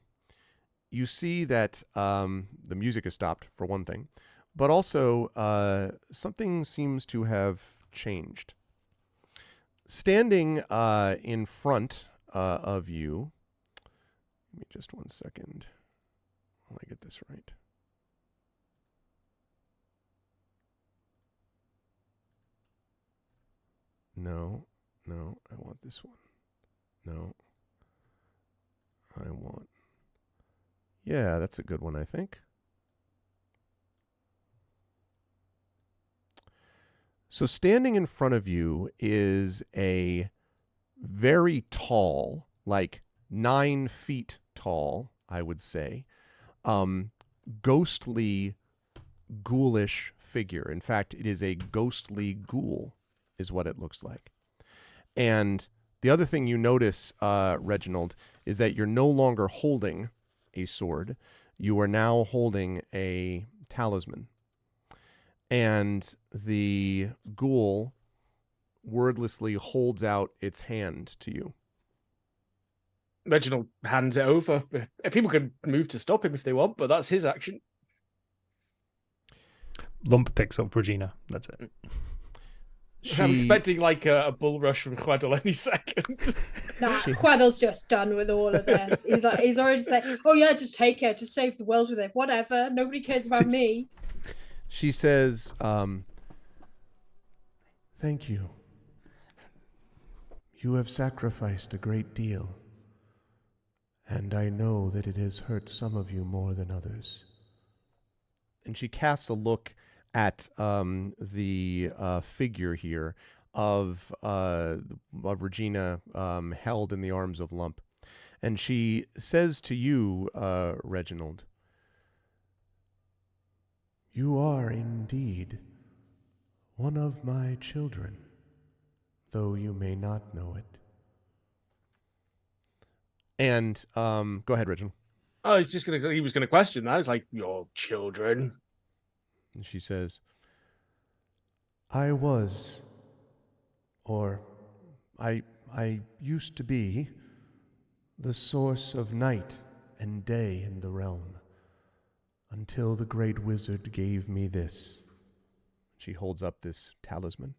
you see that the music has stopped, for one thing, but also something seems to have changed. Standing in front of you, give me just 1 second while I get this right. No, I want this one. No, I want... Yeah, that's a good one, I think. So standing in front of you is a very tall, like 9 feet tall, I would say, ghostly, ghoulish figure. In fact, it is a ghostly ghoul, is what it looks like. And the other thing you notice, Reginald, is that you're no longer holding a sword. You are now holding a talisman. And the ghoul wordlessly holds out its hand to you. Reginald hands it over. People can move to stop him if they want, but that's his action. Lump picks up Regina. That's it. I'm expecting like a bull rush from Quaddle any second. Nah, Quaddle's just done with all of this. He's already said, "Oh yeah, just take it, just save the world with it. Whatever. Nobody cares about me." She says, "Thank you. You have sacrificed a great deal, and I know that it has hurt some of you more than others." And she casts a look at the figure here of Regina held in the arms of Lump. And she says to you, Reginald, "You are indeed one of my children, though you may not know it." And go ahead, Reginald. Oh, he was gonna question that. It's like, your children. And she says, "I was, or I used to be, the source of night and day in the realm, until the great wizard gave me this." She holds up this talisman.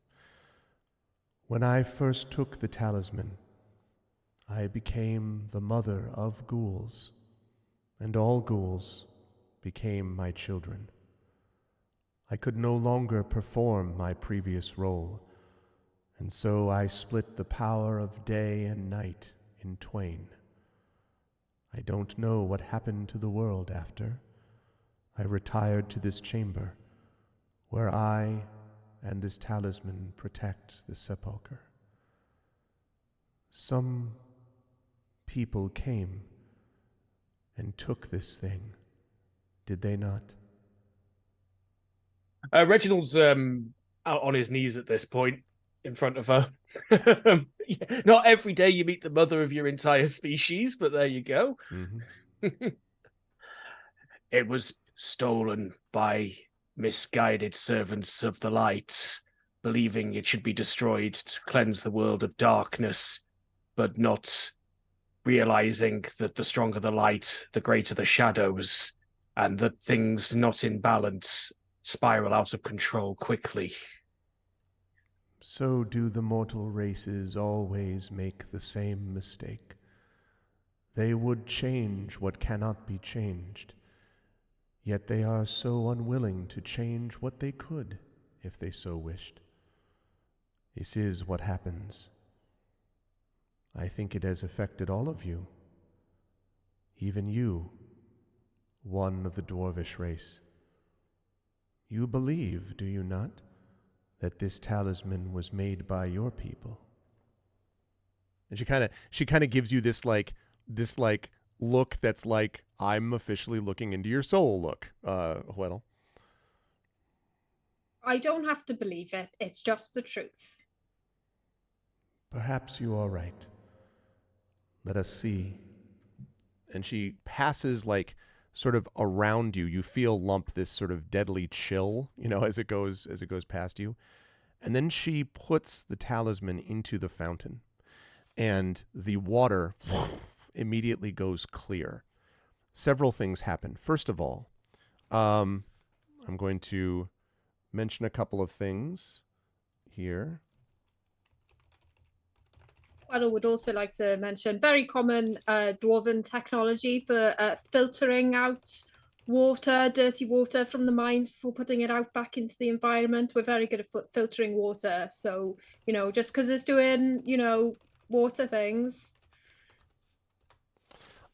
"When I first took the talisman, I became the mother of ghouls, and all ghouls became my children. I could no longer perform my previous role, and so I split the power of day and night in twain. I don't know what happened to the world after. I retired to this chamber, where I and this talisman protect the sepulchre. Some people came and took this thing, did they not?" Reginald's out on his knees at this point in front of her. Not every day you meet the mother of your entire species, but there you go. Mm-hmm. It was stolen by misguided servants of the light, believing it should be destroyed to cleanse the world of darkness, but not realizing that the stronger the light, the greater the shadows, and that things not in balance spiral out of control quickly. So do the mortal races always make the same mistake. They would change what cannot be changed, yet they are so unwilling to change what they could, if they so wished. This is what happens. I think it has affected all of you, even you, one of the dwarvish race. You believe, do you not, that this talisman was made by your people? And she kind of gives you this look that's like, I'm officially looking into your soul look, Weddle. I don't have to believe it. It's just the truth. Perhaps you are right. Let us see. And she passes sort of around you. You feel Lump this sort of deadly chill, as it goes past you. And then she puts the talisman into the fountain, and the water immediately goes clear. Several things happen. First of all, I'm going to mention a couple of things here. I would also like to mention very common dwarven technology for filtering out water, dirty water from the mines before putting it out back into the environment. We're very good at filtering water. So, just because it's doing, water things.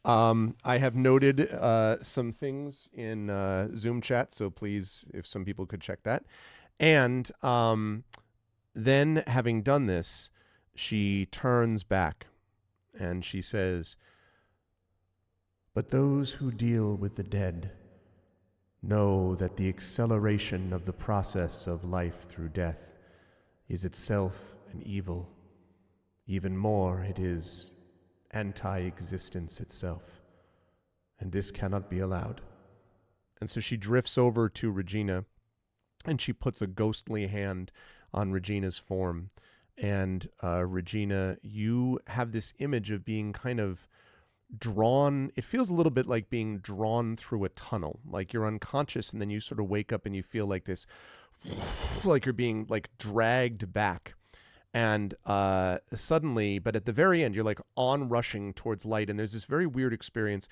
I have noted some things in Zoom chat, so please, if some people could check that. And then, having done this, she turns back and she says, "But those who deal with the dead know that the acceleration of the process of life through death is itself an evil. Even more, it is anti-existence itself. and this cannot be allowed. And so she drifts over to Regina, and she puts a ghostly hand on Regina's form. And Regina, you have this image of being kind of drawn. It feels a little bit like being drawn through a tunnel, like you're unconscious, and then you sort of wake up and you feel like this, like you're being like dragged back. And suddenly, but at the very end, you're like rushing towards light, and there's this very weird experience.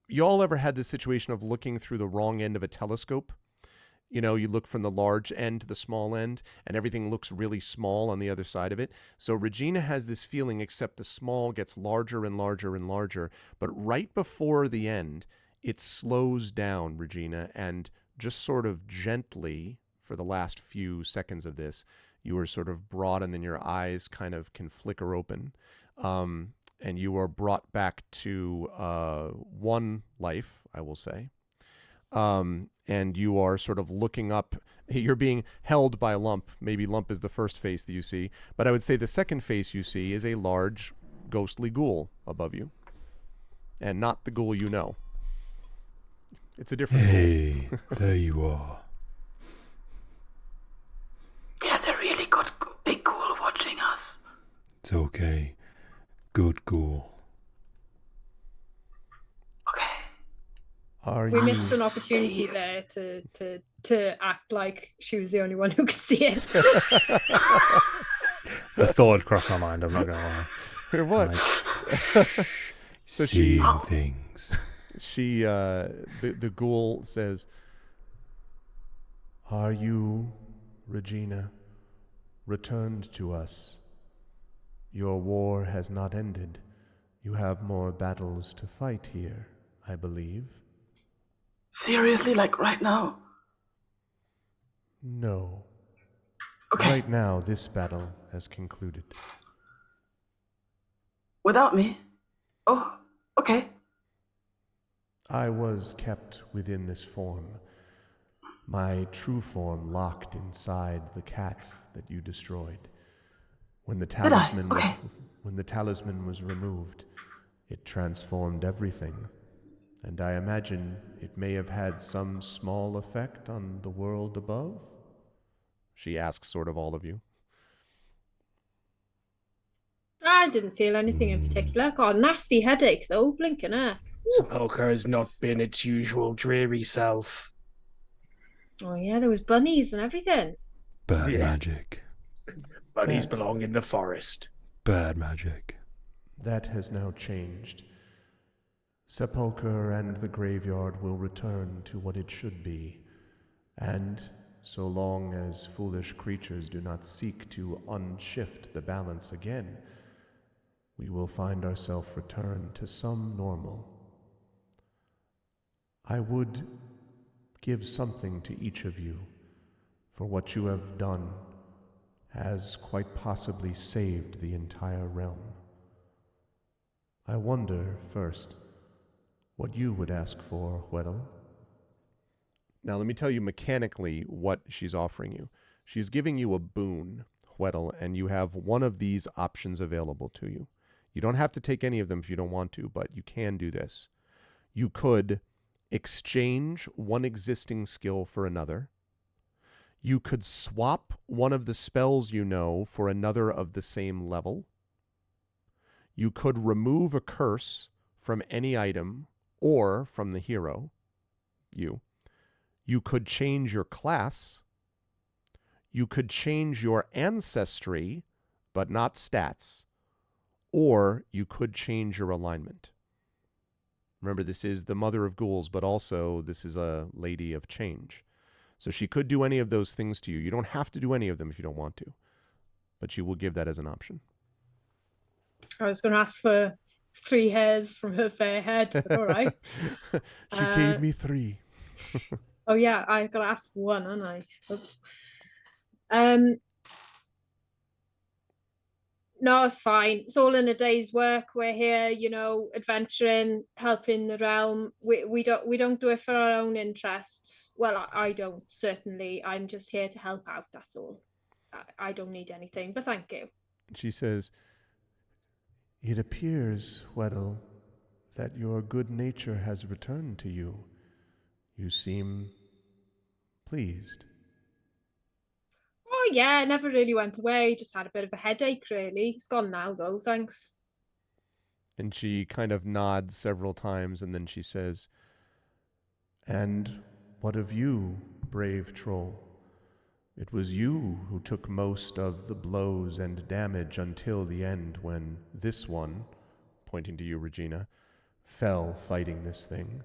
You all ever had this situation of looking through the wrong end of a telescope? You know, you look from the large end to the small end, and everything looks really small on the other side of it. So Regina has this feeling, except the small gets larger and larger and larger. But right before the end, it slows down, Regina, and just sort of gently, for the last few seconds of this, you are sort of brought, and then your eyes kind of can flicker open. And you are brought back to one life, I will say. And you are sort of looking up. You're being held by Lump. Maybe Lump is the first face that you see. But I would say the second face you see is a large, ghostly ghoul above you. And not the ghoul you know. It's a different Hey, there you are. There's a really good big ghoul watching us. It's okay. Good ghoul. Okay. Are We you... missed an opportunity there to act like she was the only one who could see it. The thought had crossed my mind, I'm not going to lie. Or what? Like, So seeing things. She, the ghoul says, "Are you, Regina, returned to us? Your war has not ended. You have more battles to fight here, I believe." Seriously, like right now? No. Okay. Right now, this battle has concluded. Without me? Oh, okay. I was kept within this form, my true form locked inside the cat that you destroyed. When the talisman Okay. when the talisman was removed, it transformed everything, and I imagine it may have had some small effect on the world above. She asks sort of all of you. I didn't feel anything in particular. Got a nasty headache though, blinking heck. Sepulchre has not been its usual dreary self. Oh yeah, there was bunnies and everything. Bad Yeah. magic. Bunnies That- belong in the forest. Bad magic. That has now changed. Sepulchre and the graveyard will return to what it should be, and so long as foolish creatures do not seek to unshift the balance again, we will find ourselves returned to some normal. I would give something to each of you, for what you have done has quite possibly saved the entire realm. I wonder, first, what you would ask for, Weddle. Now, let me tell you mechanically what she's offering you. She's giving you a boon, Weddle, and you have one of these options available to you. You don't have to take any of them if you don't want to, but you can do this. You could exchange one existing skill for another. You could swap one of the spells you know for another of the same level. You could remove a curse from any item or from the hero. You could change your class. You could change your ancestry, but not stats. Or you could change your alignment. Remember, this is the mother of ghouls, but also this is a lady of change. So she could do any of those things to you. You don't have to do any of them if you don't want to, but she will give that as an option. I was going to ask for 3 hairs from her fair head, but all right. She gave me 3. Oh yeah, I got to ask for 1, aren't I? Oops. No, it's fine. It's all in a day's work. We're here, you know, adventuring, helping the realm. We don't do it for our own interests. Well, I don't, certainly. I'm just here to help out, that's all. I don't need anything, but thank you. She says, "It appears, Weddle, that your good nature has returned to you. You seem pleased. Oh yeah, it never really went away. Just had a bit of a headache, really. It's gone now, though. Thanks. And she kind of nods several times, and then she says, "And what of you, brave troll? It was you who took most of the blows and damage until the end when this one," pointing to you, Regina, "fell fighting this thing.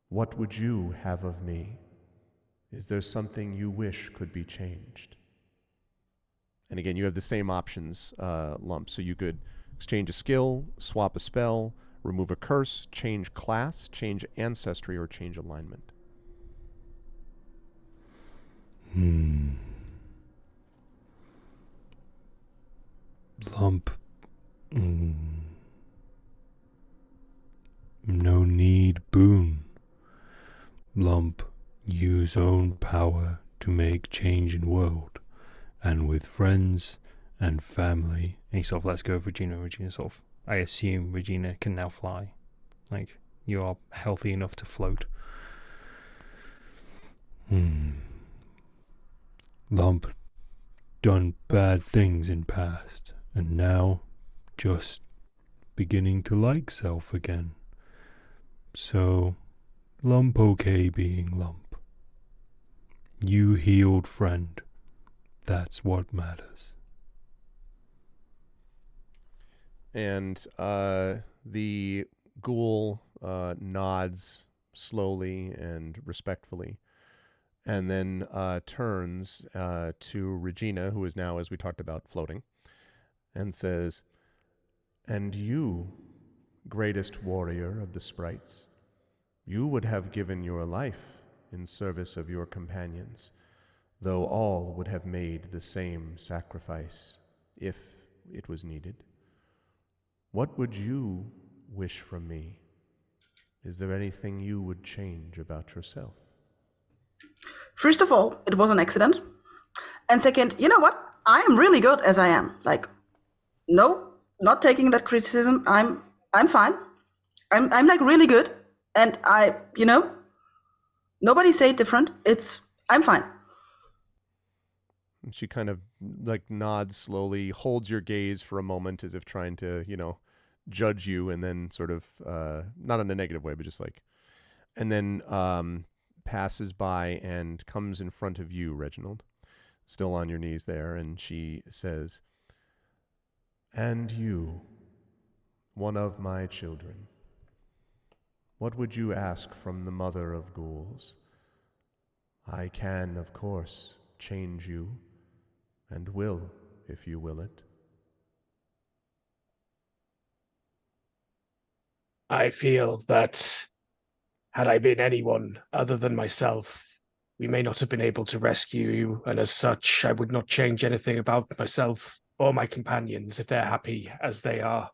What would you have of me? Is there something you wish could be changed?" And again, you have the same options, Lump. So you could exchange a skill, swap a spell, remove a curse, change class, change ancestry, or change alignment. Lump. No need boon. Lump use own power to make change in world, and with friends and family. And he sort of lets go of Regina. Regina sort of, I assume Regina can now fly. Like, you are healthy enough to float. Lump done bad things in past, and now just beginning to like self again. So, Lump okay being Lump. You healed friend. That's what matters. And the ghoul nods slowly and respectfully, and then turns to Regina, who is now, as we talked about, floating, and says, "And you, greatest warrior of the sprites, you would have given your life in service of your companions, though all would have made the same sacrifice if it was needed. What would you wish from me? Is there anything you would change about yourself?" First of all, it was an accident. And second, you know what? I am really good as I am. Like, no, not taking that criticism. I'm fine. I'm like really good. And nobody say it different. I'm fine. And she kind of like nods slowly, holds your gaze for a moment as if trying to, judge you, and then sort of, not in a negative way, but just like, and then passes by and comes in front of you, Reginald, still on your knees there, and she says, "And you, one of my children, what would you ask from the mother of ghouls? I can, of course, change you, and will, if you will it." I feel that had I been anyone other than myself, we may not have been able to rescue you, and as such, I would not change anything about myself or my companions if they're happy as they are.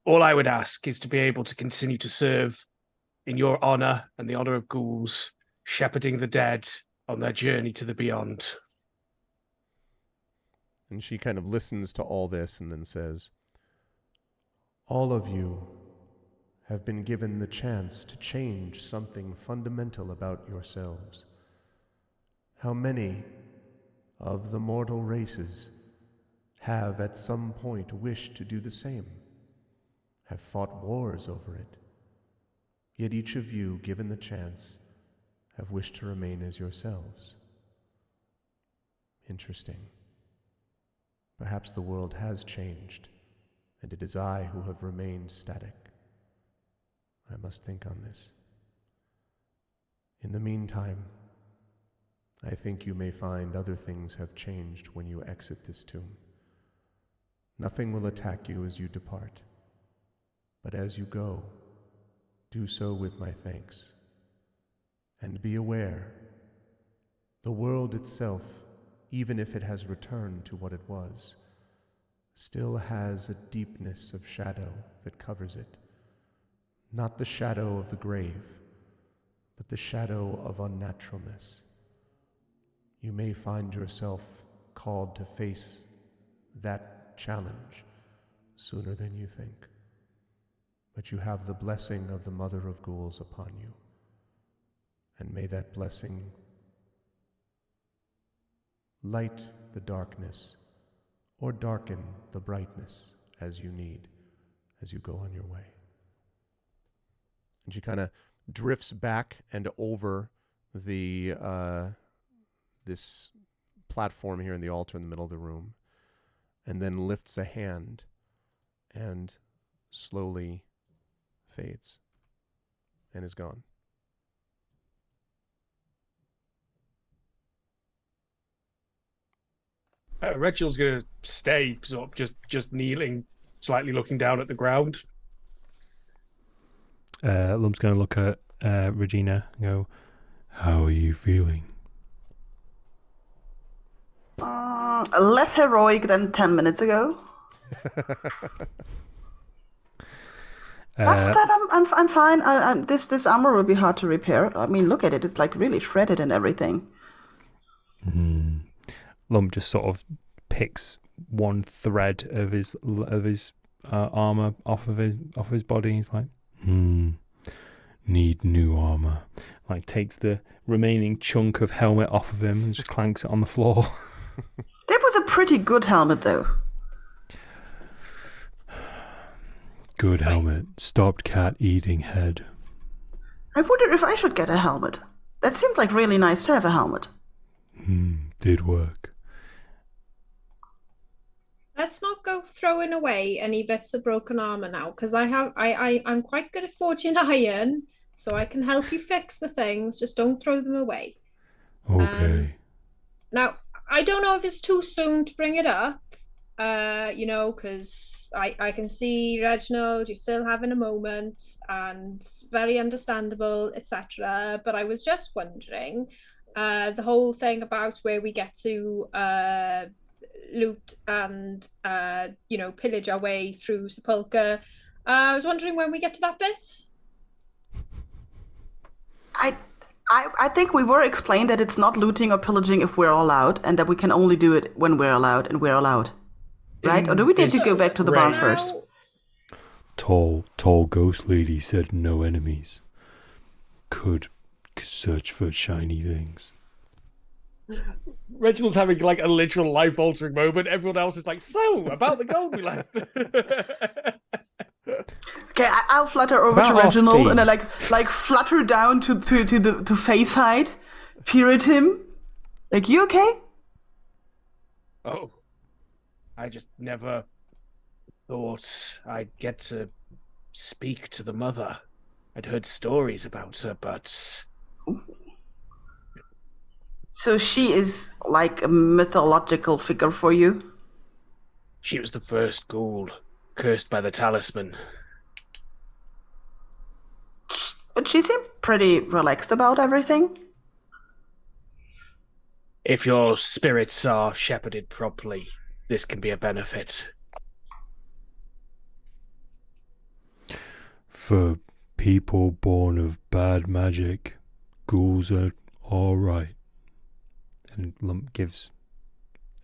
All I would ask is to be able to continue to serve in your honor and the honor of ghouls, shepherding the dead on their journey to the beyond. And she kind of listens to all this and then says, "All of you have been given the chance to change something fundamental about yourselves. How many of the mortal races have at some point wished to do the same, have fought wars over it? Yet each of you, given the chance, have wished to remain as yourselves. Interesting. Perhaps the world has changed, and it is I who have remained static. I must think on this. In the meantime, I think you may find other things have changed when you exit this tomb. Nothing will attack you as you depart, but as you go, do so with my thanks. And be aware, the world itself, even if it has returned to what it was, still has a deepness of shadow that covers it. Not the shadow of the grave, but the shadow of unnaturalness. You may find yourself called to face that challenge sooner than you think. but you have the blessing of the Mother of Ghouls upon you. And may that blessing light the darkness or darken the brightness as you need, as you go on your way. And she kind of drifts back and over the this platform here in the altar in the middle of the room, and then lifts a hand and slowly fades and is gone. Reginald's gonna stay sort of just kneeling, slightly looking down at the ground. Lump's going to look at Regina and go, "How are you feeling?" Less heroic than 10 minutes ago. After that, I'm fine. This armor will be hard to repair. I mean, look at it; it's like really shredded and everything. Lump just sort of picks one thread of his armor off of his body. He's like, need new armor. Like takes the remaining chunk of helmet off of him and just clanks it on the floor. That was a pretty good helmet, though. Good helmet. Stopped cat eating head. I wonder if I should get a helmet. That seemed like really nice to have a helmet. Did work. Let's not go throwing away any bits of broken armor now, because I'm quite good at forging iron, so I can help you fix the things. Just don't throw them away. Okay. Now, I don't know if it's too soon to bring it up, because I can see, Reginald, you're still having a moment, and very understandable, etc. But I was just wondering, the whole thing about where we get to loot and pillage our way through Sepulchre. I was wondering when we get to that bit. I think we were explained that it's not looting or pillaging if we're allowed, and that we can only do it when we're allowed, and we're allowed. Right? Or do we need to go back to the barn first? Tall ghost lady said no enemies. Could search for shiny things. Reginald's having like a literal life-altering moment. Everyone else is like, so, about the gold we left. Okay, I'll flutter over to Reginald and I like flutter down to face height, peer at him. Like, you okay? Oh, I just never thought I'd get to speak to the mother. I'd heard stories about her, but... So she is like a mythological figure for you? She was the first ghoul, cursed by the Talisman. But she seemed pretty relaxed about everything. If your spirits are shepherded properly, this can be a benefit. For people born of bad magic, ghouls are all right. And Lump gives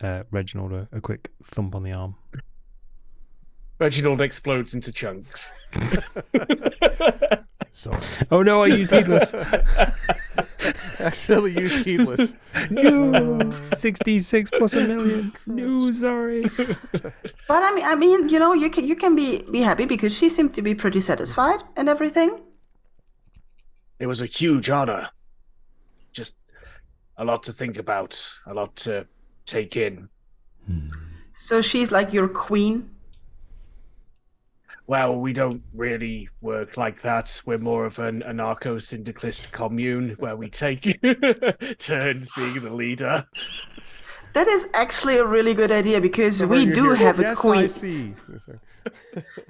Reginald a quick thump on the arm. Reginald explodes into chunks. Sorry. Oh no, I used heedless. Accidentally used heedless. No, 66 plus a million. No, sorry. But I mean, you can be happy because she seemed to be pretty satisfied and everything. It was a huge honor. Just a lot to think about, a lot to take in. So she's like your queen? Well, we don't really work like that. We're more of an anarcho-syndicalist commune where we take turns being the leader. That is actually a really good idea because we do have a queen. Yes, I see.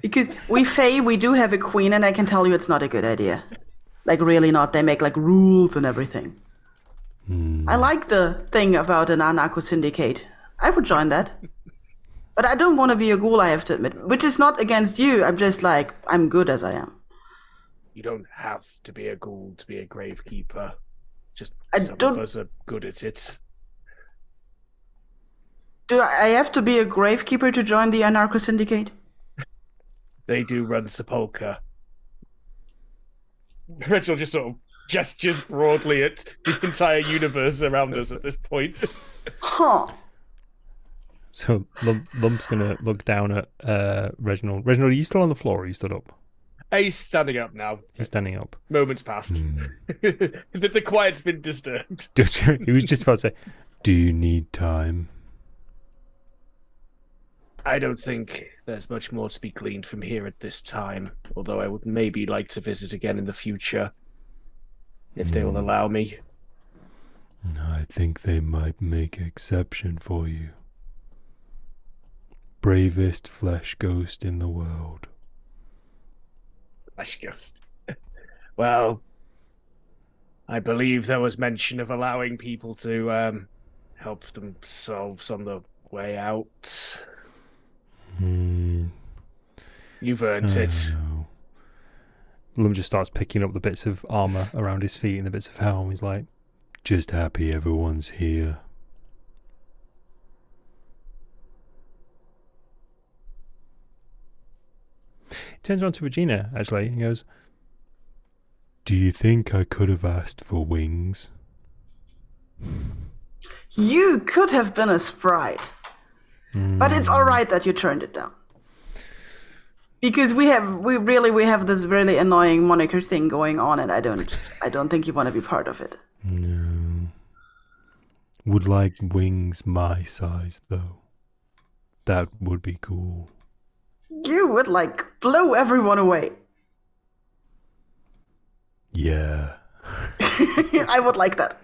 Because we do have a queen, and I can tell you it's not a good idea. Like, really not. They make, like, rules and everything. I like the thing about an anarcho syndicate. I would join that. But I don't want to be a ghoul, I have to admit. Which is not against you. I'm just like, I'm good as I am. You don't have to be a ghoul to be a gravekeeper. Just some of us are good at it. Do I have to be a gravekeeper to join the anarcho syndicate? They do run Sepulchre. Reginald just sort of gestures broadly at the entire universe around us at this point. Huh. So Lump's gonna look down at Reginald. Reginald, are you still on the floor or are you stood up? He's standing up now. He's standing up. Moments passed. The quiet's been disturbed. He was just about to say, do you need time? I don't think there's much more to be gleaned from here at this time, although I would maybe like to visit again in the future, if they will allow me. I think they might make exception for you. Bravest flesh ghost in the world. Flesh ghost. Well, I believe there was mention of allowing people to help themselves on the way out. You've earned it. No. Lum just starts picking up the bits of armor around his feet and the bits of helm. He's like, just happy everyone's here. He turns around to Regina, actually, and goes, do you think I could have asked for wings? You could have been a sprite. But it's all right that you turned it down. Because we have this really annoying moniker thing going on, and I don't think you want to be part of it. No. Would like wings my size, though. That would be cool. You would blow everyone away. Yeah. I would like that.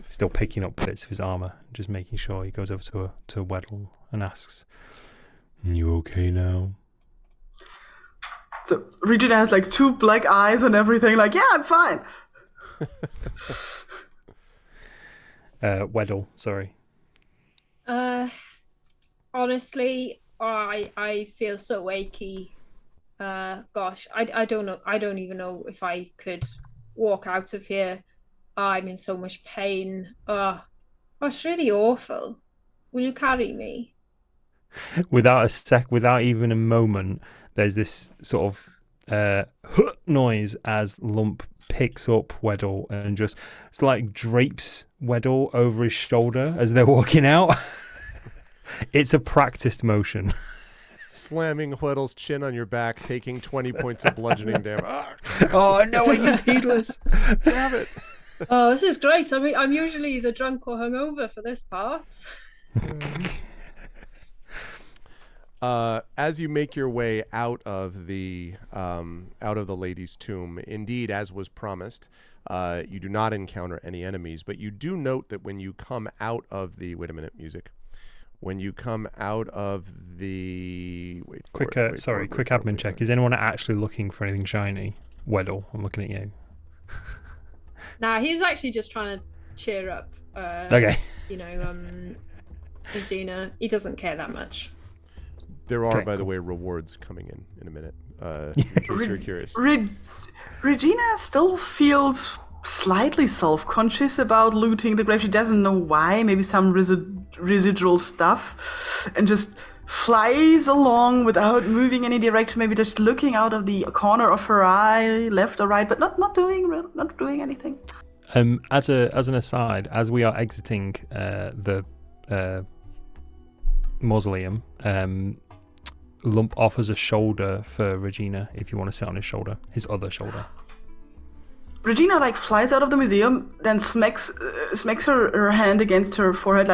Still picking up bits of his armor, just making sure. He goes over to Weddle and asks, you okay now? So Regina has two black eyes and everything, yeah, I'm fine. Weddle, sorry. Honestly, I feel so achy. Gosh, I don't know. I don't even know if I could walk out of here. I'm in so much pain. It's really awful. Will you carry me? Without even a moment, there's this sort of noise as Lump picks up Weddle and just drapes Weddle over his shoulder as they're walking out. It's a practiced motion. Slamming Weddle's chin on your back, taking 20 points of bludgeoning damage. Oh no, I used heedless. Damn it. Oh, this is great. I mean, I'm usually either drunk or hungover for this part. As you make your way out of the lady's tomb, indeed, as was promised, you do not encounter any enemies. But you do note that when you come out of the when you come out of the quick admin check. Is anyone actually looking for anything shiny? Weddle, I'm looking at you. Nah, he's actually just trying to cheer up. Okay. Regina. He doesn't care that much. There are, by the way, rewards coming in a minute. In case you're curious. Regina still feels slightly self-conscious about looting the grave. She doesn't know why. Maybe some residual stuff, and just flies along without moving any direction. Maybe just looking out of the corner of her eye, left or right, but not doing anything. As an aside, as we are exiting the mausoleum, Lump offers a shoulder for Regina if you want to sit on his shoulder, his other shoulder. Regina flies out of the museum, then smacks her hand against her forehead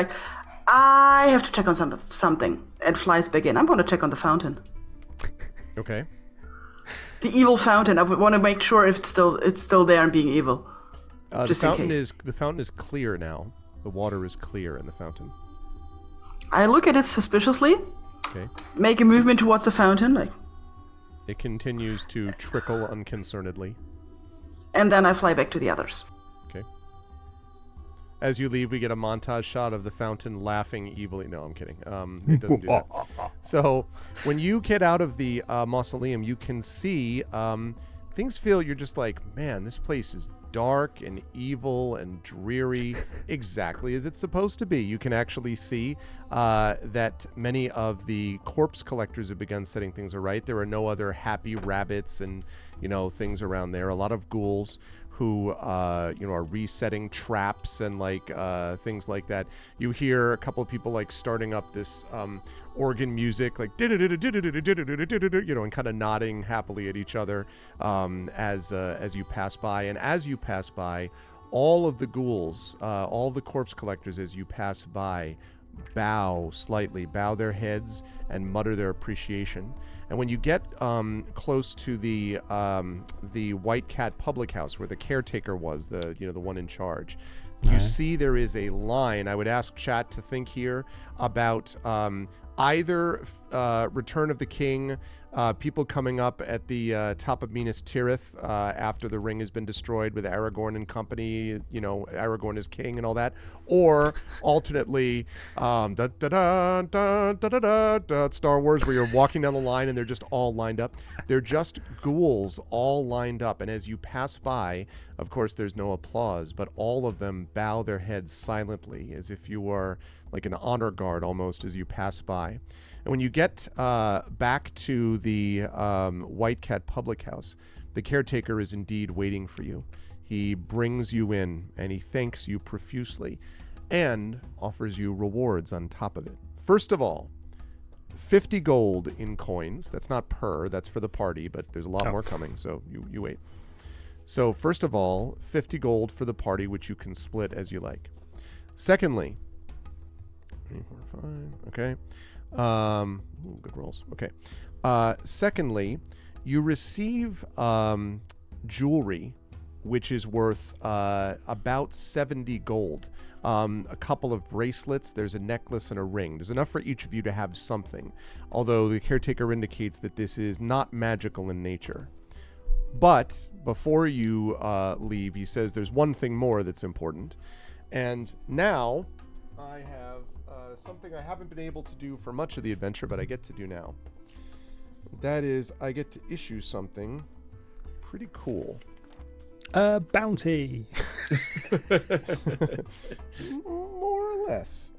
I have to check on something, and flies back in. I'm going to check on the fountain. Okay. The evil fountain. I would want to make sure if it's still there and being evil. The fountain is clear now. The water is clear in the fountain. I look at it suspiciously. Okay. Make a movement towards the fountain. It continues to trickle unconcernedly. And then I fly back to the others. Okay. As you leave, we get a montage shot of the fountain laughing evilly. No, I'm kidding. It doesn't do that. So when you get out of the mausoleum, you can see things feel, you're just like, man, this place is dark and evil and dreary, exactly as it's supposed to be. You can actually see that many of the corpse collectors have begun setting things aright. There are no other happy rabbits and, things around there. A lot of ghouls who, are resetting traps and things like that. You hear a couple of people starting up this organ music, and kind of nodding happily at each other as you pass by. And as you pass by, all of the ghouls, all the corpse collectors, as you pass by, bow their heads and mutter their appreciation. And when you get close to the White Cat Public House, where the caretaker was, the one in charge, you see there is a line. I would ask chat to think here about either Return of the King, people coming up at the top of Minas Tirith after the ring has been destroyed with Aragorn and company, Aragorn is king and all that, or alternately Star Wars, where you're walking down the line and they're just all lined up. They're just ghouls all lined up, and as you pass by, of course there's no applause, but all of them bow their heads silently as if you are like an honor guard almost as you pass by. And when you get back to the White Cat Public House, the caretaker is indeed waiting for you. He brings you in and he thanks you profusely and offers you rewards on top of it. First of all, 50 gold in coins. That's not per, that's for the party, but there's a lot more coming, so you wait. So first of all, 50 gold for the party, which you can split as you like. Secondly, 3, 4, 5, okay. Good rolls. Okay. Secondly, you receive jewelry, which is worth about 70 gold. A couple of bracelets, there's a necklace and a ring. There's enough for each of you to have something, although the caretaker indicates that this is not magical in nature. But before you leave, he says there's one thing more that's important. And now I have something I haven't been able to do for much of the adventure, but I get to do now. That is, I get to issue something pretty cool. Bounty. More or less.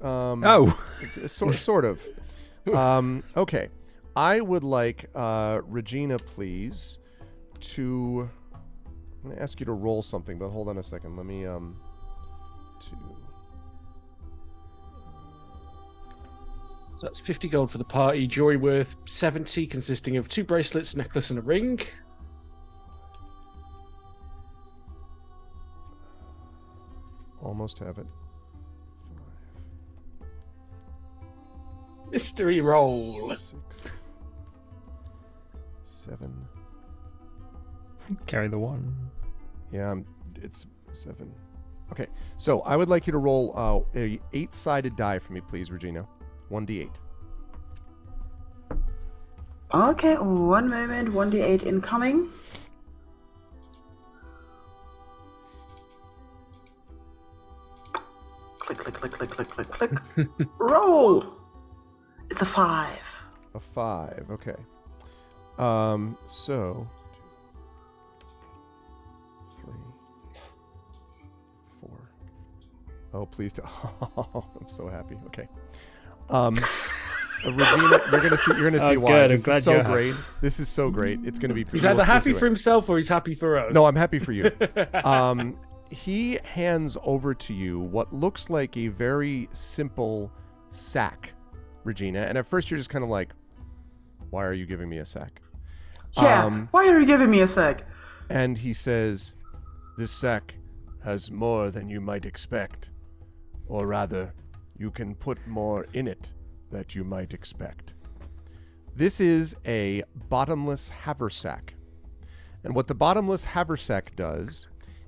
Sort of. Okay. I would like Regina, please, to... I'm going to ask you to roll something, but hold on a second. Let me... So that's 50 gold for the party. Jewelry worth 70, consisting of 2 bracelets, necklace, and a ring. Almost have it. 5. Mystery roll. 6. 7. Carry the 1. Yeah, it's 7. Okay, so I would like you to roll a 8-sided die for me, please, Regina. 1d8. Okay, one moment. 1d8 incoming. Click, click, click, click, click, click, click. Roll! It's a 5. A 5, okay. So 2, 3, 4. Oh, please don't. Oh, I'm so happy. Okay. Regina, you're gonna see why. Good. This is so great. This is so great. It's gonna be. He's either happy for himself or he's happy for us. No, I'm happy for you. He hands over to you what looks like a very simple sack, Regina. And at first you're just kind of like, why are you giving me a sack? Yeah, why are you giving me a sack? And he says, this sack has more than you might expect. Or rather, you can put more in it that you might expect. This is a bottomless haversack. And what the bottomless haversack does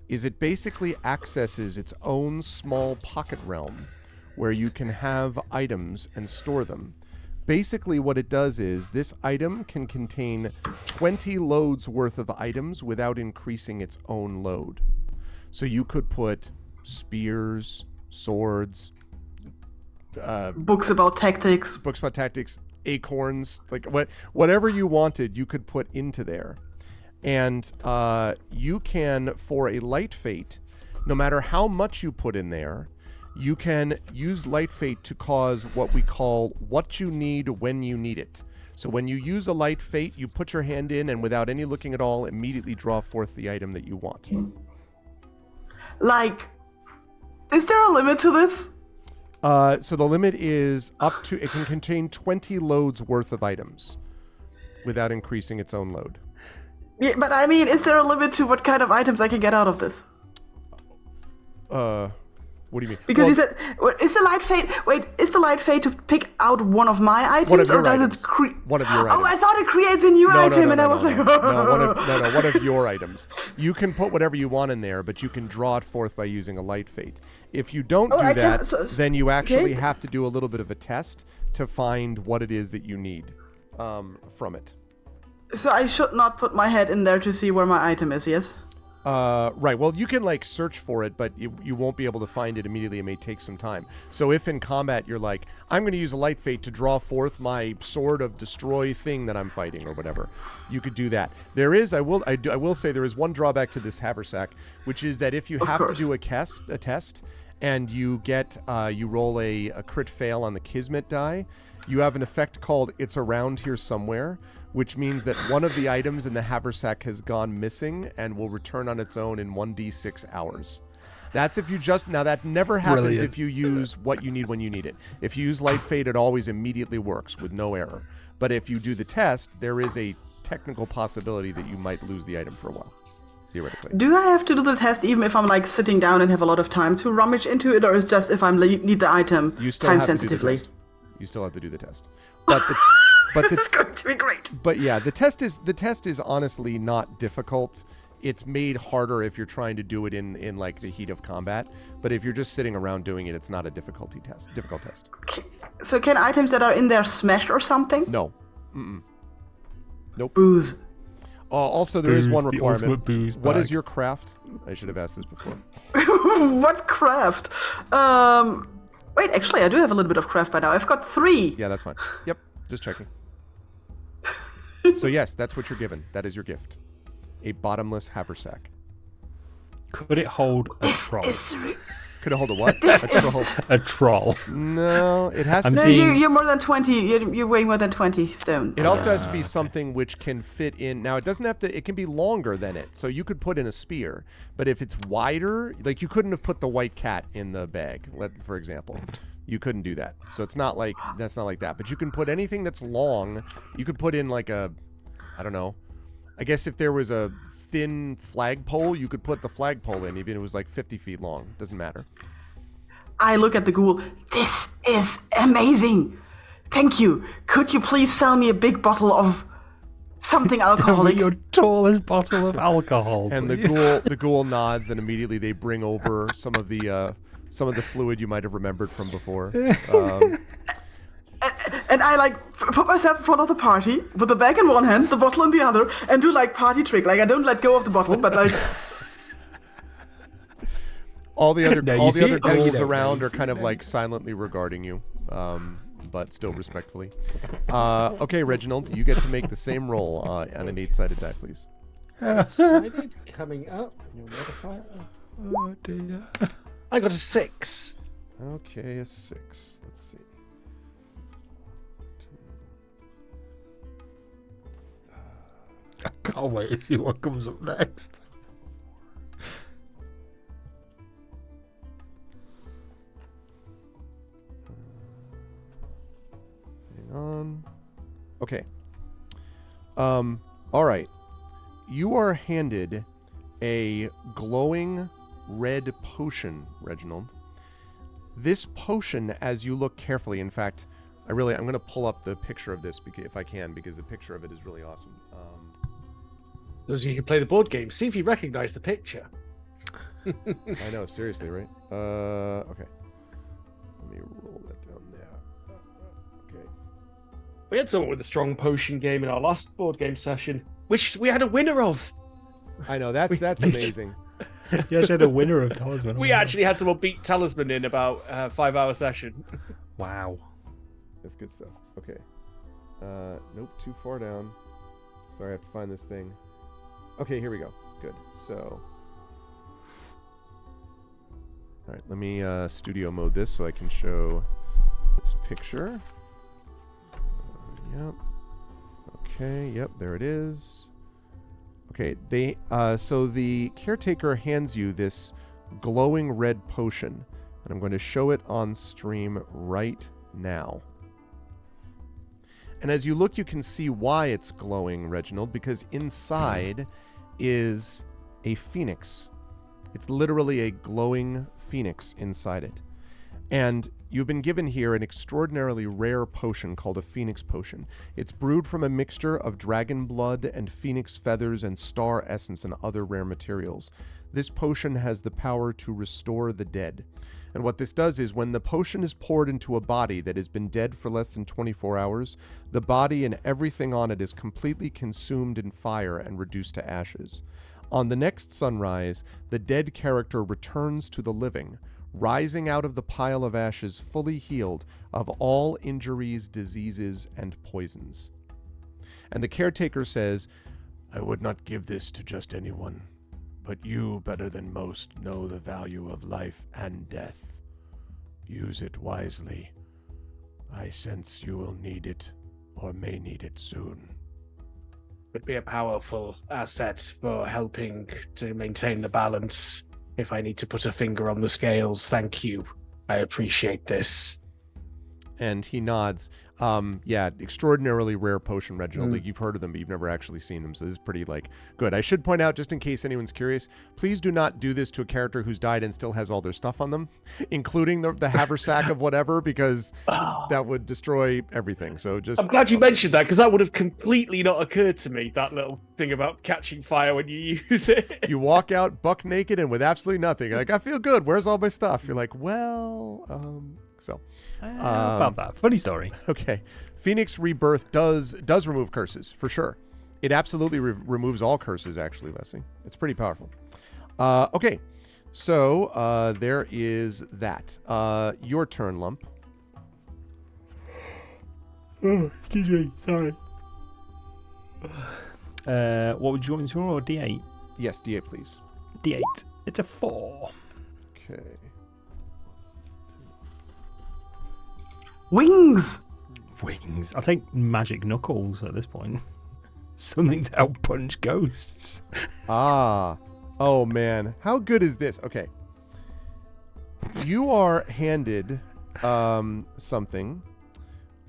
is it basically accesses its own small pocket realm where you can have items and store them. Basically what it does is this item can contain 20 loads worth of items without increasing its own load. So you could put spears, swords, books about tactics, acorns, like whatever you wanted, you could put into there. And you can, for a light fate, no matter how much you put in there, you can use light fate to cause what we call what you need when you need it. So when you use a light fate, you put your hand in and without any looking at all, immediately draw forth the item that you want. Like, is there a limit to this? So the limit is up to, it can contain 20 loads worth of items without increasing its own load. Yeah, but I mean, is there a limit to what kind of items I can get out of this? What do you mean? Because he said, is the light fate? Wait, is the light fate to pick out one of my items, one of your or does items. it create? One of your items. Oh, I thought it creates a new item, and I was like, no, one of your items. You can put whatever you want in there, but you can draw it forth by using a light fate. If you don't do that, then you actually have to do a little bit of a test to find what it is that you need from it. So I should not put my head in there to see where my item is, yes? Right. Well, you can like search for it, but you won't be able to find it immediately. It may take some time. So if in combat you're like, I'm going to use a light fate to draw forth my sword of destroy thing that I'm fighting or whatever, you could do that. There is, I will say there is one drawback to this haversack, which is that if you have to do a test and you get, you roll a crit fail on the Kismet die, you have an effect called It's Around Here Somewhere, which means that one of the items in the haversack has gone missing and will return on its own in 1d6 hours. That's if you just... Now, that never happens if you use what you need when you need it. If you use Light Fate, it always immediately works with no error. But if you do the test, there is a technical possibility that you might lose the item for a while, theoretically. Do I have to do the test even if I'm like sitting down and have a lot of time to rummage into it, or is just if I need the item you still time have sensitively? To do the test. You still have to do the test. But this is going to be great. But yeah, the test is honestly not difficult. It's made harder if you're trying to do it in like the heat of combat. But if you're just sitting around doing it, it's not a difficult test. So can items that are in there smash or something? No. Nope. Booze. Also, there is one requirement. Booze what bag. is your craft? I should have asked this before. What craft? Wait, actually, I do have a little bit of craft by now. I've got 3. Yeah, that's fine. Yep, just checking. So yes, that's what you're given. That is your gift. A bottomless haversack. Could it hold a troll? Could it hold a what? A troll. No, it has to No, be... you're more than 20. You weigh more than 20 stone. It also has to be something which can fit in. Now, it doesn't have to... It can be longer than it. So you could put in a spear. But if it's wider... Like, you couldn't have put the white cat in the bag, for example. You couldn't do that. So it's not like... That's not like that. But you can put anything that's long. You could put in like a... I don't know. I guess if there was a thin flagpole, you could put the flagpole in, even if it was like 50 feet long. Doesn't matter. I look at the ghoul. This is amazing. Thank you. Could you please sell me a big bottle of something alcoholic? Your tallest bottle of alcohol. And the ghoul nods, and immediately they bring over some of the fluid you might have remembered from before. And I like put myself in front of the party with the bag in one hand, the bottle in the other, and do like party trick. Like I don't let go of the bottle, but like all the other ghouls don't. around are kind of like silently regarding you, but still respectfully. Okay, Reginald, you get to make the same roll on an 8-sided die, please. Decided coming up. Your modifier. Oh dear. I got a 6. Okay, a 6. Let's see. I can't wait to see what comes up next. Hang on. Okay. All right. You are handed a glowing red potion, Reginald. This potion, as you look carefully, in fact, I'm going to pull up the picture of this if I can, because the picture of it is really awesome. Those of you who play the board game, see if you recognize the picture. I know, seriously, right? Okay. Let me roll that down there. Okay. We had someone with a strong potion game in our last board game session, which we had a winner of. I know, that's amazing. You actually had a winner of Talisman. We actually had someone beat Talisman in about a 5-hour session. Wow. That's good stuff. Okay. Nope, too far down. Sorry, I have to find this thing. Okay, here we go. Good. So, all right, let me studio mode this so I can show this picture. Yep. Okay. Yep. There it is. Okay. So the caretaker hands you this glowing red potion, and I'm going to show it on stream right now. And as you look, you can see why it's glowing, Reginald, because inside is a phoenix. It's literally a glowing phoenix inside it. And you've been given here an extraordinarily rare potion called a phoenix potion. It's brewed from a mixture of dragon blood and phoenix feathers and star essence and other rare materials. This potion has the power to restore the dead. And what this does is when the potion is poured into a body that has been dead for less than 24 hours, the body and everything on it is completely consumed in fire and reduced to ashes. On the next sunrise, the dead character returns to the living, rising out of the pile of ashes fully healed of all injuries, diseases, and poisons. And the caretaker says, "I would not give this to just anyone. But you, better than most, know the value of life and death. Use it wisely. I sense you will need it, or may need it soon." Would be a powerful asset for helping to maintain the balance. If I need to put a finger on the scales, thank you. I appreciate this. And he nods. Yeah, extraordinarily rare potion, Reginald. Like, you've heard of them, but you've never actually seen them. So this is pretty, good. I should point out, just in case anyone's curious, please do not do this to a character who's died and still has all their stuff on them, including the haversack of whatever, because that would destroy everything. So just... I'm glad you mentioned that, because that would have completely not occurred to me, that little thing about catching fire when you use it. You walk out buck naked and with absolutely nothing. You're like, I feel good. Where's all my stuff? You're like, well, So, about that. Funny story. Okay. Phoenix Rebirth does remove curses, for sure. It absolutely removes all curses, actually, Leslie. It's pretty powerful. Okay. So, there is that. Your turn, Lump. Oh, excuse me. Sorry. What would you want me to roll? D8? Yes, D8, please. D8. It's a 4. Okay. Wings! Wings. I'll take magic knuckles at this point. Something to help punch ghosts. Ah. Oh, man. How good is this? Okay. You are handed something,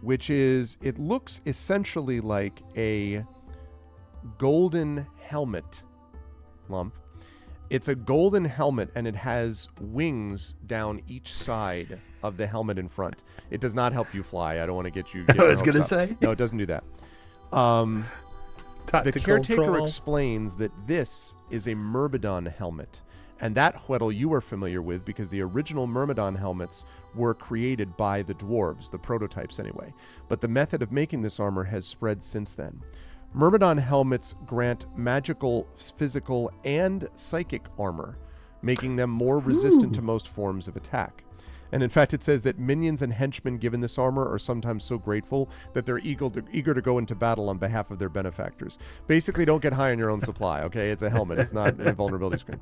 which is, it looks essentially like a golden helmet, Lump. It's a golden helmet, and it has wings down each side of the helmet in front. It does not help you fly. I don't want to get you... I was going to say. No, it doesn't do that. The caretaker troll. explains that this is a Myrmidon helmet. And that, Hweddle, you are familiar with because the original Myrmidon helmets were created by the dwarves, the prototypes anyway. But the method of making this armor has spread since then. Myrmidon helmets grant magical, physical, and psychic armor, making them more resistant to most forms of attack. And in fact, it says that minions and henchmen given this armor are sometimes so grateful that they're eager to go into battle on behalf of their benefactors. Basically, don't get high on your own supply, okay? It's a helmet. It's not an invulnerability screen.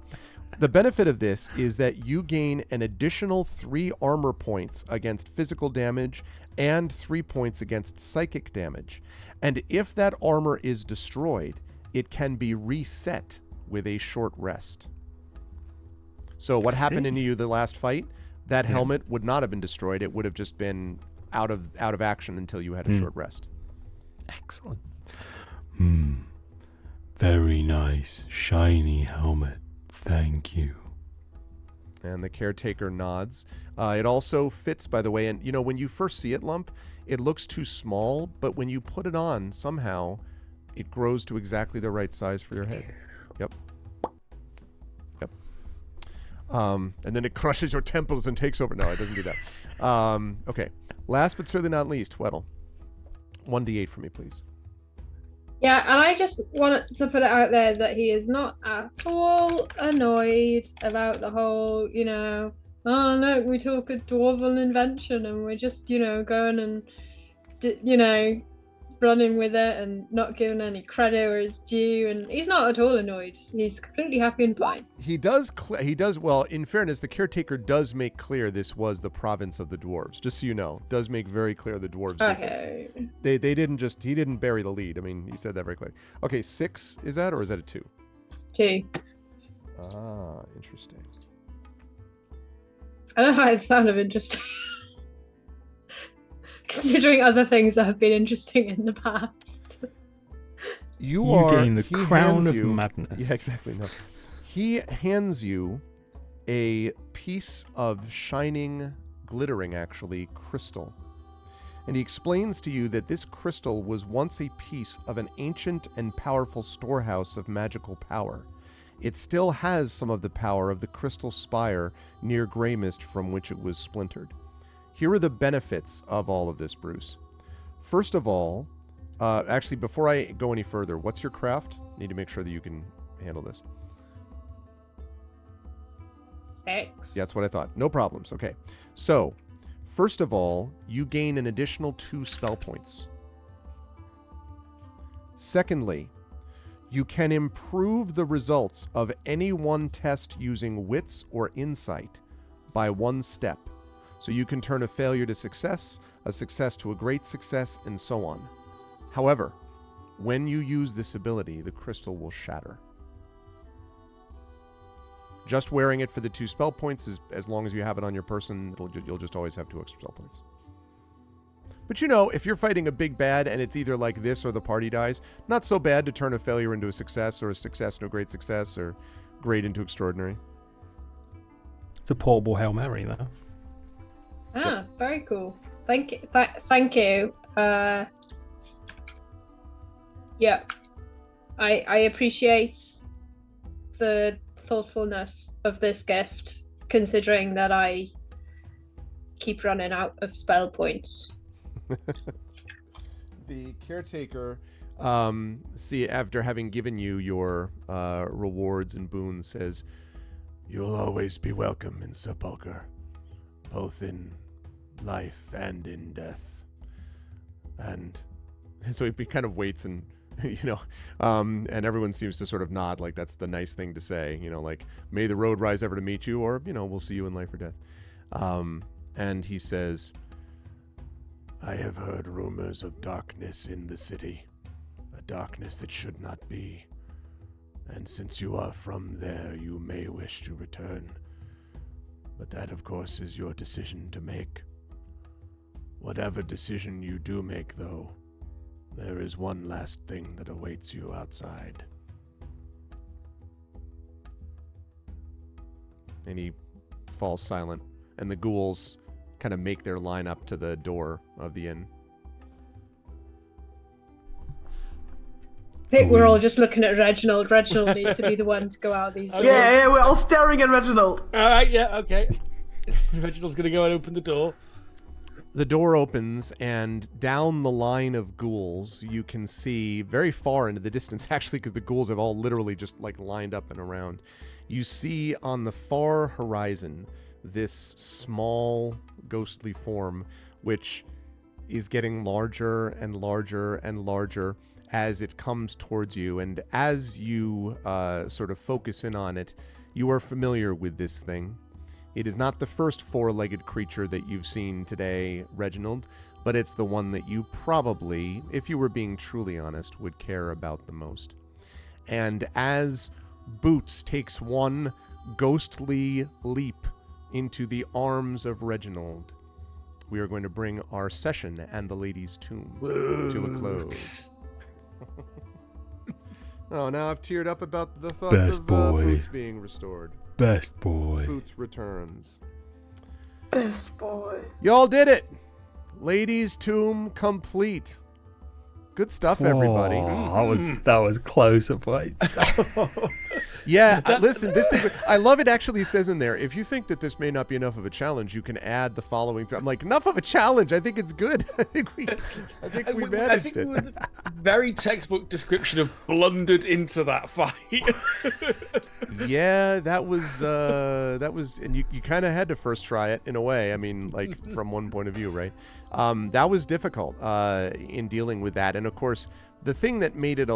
The benefit of this is that you gain an additional 3 armor points against physical damage and 3 points against psychic damage. And if that armor is destroyed, it can be reset with a short rest. So what happened in you the last fight, that helmet would not have been destroyed. It would have just been out of action until you had a short rest. Excellent. Very nice, shiny helmet. Thank you. And the caretaker nods. It also fits, by the way, and when you first see it, Lump, it looks too small, but when you put it on, somehow it grows to exactly the right size for your head. Yep. And then it crushes your temples and takes over. No, it doesn't do that. Okay. Last but certainly not least, Hweddle. 1d8 for me, please. Yeah, and I just wanted to put it out there that he is not at all annoyed about the whole, oh, look, we took a dwarven invention and we're just, going and, running with it and not giving any credit where it's due, and he's not at all annoyed. He's completely happy and fine. He does. Well, in fairness, the caretaker does make clear this was the province of the dwarves. Just so you know, does make very clear the dwarves did Okay. this. They didn't just. He didn't bury the lead. I mean, he said that very clearly. Okay, 6 is that, or is that a 2? 2. Ah, interesting. I don't find it sound of interesting. Considering other things that have been interesting in the past. You gain the he crown hands of you- madness. Yeah, exactly. No, he hands you a piece of shining, glittering, actually, crystal. And he explains to you that this crystal was once a piece of an ancient and powerful storehouse of magical power. It still has some of the power of the crystal spire near Greymist from which it was splintered. Here are the benefits of all of this, Bruce. First of all, actually, before I go any further, what's your craft? Need to make sure that you can handle this. 6. Yeah, that's what I thought. No problems. Okay. So, first of all, you gain an additional 2 spell points. Secondly, you can improve the results of any one test using wits or insight by 1 step. So you can turn a failure to success, a success to a great success, and so on. However, when you use this ability, the crystal will shatter. Just wearing it for the 2 spell points is, as long as you have it on your person, you'll just always have 2 extra spell points. But you know, if you're fighting a big bad and it's either like this or the party dies, not so bad to turn a failure into a success, or a success into a great success, or great into extraordinary. It's a portable Hail Mary, though. Ah, very cool. Thank you. Thank you. Yeah, I appreciate the thoughtfulness of this gift, considering that I keep running out of spell points. The caretaker, after having given you your rewards and boons, says, "You'll always be welcome in Sepulchre, both in life and in death." And so he kind of waits and, and everyone seems to sort of nod like that's the nice thing to say, like, may the road rise ever to meet you, or, we'll see you in life or death. And he says, "I have heard rumors of darkness in the city, a darkness that should not be. And since you are from there, you may wish to return. But that, of course, is your decision to make. Whatever decision you do make, though, there is one last thing that awaits you outside." And he falls silent, and the ghouls kind of make their line up to the door of the inn. I think we're all just looking at Reginald. Reginald needs to be the one to go out these days. Yeah, we're all staring at Reginald. All right, yeah, okay. Reginald's gonna go and open the door. The door opens, and down the line of ghouls, you can see very far into the distance, actually, because the ghouls have all literally just like lined up and around. You see on the far horizon this small ghostly form, which is getting larger and larger and larger as it comes towards you. And as you sort of focus in on it, you are familiar with this thing. It is not the first 4-legged creature that you've seen today, Reginald, but it's the one that you probably, if you were being truly honest, would care about the most. And as Boots takes one ghostly leap into the arms of Reginald, we are going to bring our session and the lady's tomb to a close. Oh, now I've teared up about the thoughts Best of boy. Boots being restored. Best boy. Boots returns. Best boy. Y'all did it! Lady's tomb complete. Good stuff, everybody. Oh, that was close, boy. Yeah, listen, this thing, I love it actually says in there, if you think that this may not be enough of a challenge, you can add the following. I'm like, enough of a challenge. I think it's good. I think we managed it. We were very textbook description of blundered into that fight. Yeah, that was, and you kind of had to first try it in a way. I mean, like from one point of view, right? That was difficult in dealing with that. And of course, the thing that made it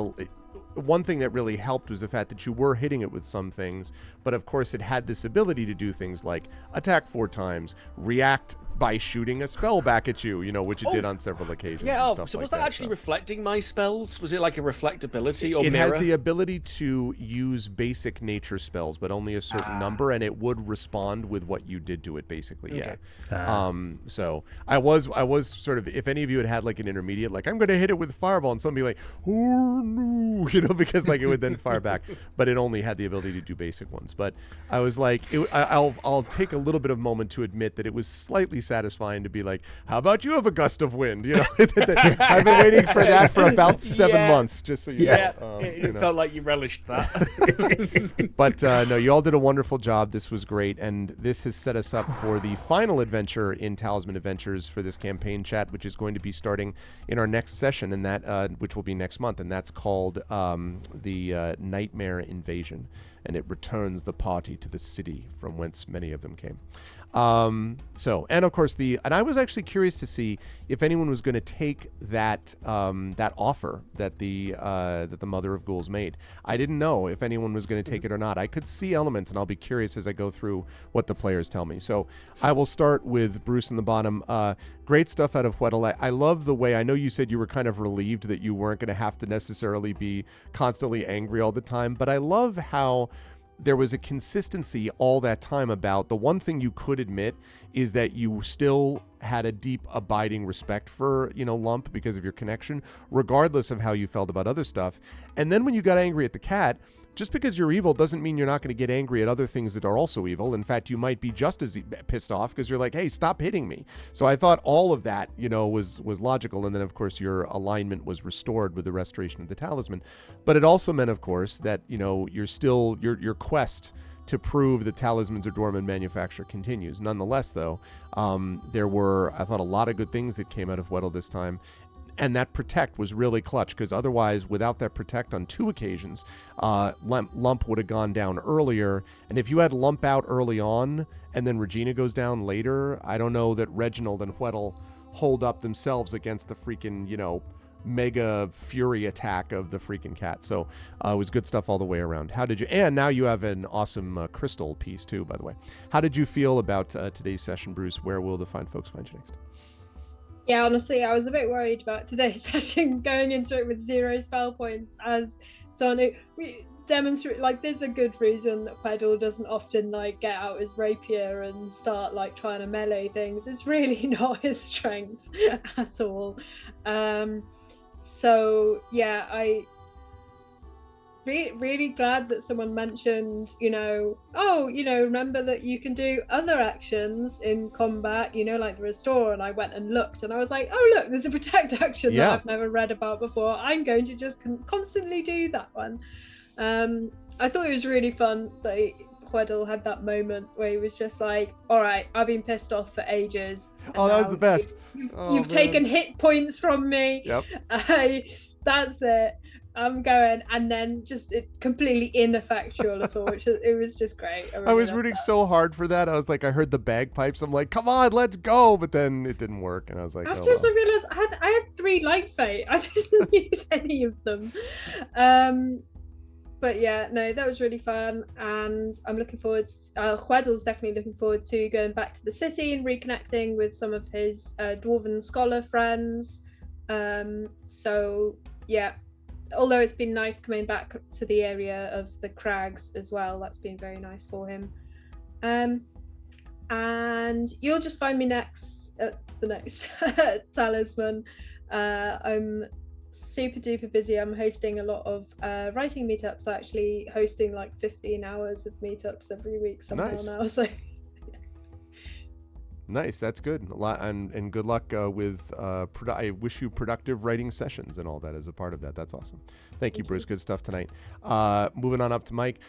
one thing that really helped was the fact that you were hitting it with some things, but of course it had this ability to do things like attack 4 times, react by shooting a spell back at you, which it did on several occasions. Yeah, and stuff so like was that actually reflecting my spells? Was it like a reflectability or it mirror? has the ability to use basic nature spells, but only a certain number, and it would respond with what you did to it, basically. Okay. Yeah. So I was sort of, if any of you had like an intermediate, like I'm going to hit it with fireball, and somebody like, oh no, because like it would then fire back, but it only had the ability to do basic ones. But I was like, I'll take a little bit of moment to admit that it was slightly satisfying to be like, how about you have a gust of wind? I've been waiting for that for about 7 months, just so you know. It felt like you relished that. But no, you all did a wonderful job. This was great, and this has set us up for the final adventure in Talisman Adventures for this campaign chat, which is going to be starting in our next session, and that which will be next month, and that's called the Nightmare Invasion, and it returns the party to the city from whence many of them came. And of course and I was actually curious to see if anyone was going to take that that offer that the Mother of Ghouls made. I didn't know if anyone was going to take it or not. I could see elements, and I'll be curious as I go through what the players tell me. So I will start with Bruce in the bottom. Great stuff out of Huedel. I love the way, I know you said you were kind of relieved that you weren't going to have to necessarily be constantly angry all the time, but I love how there was a consistency all that time about the one thing you could admit is that you still had a deep abiding respect for, Lump because of your connection, regardless of how you felt about other stuff. And then when you got angry at the cat, just because you're evil doesn't mean you're not going to get angry at other things that are also evil. In fact, you might be just as pissed off because you're like, hey, stop hitting me. So I thought all of that, was logical. And then, of course, your alignment was restored with the restoration of the talisman. But it also meant, of course, that, you're still, your quest to prove that talismans are dormant manufacture continues. Nonetheless, though, there were, I thought, a lot of good things that came out of Huedel this time. And that protect was really clutch, because otherwise, without that protect on 2 occasions, Lump would have gone down earlier. And if you had Lump out early on, and then Regina goes down later, I don't know that Reginald and Huedel hold up themselves against the freaking, mega fury attack of the freaking cat. So it was good stuff all the way around. How did you, and now you have an awesome crystal piece too, by the way. How did you feel about today's session, Bruce? Where will the fine folks find you next? Yeah, honestly, I was a bit worried about today's session going into it with 0 spell points as someone who demonstrate, like, there's a good reason that Huedel doesn't often, like, get out his rapier and start, like, trying to melee things. It's really not his strength at all. So, yeah, I really glad that someone mentioned, remember that you can do other actions in combat, like the restore, and I went and looked and I was like, oh look, there's a protect action that I've never read about before. I'm going to just constantly do that one. I thought it was really fun that Huedel had that moment where he was just like, all right, I've been pissed off for ages. Oh, that was the best. You've taken hit points from me. Yep. That's it. I'm going, and then just completely ineffectual at all, it was just great. I was rooting so hard for that. I was like, I heard the bagpipes. I'm like, come on, let's go. But then it didn't work, and I was like, afterwards I realized I had 3 light fate. I didn't use any of them. But yeah, no, that was really fun, and I'm looking forward to, Huedel's definitely looking forward to going back to the city and reconnecting with some of his dwarven scholar friends. So yeah, although it's been nice coming back to the area of the crags as well, that's been very nice for him. And you'll just find me next at the next Talisman. I'm super duper busy. I'm hosting a lot of writing meetups, actually hosting like 15 hours of meetups every week somehow. Nice. Now, so Nice, that's good. A lot, and good luck with. I wish you productive writing sessions and all that as a part of that. That's awesome. Thank you, Bruce. Good stuff tonight. Moving on up to Mike.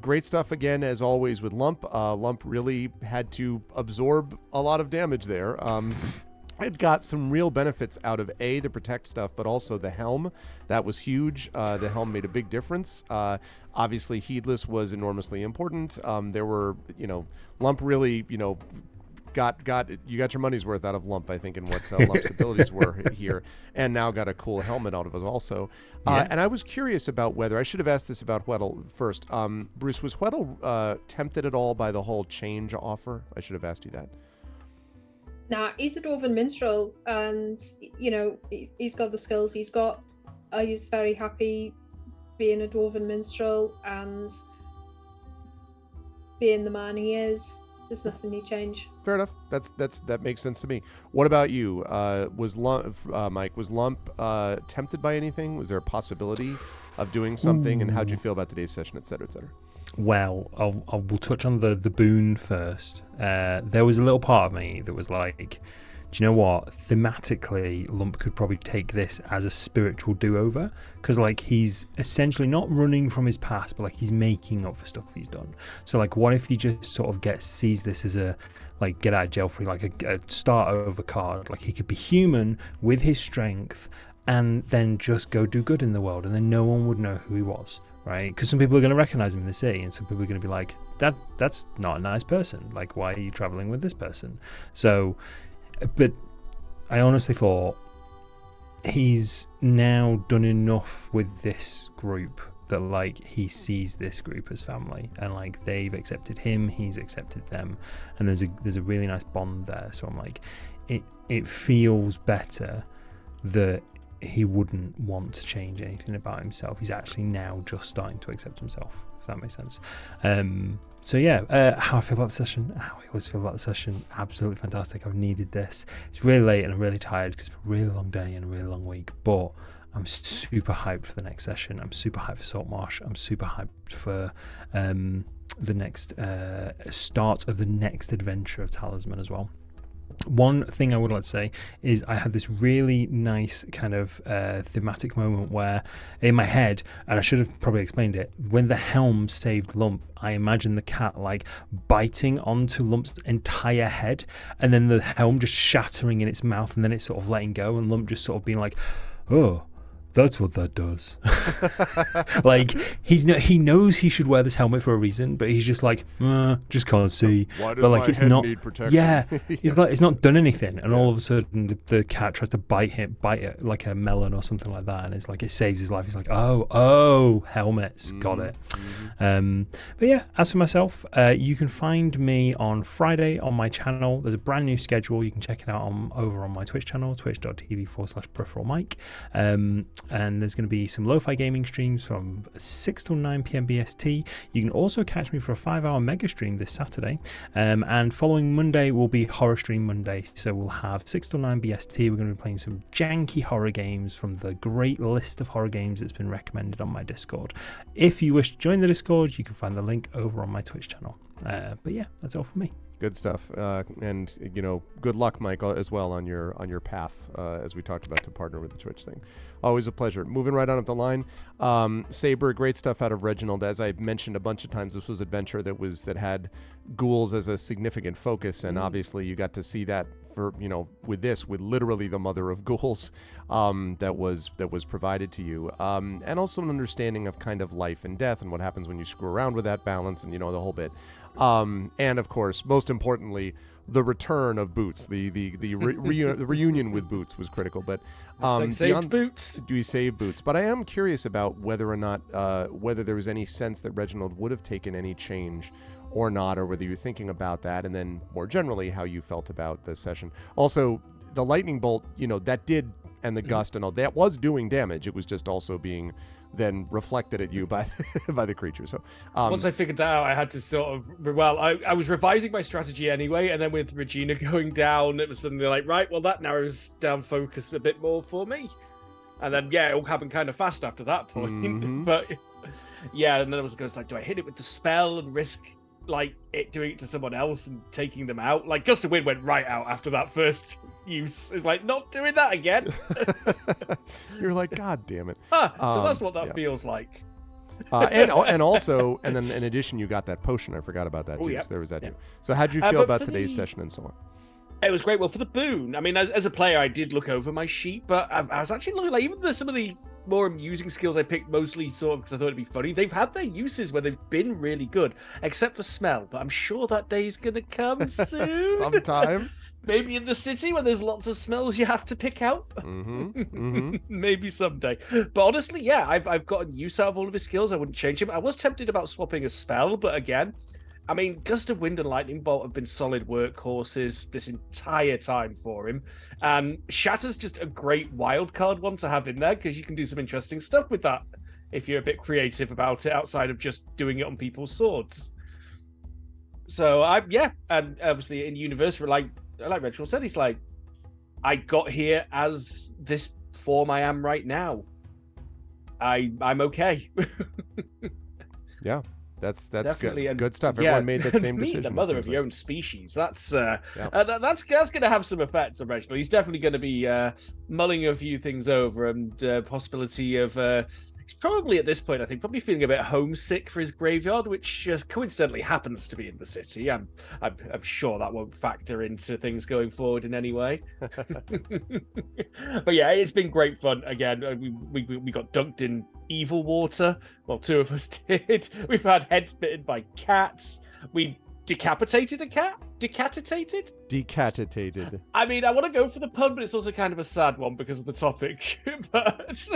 Great stuff again as always with Lump. Lump really had to absorb a lot of damage there. It got some real benefits out of the protect stuff, but also the helm. That was huge. The helm made a big difference. Obviously, Heedless was enormously important. There were, Lump really, you got your money's worth out of Lump, I think, in what Lump's abilities were here, and now got a cool helmet out of it also. And I was curious about whether I should have asked this about Weddle first. Bruce, was Weddle tempted at all by the whole change offer? I should have asked you that. Nah, he's a dwarven minstrel, and he's got the skills. He's very happy being a dwarven minstrel and being the man he is. There's nothing new change. Fair enough. That makes sense to me. What about you? Mike, was Lump tempted by anything? Was there a possibility of doing something? And how'd you feel about today's session, et cetera, et cetera? Well, we'll touch on the boon first. There was a little part of me that was like, do you know what? Thematically, Lump could probably take this as a spiritual do-over, because he's essentially not running from his past, but he's making up for stuff he's done. So what if he just sort of sees this as a get out of jail free, a start over card? He could be human with his strength and then just go do good in the world, and then no one would know who he was, right? Because some people are going to recognize him in the city, and some people are going to be like, that's not a nice person. Why are you traveling with this person? So, but I honestly thought he's now done enough with this group that he sees this group as family, and they've accepted him, he's accepted them, and there's a really nice bond there. So I'm it feels better that he wouldn't want to change anything about himself. He's actually now just starting to accept himself, if that makes sense. So yeah, how I feel about the session, how I always feel about the session, absolutely fantastic. I've needed this. It's really late and I'm really tired because it's been a really long day and a really long week, but I'm super hyped for the next session. I'm super hyped for Saltmarsh. I'm super hyped for the next start of the next adventure of Talisman as well. One thing I would like to say is I had this really nice kind of thematic moment where in my head, and I should have probably explained it, when the helm saved Lump, I imagined the cat biting onto Lump's entire head, and then the helm just shattering in its mouth, and then it's sort of letting go, and Lump just sort of being like, oh, that's what that does. He knows he should wear this helmet for a reason, but he's just just can't see. Why does but my it's head not need protection? Yeah, it's not done anything, and all of a sudden the cat tries to bite it like a melon or something like that, and it's it saves his life. He's like, oh, helmets, got it. But yeah, as for myself, you can find me on Friday on my channel. There's a brand new schedule. You can check it out over on my Twitch channel, twitch.tv/peripheralmike. And there's going to be some lo-fi gaming streams from 6 till 9 p.m. BST. You can also catch me for a 5-hour mega stream this Saturday. And following Monday will be Horror Stream Monday. So we'll have 6 till 9 BST. We're going to be playing some janky horror games from the great list of horror games that's been recommended on my Discord. If you wish to join the Discord, you can find the link over on my Twitch channel. But yeah, that's all from me. Good stuff, and good luck, Mike, as well on your path, as we talked about, to partner with the Twitch thing. Always a pleasure. Moving right on up the line, Saber, great stuff out of Reginald. As I mentioned a bunch of times, this was adventure that had ghouls as a significant focus, and obviously you got to see that with literally the mother of ghouls that was provided to you, and also an understanding of kind of life and death and what happens when you screw around with that balance, and the whole bit. And of course, most importantly, the return of Boots, the reunion with Boots was critical. But saved Boots. Do we save Boots? But I am curious about whether or not whether there was any sense that Reginald would have taken any change or not, or whether you're thinking about that, and then more generally how you felt about the session. Also, the lightning bolt, that did, and the gust and all that was doing damage. It was just also being then reflected at you by the creature. So once I figured that out, I had to sort of, I was revising my strategy anyway, and then with Regina going down, it was suddenly right, well, that narrows down focus a bit more for me. And then it all happened kind of fast after that point. But yeah, and then I was going do I hit it with the spell and risk like it doing it to someone else and taking them out. Like Gust of Wind went right out after that first use. It's like not doing that again. You're like, God damn it. So that's what that feels like. And also, and then in addition, you got that potion. I forgot about that too. Yeah. So there was that too. So how'd you feel about today's session and so on? It was great. Well, for the boon, I mean, as a player, I did look over my sheet, but I was actually looking like even some of the more amusing skills I picked mostly sort of because I thought it'd be funny. They've had their uses where they've been really good, except for smell. But I'm sure that day's gonna come soon. Sometime. Maybe in the city where there's lots of smells you have to pick out. Maybe someday. But honestly, yeah, I've gotten use out of all of his skills. I wouldn't change him. I was tempted about swapping a spell, but again, I mean, Gust of Wind and Lightning Bolt have been solid workhorses this entire time for him. And Shatter's just a great wildcard one to have in there because you can do some interesting stuff with that if you're a bit creative about it outside of just doing it on people's swords. So, and obviously in Universe, like Rachel said, he's like, I got here as this form I am right now. I'm okay. Yeah. That's definitely good stuff. Everyone made that same decision. The mother of your own species. That's going to have some effects on Reginald. He's definitely going to be mulling a few things over and possibility of. He's probably at this point, I think, probably feeling a bit homesick for his graveyard, which just coincidentally happens to be in the city. I'm sure that won't factor into things going forward in any way. But yeah, it's been great fun. Again, we got dunked in evil water. Well, two of us did. We've had heads bitten by cats. We decapitated a cat. Decapitated. I mean, I want to go for the pun, but it's also kind of a sad one because of the topic. But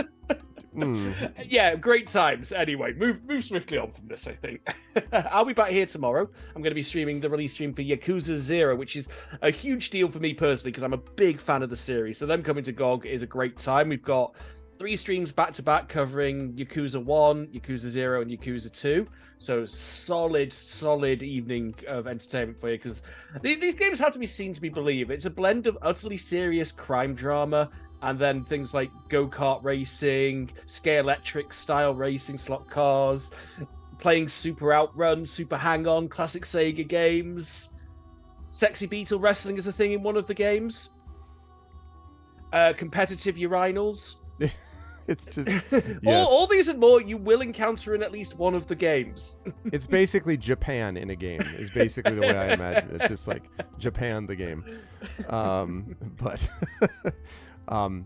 yeah, great times. Anyway, move swiftly on from this, I think. I'll be back here tomorrow. I'm going to be streaming the release stream for Yakuza 0, which is a huge deal for me personally because I'm a big fan of the series. So them coming to GOG is a great time. We've got 3 streams back-to-back covering Yakuza 1, Yakuza 0, and Yakuza 2. So solid evening of entertainment for you, because these games have to be seen to be believed. It's a blend of utterly serious crime drama and then things like go-kart racing, Scalextric style racing, slot cars, playing Super Outrun, Super Hang-On, classic Sega games. Sexy Beetle wrestling is a thing in one of the games. Competitive urinals. It's just yes. all these and more you will encounter in at least one of the games. It's basically Japan in a game is basically the way I imagine it. It's just like Japan the game. But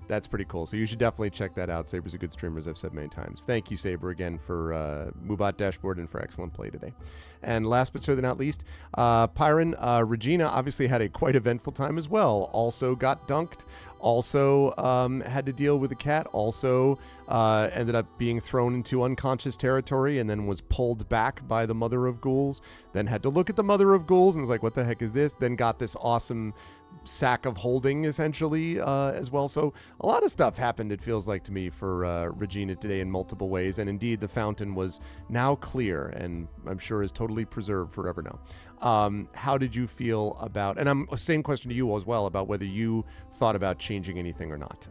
that's pretty cool. So you should definitely check that out. Saber's a good streamer, as I've said many times. Thank you, Saber, again for Mubat Dashboard and for excellent play today. And last but certainly not least, Pyron, Regina obviously had a quite eventful time as well. Also got dunked. Also had to deal with a cat. Also ended up being thrown into unconscious territory and then was pulled back by the Mother of Ghouls. Then had to look at the Mother of Ghouls and was like, what the heck is this? Then got this awesome sack of holding, essentially, as well. So a lot of stuff happened, it feels like to me, for Regina today in multiple ways. And indeed, the fountain was now clear and I'm sure is totally preserved forever now. How did you feel about, and same question to you as well, about whether you thought about changing anything or not.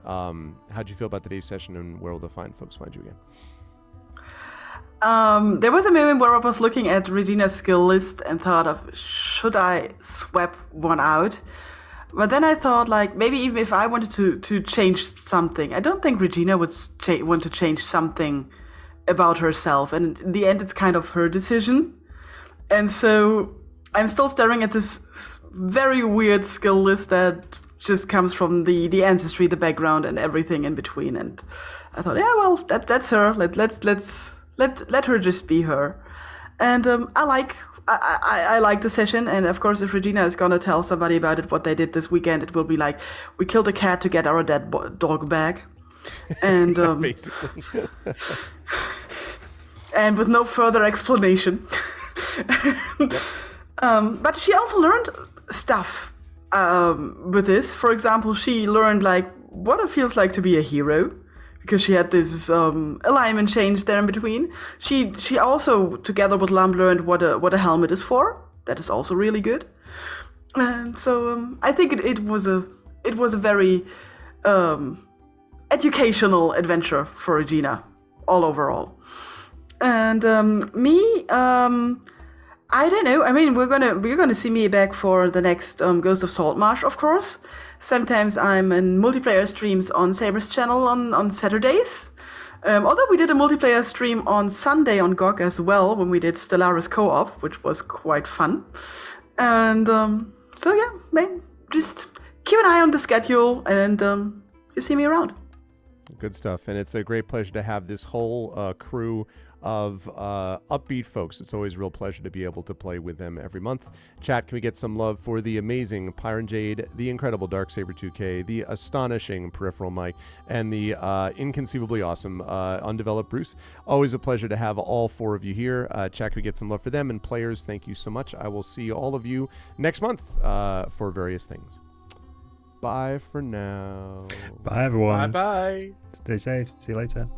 How'd you feel about today's session and where will the fine folks find you again? There was a moment where I was looking at Regina's skill list and thought of, should I swap one out? But then I thought, like, maybe even if I wanted to change something, I don't think Regina would want to change something about herself. And in the end, it's kind of her decision. And so I'm still staring at this very weird skill list that just comes from the ancestry, the background, and everything in between. And I thought, yeah, well, that's her. Let her just be her. And I like the session, and of course, if Regina is gonna tell somebody about it, what they did this weekend, it will be like, we killed a cat to get our dead dog back, and basically, and with no further explanation. Yep. But she also learned stuff with this. For example, she learned like what it feels like to be a hero, because she had this alignment change there in between. She also, together with Lamb, learned what a helmet is for. That is also really good. So I think it was a very educational adventure for Regina, all overall. And me, I don't know. I mean, we're gonna see me back for the next Ghost of Saltmarsh, of course. Sometimes I'm in multiplayer streams on Saber's channel on Saturdays. Although we did a multiplayer stream on Sunday on GOG as well when we did Stellaris Co-op, which was quite fun. And so yeah, man, just keep an eye on the schedule and you see me around. Good stuff. And it's a great pleasure to have this whole crew of upbeat folks. It's always a real pleasure to be able to play with them every month. Chat, can we get some love for the amazing Pyron Jade, the incredible Darksaber 2K, the astonishing Peripheral Mike, and the inconceivably awesome Undeveloped Bruce. Always a pleasure to have all four of you here. Chat, can we get some love for them? And players, thank you so much. I will see all of you next month for various things. Bye for now. Bye, everyone. Bye. Stay safe. See you later.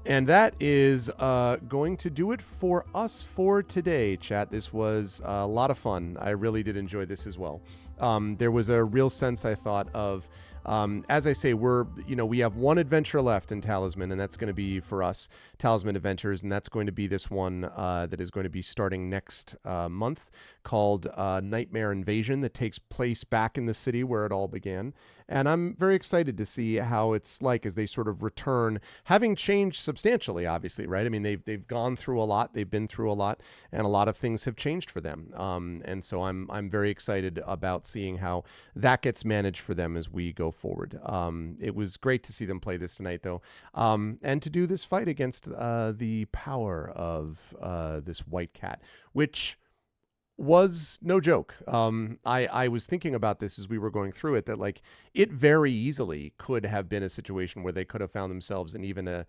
And that is going to do it for us for today, chat. This was a lot of fun. I really did enjoy this as well. There was a real sense, I thought, of, as I say, we have one adventure left in Talisman, and that's going to be for us, Talisman Adventures, and that's going to be this one that is going to be starting next month, called Nightmare Invasion, that takes place back in the city where it all began. And I'm very excited to see how it's like as they sort of return, having changed substantially, obviously, right? I mean, they've gone through a lot, they've been through a lot, and a lot of things have changed for them. And so I'm very excited about seeing how that gets managed for them as we go forward. It was great to see them play this tonight, though, and to do this fight against the power of this white cat, which was no joke. I was thinking about this as we were going through it, that like it very easily could have been a situation where they could have found themselves in even a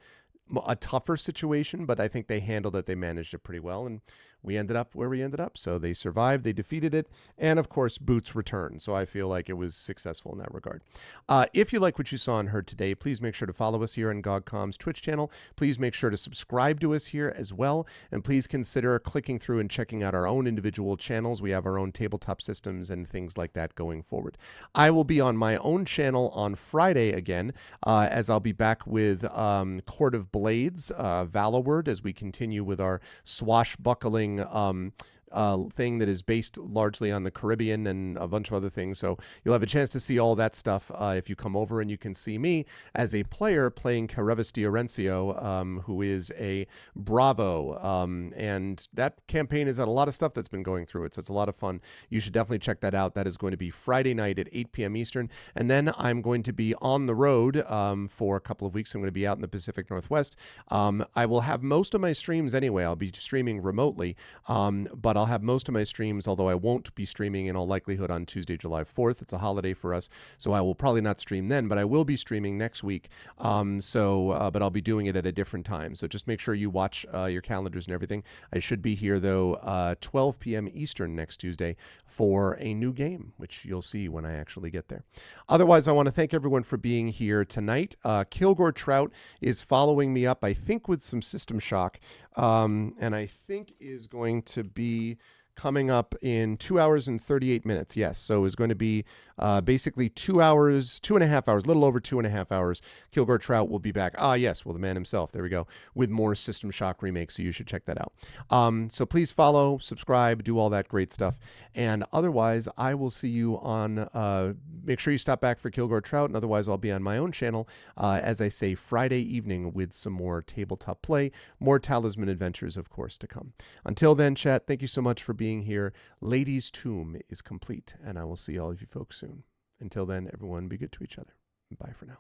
tougher situation, but I think they handled it. They managed it pretty well, and we ended up where we ended up. So they survived, they defeated it, and of course, Boots returned. So I feel like it was successful in that regard. If you like what you saw and heard today, please make sure to follow us here on GogCom's Twitch channel. Please make sure to subscribe to us here as well, and please consider clicking through and checking out our own individual channels. We have our own tabletop systems and things like that going forward. I will be on my own channel on Friday again, as I'll be back with Court of Blades, Valorword, as we continue with our swashbuckling thing that is based largely on the Caribbean and a bunch of other things. So you'll have a chance to see all that stuff if you come over, and you can see me as a player playing Carevis Diorencio, who is a Bravo. And that campaign has had a lot of stuff that's been going through it. So it's a lot of fun. You should definitely check that out. That is going to be Friday night at 8 p.m. Eastern. And then I'm going to be on the road for a couple of weeks. I'm going to be out in the Pacific Northwest. I will have most of my streams anyway. I'll be streaming remotely, but I'll have most of my streams, although I won't be streaming in all likelihood on Tuesday, July 4th. It's a holiday for us, so I will probably not stream then, but I will be streaming next week. But I'll be doing it at a different time. So just make sure you watch your calendars and everything. I should be here, though, 12 p.m. Eastern next Tuesday for a new game, which you'll see when I actually get there. Otherwise, I want to thank everyone for being here tonight. Kilgore Trout is following me up, I think, with some System Shock, and I think is going to be coming up in 2 hours and 38 minutes. Yes. So it's going to be basically 2 hours, 2.5 hours, a little over 2.5 hours. Kilgore Trout will be back. Yes. Well, the man himself. There we go. With more System Shock remakes. So you should check that out. So please follow, subscribe, do all that great stuff. And otherwise, I will see you on, make sure you stop back for Kilgore Trout. And otherwise, I'll be on my own channel, as I say, Friday evening with some more tabletop play, more Talisman adventures, of course, to come. Until then, chat, thank you so much for being here. Lady's Tomb is complete, and I will see all of you folks soon. Until then, everyone, be good to each other. Bye for now.